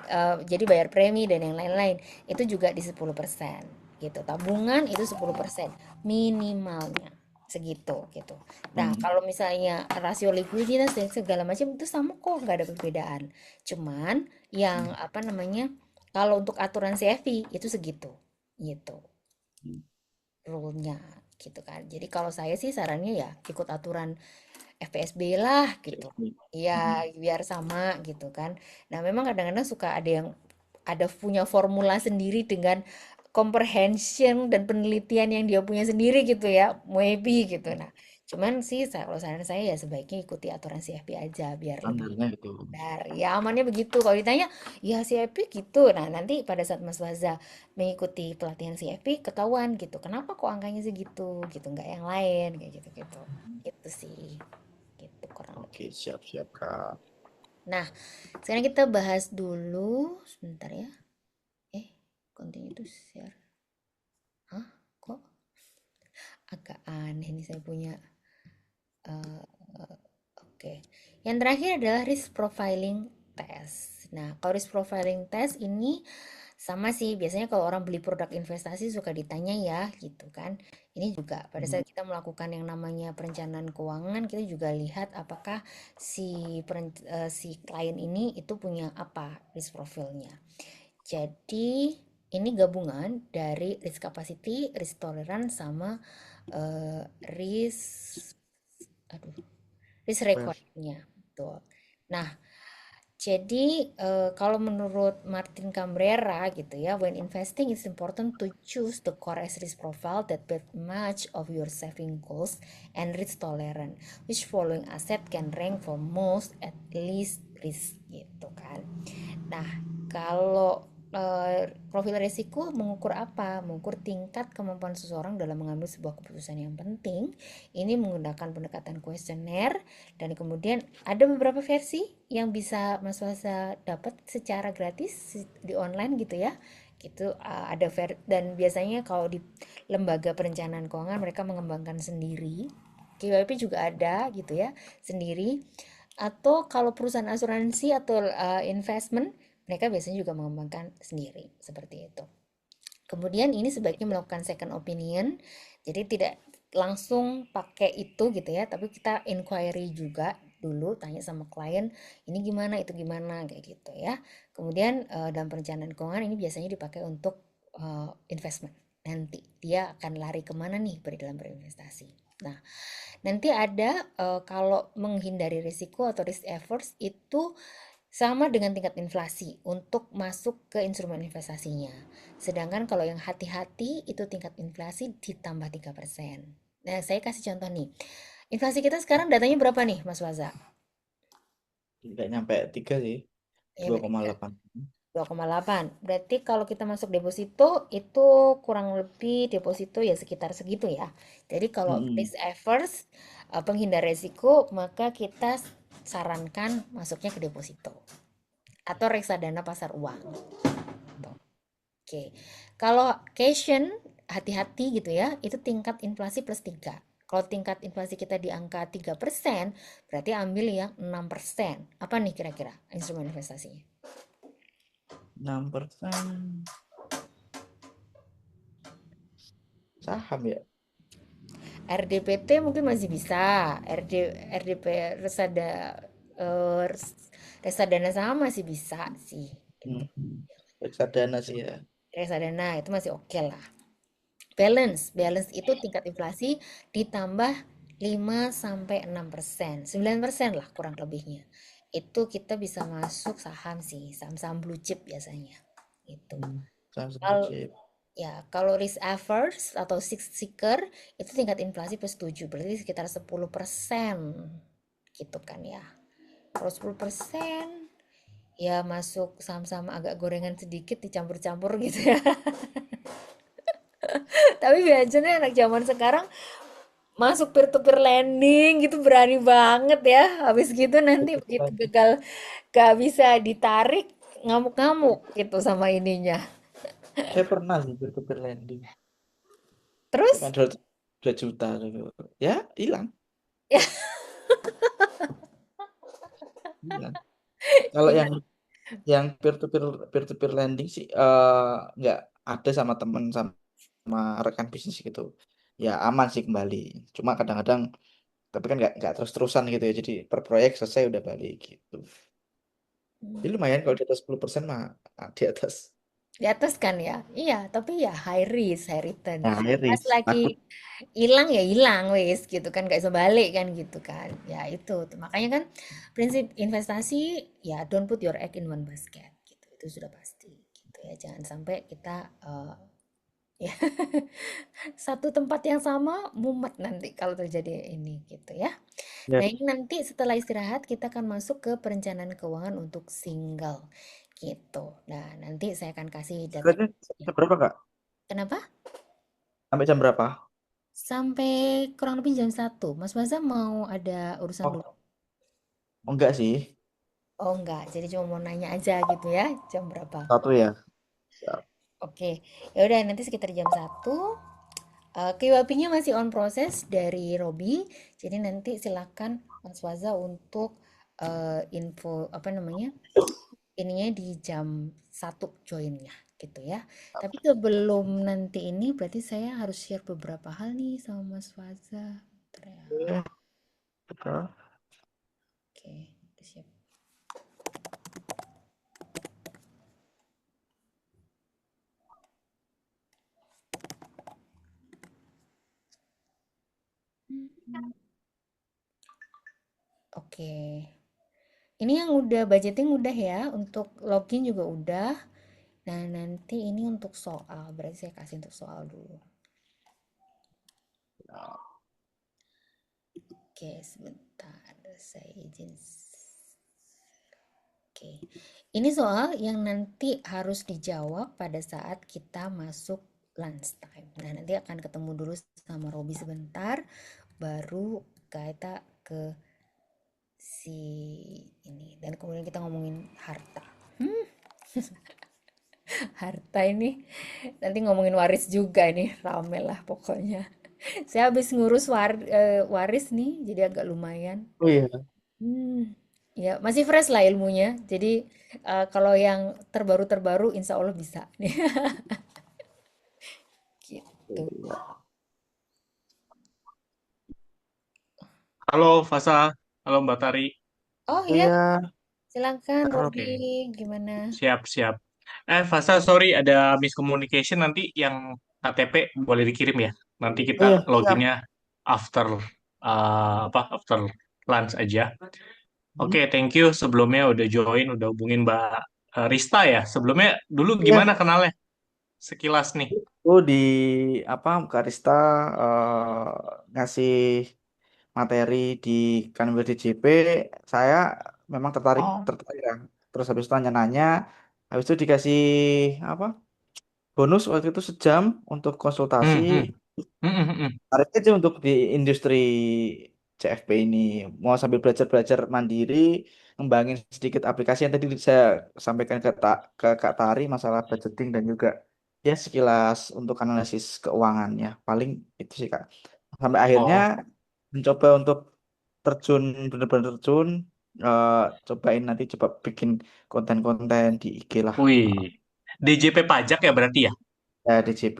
jadi bayar premi dan yang lain-lain, itu juga di 10%. Gitu. Tabungan itu 10% minimalnya. segitu gitu. Nah, Hmm. kalau misalnya rasio likuiditas dan segala macam itu sama kok, nggak ada perbedaan. Cuman yang apa namanya, kalau untuk aturan CFP itu segitu, gitu rule-nya gitu kan. Jadi kalau saya sih sarannya ya ikut aturan FPSB lah gitu. Iya, biar sama gitu kan. Nah, memang kadang-kadang suka ada yang ada punya formula sendiri dengan comprehension dan penelitian yang dia punya sendiri gitu ya, maybe gitu. Nah, cuman sih kalau saran saya ya sebaiknya ikuti aturan CFP aja biar lebih Standarnya itu. benar. Ya amannya begitu. Kalau ditanya, ya CFP gitu. Nah, nanti pada saat Mas Waza mengikuti pelatihan CFP ketahuan gitu. Kenapa kok angkanya segitu gitu, nggak yang lain kayak gitu-gitu. Gitu sih. Gitu kurang lebih. Oke, siap-siap Kak. Nah, sekarang kita bahas dulu sebentar ya. Continue to share. Hah? Kok agak aneh nih saya punya. eh, Oke. Yang terakhir adalah risk profiling test. Nah, kalau risk profiling test ini sama sih, biasanya kalau orang beli produk investasi suka ditanya ya, gitu kan. Ini juga pada saat kita melakukan yang namanya perencanaan keuangan, kita juga lihat apakah si klien ini itu punya apa risk profilnya. Jadi, ini gabungan dari risk capacity, risk tolerance sama risk aduh, risk Well, requirednya. Betul. Nah, jadi kalau menurut Martin Cabrera gitu ya, when investing it's important to choose the correct risk profile that best match of your saving goals and risk tolerance, which following asset can rank for most at least risk gitu kan. Nah, kalau profil risiko mengukur apa? Mengukur tingkat kemampuan seseorang dalam mengambil sebuah keputusan yang penting. Ini menggunakan pendekatan kuesioner dan kemudian ada beberapa versi yang bisa Mas Wasa dapat secara gratis di online gitu ya. Gitu dan biasanya kalau di lembaga perencanaan keuangan mereka mengembangkan sendiri. KYP juga ada gitu ya, sendiri. Atau kalau perusahaan asuransi atau investment, mereka biasanya juga mengembangkan sendiri seperti itu. Kemudian ini sebaiknya melakukan second opinion, jadi tidak langsung pakai itu gitu ya, tapi kita inquiry juga dulu, tanya sama klien, ini gimana, itu gimana, kayak gitu ya. Kemudian dalam perencanaan keuangan ini biasanya dipakai untuk investment. Nanti dia akan lari kemana nih dalam berinvestasi. Nah, nanti ada kalau menghindari risiko atau risk averse itu sama dengan tingkat inflasi untuk masuk ke instrumen investasinya. Sedangkan kalau yang hati-hati itu tingkat inflasi ditambah 3%. Nah, saya kasih contoh nih. Inflasi kita sekarang datanya berapa nih, Mas Waza? tidak nyampe 3 sih. Ya, 2,8. 2,8. Berarti kalau kita masuk deposito itu kurang lebih deposito ya sekitar segitu ya. Jadi kalau Mm-mm. risk averse, penghindar resiko, maka kita sarankan masuknya ke deposito atau reksadana pasar uang. Tuh. Oke. Kalau caution hati-hati gitu ya, itu tingkat inflasi plus 3. Kalau tingkat inflasi kita di angka 3%, berarti ambil yang 6%. Apa nih kira-kira instrumen investasinya? 6% saham ya. RDPT mungkin masih bisa. RDP reksadana saham masih bisa sih. Gitu. Hmm. Reksadana sih ya. Reksadana itu masih oke lah. Balance itu tingkat inflasi ditambah 5 sampai 6%. 9% lah kurang lebihnya. Itu kita bisa masuk saham sih, saham-saham blue chip biasanya. Itu. Saham Kalau chip. ya, kalau risk averse atau seeker itu tingkat inflasi plus 7, berarti sekitar 10% gitu kan ya. Kalau 10% ya masuk saham-saham agak gorengan sedikit dicampur-campur gitu ya. Tapi biasanya anak zaman sekarang masuk peer to peer lending gitu berani banget ya. Habis gitu nanti begitu gagal gak bisa ditarik ngamuk-ngamuk gitu sama ininya. Saya pernah sih peer lending. Kan Terus 2 juta dulu. Ya, hilang. Hilang. Kalau ya, yang peer to peer lending sih nggak ada sama temen sama rekan bisnis gitu. ya aman sih kembali. Cuma kadang-kadang tapi kan nggak terus-terusan gitu ya. Jadi per proyek selesai udah balik gitu. Jadi Hmm. lumayan kalau di atas 10% mah di atas. Di atas kan ya? Iya, tapi ya high risk, high return. Nah, Pas Iris, lagi takut. hilang ya hilang wis gitu kan, gak bisa balik kan gitu kan. Ya itu tuh. Makanya kan prinsip investasi ya don't put your egg in one basket gitu. Itu sudah pasti gitu ya. Jangan sampai kita ya satu tempat yang sama mumet nanti kalau terjadi ini gitu ya. Ya. Nah, ini nanti setelah istirahat kita akan masuk ke perencanaan keuangan untuk single gitu. Nah, nanti saya akan kasih data. Sebenarnya jam berapa Kak? Kenapa? Sampai jam berapa? Sampai kurang lebih jam 1. Mas Maza mau ada urusan dulu? Oh, enggak sih. Oh enggak, jadi cuma mau nanya aja gitu ya, jam berapa? Satu ya. Ya. Oke, ya udah nanti sekitar jam 1. KYP-nya masih on proses dari Robi, jadi nanti silakan Mas Waza untuk info apa namanya ininya di jam 1 joinnya gitu ya. Tapi sebelum nanti ini berarti saya harus share beberapa hal nih sama Mas Waza. Bentar ya. Oke, betul. Oke, udah siap. Oke. Ini yang udah budgeting udah ya, untuk login juga udah. Nah, nanti ini untuk soal, berarti saya kasih untuk soal dulu. Oke, sebentar. Saya izin. Oke. Ini soal yang nanti harus dijawab pada saat kita masuk lunch time. Nah, nanti akan ketemu dulu sama Robi sebentar, baru kita ke si ini. Dan kemudian kita ngomongin harta. Harta ini nanti ngomongin waris juga nih, rame lah pokoknya. Saya habis ngurus waris nih, jadi agak lumayan. Oh iya. Ya masih fresh lah ilmunya. Jadi kalau yang terbaru-terbaru, insya Allah bisa nih. Gitu. Halo Fasa, halo Mbak Tari. Oh Oh ya, iya. silakan Robi, Oke, gimana? siap-siap. Fasa, sorry ada miscommunication nanti yang KTP boleh dikirim ya. Nanti Oh kita iya, siap. loginnya after after lunch aja. Hmm. Oke, thank you sebelumnya udah join, udah hubungin Mbak Rista ya. Sebelumnya dulu gimana Iya. kenalnya? Sekilas nih. Aku di apa Karista ngasih materi di Kanwil DJP, saya memang tertarik Oh. tertarik ya. Terus habis itu nanya-nanya, habis itu dikasih apa? Bonus waktu itu sejam untuk konsultasi. Hmm, hmm. Hmm, hmm, hmm, hmm. Tarik aja untuk di industri CFP ini. Mau sambil belajar-belajar mandiri, ngembangin sedikit aplikasi yang tadi saya sampaikan ke Kak Tari masalah budgeting dan juga ya sekilas untuk analisis keuangannya. Paling itu sih Kak. Sampai akhirnya Oh, mencoba untuk terjun, benar-benar terjun, eh, cobain nanti coba bikin konten-konten di IG lah. wih. DJP pajak ya berarti ya? Ya, DJP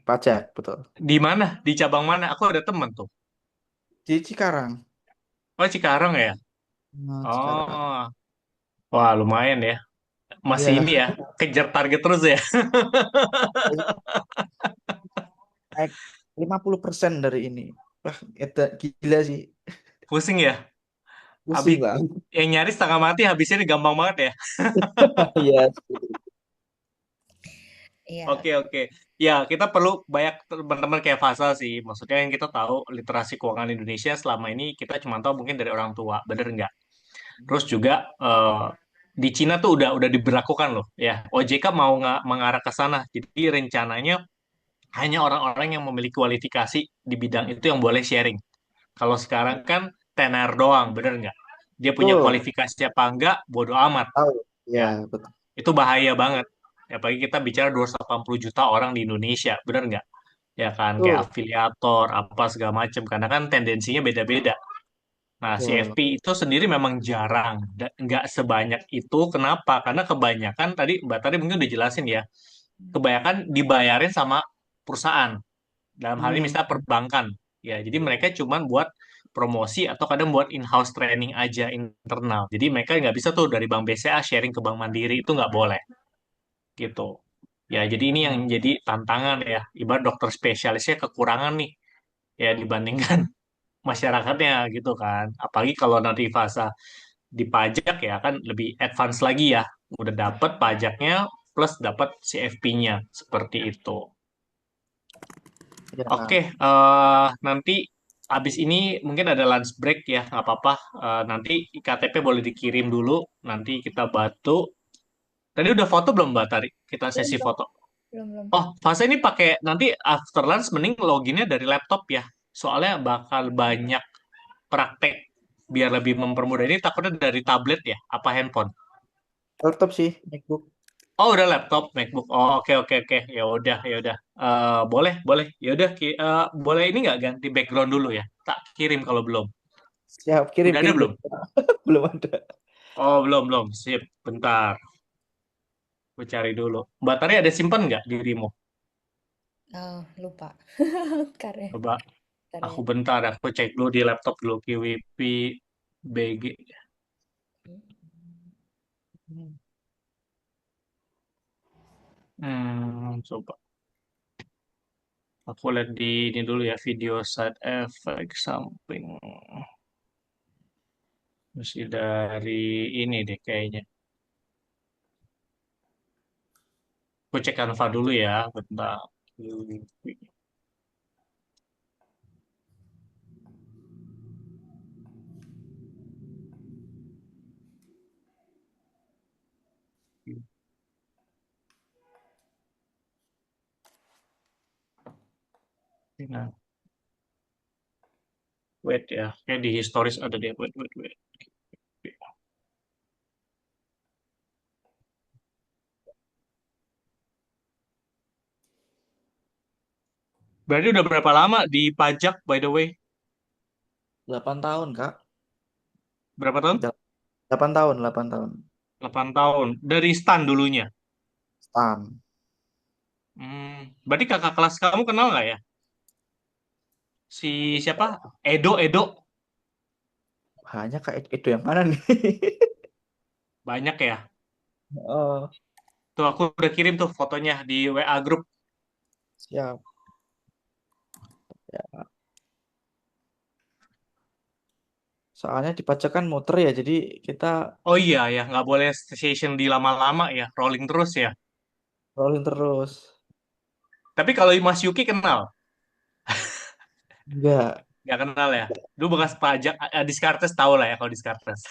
pajak, betul. Di mana? Di cabang mana? Aku ada temen tuh. Di Cikarang. Oh, Cikarang ya? Nah, Cikarang. Oh, wah lumayan ya. Masih Ya, ini ya, kejar target terus ya. naik 50% dari ini. Wah, itu gila sih. Pusing ya. Habis Pusing lah. yang nyaris setengah mati habisnya ini gampang banget ya. Iya. Iya. Oke, oke. Ya, kita perlu banyak teman-teman kayak Fasa sih. Maksudnya yang kita tahu literasi keuangan Indonesia selama ini kita cuma tahu mungkin dari orang tua, bener nggak? Terus juga di Cina tuh udah diberlakukan loh, ya. OJK mau nggak mengarah ke sana. Jadi rencananya hanya orang-orang yang memiliki kualifikasi di bidang itu yang boleh sharing. Kalau sekarang kan tenar doang, bener nggak? Dia punya Betul. kualifikasi apa enggak, bodo amat. Tahu. Ya, Ya, betul. itu bahaya banget. Ya, apalagi kita bicara 280 juta orang di Indonesia, bener nggak? Ya kan, kayak Betul. afiliator, apa segala macam. Karena kan tendensinya beda-beda. Nah, Betul. CFP itu sendiri memang jarang, nggak sebanyak itu. Kenapa? Karena kebanyakan tadi Mbak tadi mungkin udah jelasin ya, kebanyakan dibayarin sama perusahaan. Dalam hal ini Hmm. misalnya perbankan. Ya, jadi mereka cuman buat promosi atau kadang buat in-house training aja internal. Jadi mereka nggak bisa tuh dari Bank BCA sharing ke Bank Mandiri itu nggak boleh gitu. Ya, jadi ini yang jadi tantangan ya. Ibarat dokter spesialisnya kekurangan nih ya dibandingkan masyarakatnya gitu kan. Apalagi kalau nanti fase di pajak ya kan lebih advance lagi ya. Udah dapat pajaknya plus dapat CFP-nya seperti itu. Oke, Ya. nanti habis ini mungkin ada lunch break ya, nggak apa-apa. Nanti KTP boleh dikirim dulu, nanti kita bantu. Tadi udah foto belum Mbak Tari? Kita Belum, sesi belum, foto. belum, belum. Oh, fase ini pakai nanti after lunch mending loginnya dari laptop ya. Soalnya bakal banyak praktek biar lebih mempermudah. Ini takutnya dari tablet ya, apa handphone? Laptop sih, MacBook. Oh, udah laptop, MacBook. Oh, oke oke oke. Ya udah, ya udah. Boleh, boleh. Ya udah, boleh ini nggak ganti background dulu ya? Tak kirim kalau belum. Siap, kirim Udah ada kirim belum? dulu. Belum ada. Oh, belum belum. Sip, bentar. Aku cari dulu. Mbak Tari ada simpan nggak dirimu? Oh, lupa. Karya. Coba Bentar aku ya. bentar. Aku cek dulu di laptop dulu. KWP BG. Coba. Aku lihat di ini dulu ya video side effect samping. Masih dari ini deh kayaknya. Aku cek Canva dulu ya, bentar. Nah, wait ya, kayak di historis ada deh. Wait, wait, wait. Berarti udah berapa lama di pajak, by the way? 8 tahun, Kak. Berapa tahun? Udah 8 tahun, 8 tahun. 8 tahun. Dari stan dulunya. Stan. Berarti kakak kelas kamu kenal nggak ya? Si siapa? Edo, Edo. Banyak Kak, itu yang mana nih? Banyak ya. Oh, Tuh aku udah kirim tuh fotonya di WA grup. siap. Ya. Soalnya di pajak kan muter ya, jadi kita Oh iya ya, nggak boleh station di lama-lama ya, rolling terus ya. rolling terus. Tapi kalau Mas Yuki kenal, Enggak. nggak kenal ya. Dulu bekas pajak, Diskartes tahu lah ya kalau Diskartes.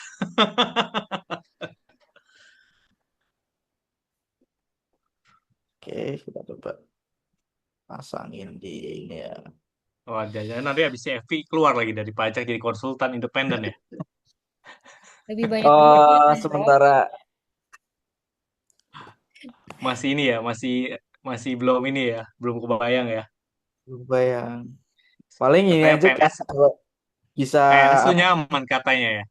Oke, kita coba pasangin di ini ya. Oh, jangan nanti habis CFP keluar lagi dari pajak jadi konsultan independen ya. Lebih banyak duitnya Oh, kan, Bro? sementara Masih ini ya, masih masih belum ini ya, belum kebayang ya. belum bayang. Paling ini Katanya aja Kak, PNS kalau bisa PNS tuh apa nyaman katanya ya.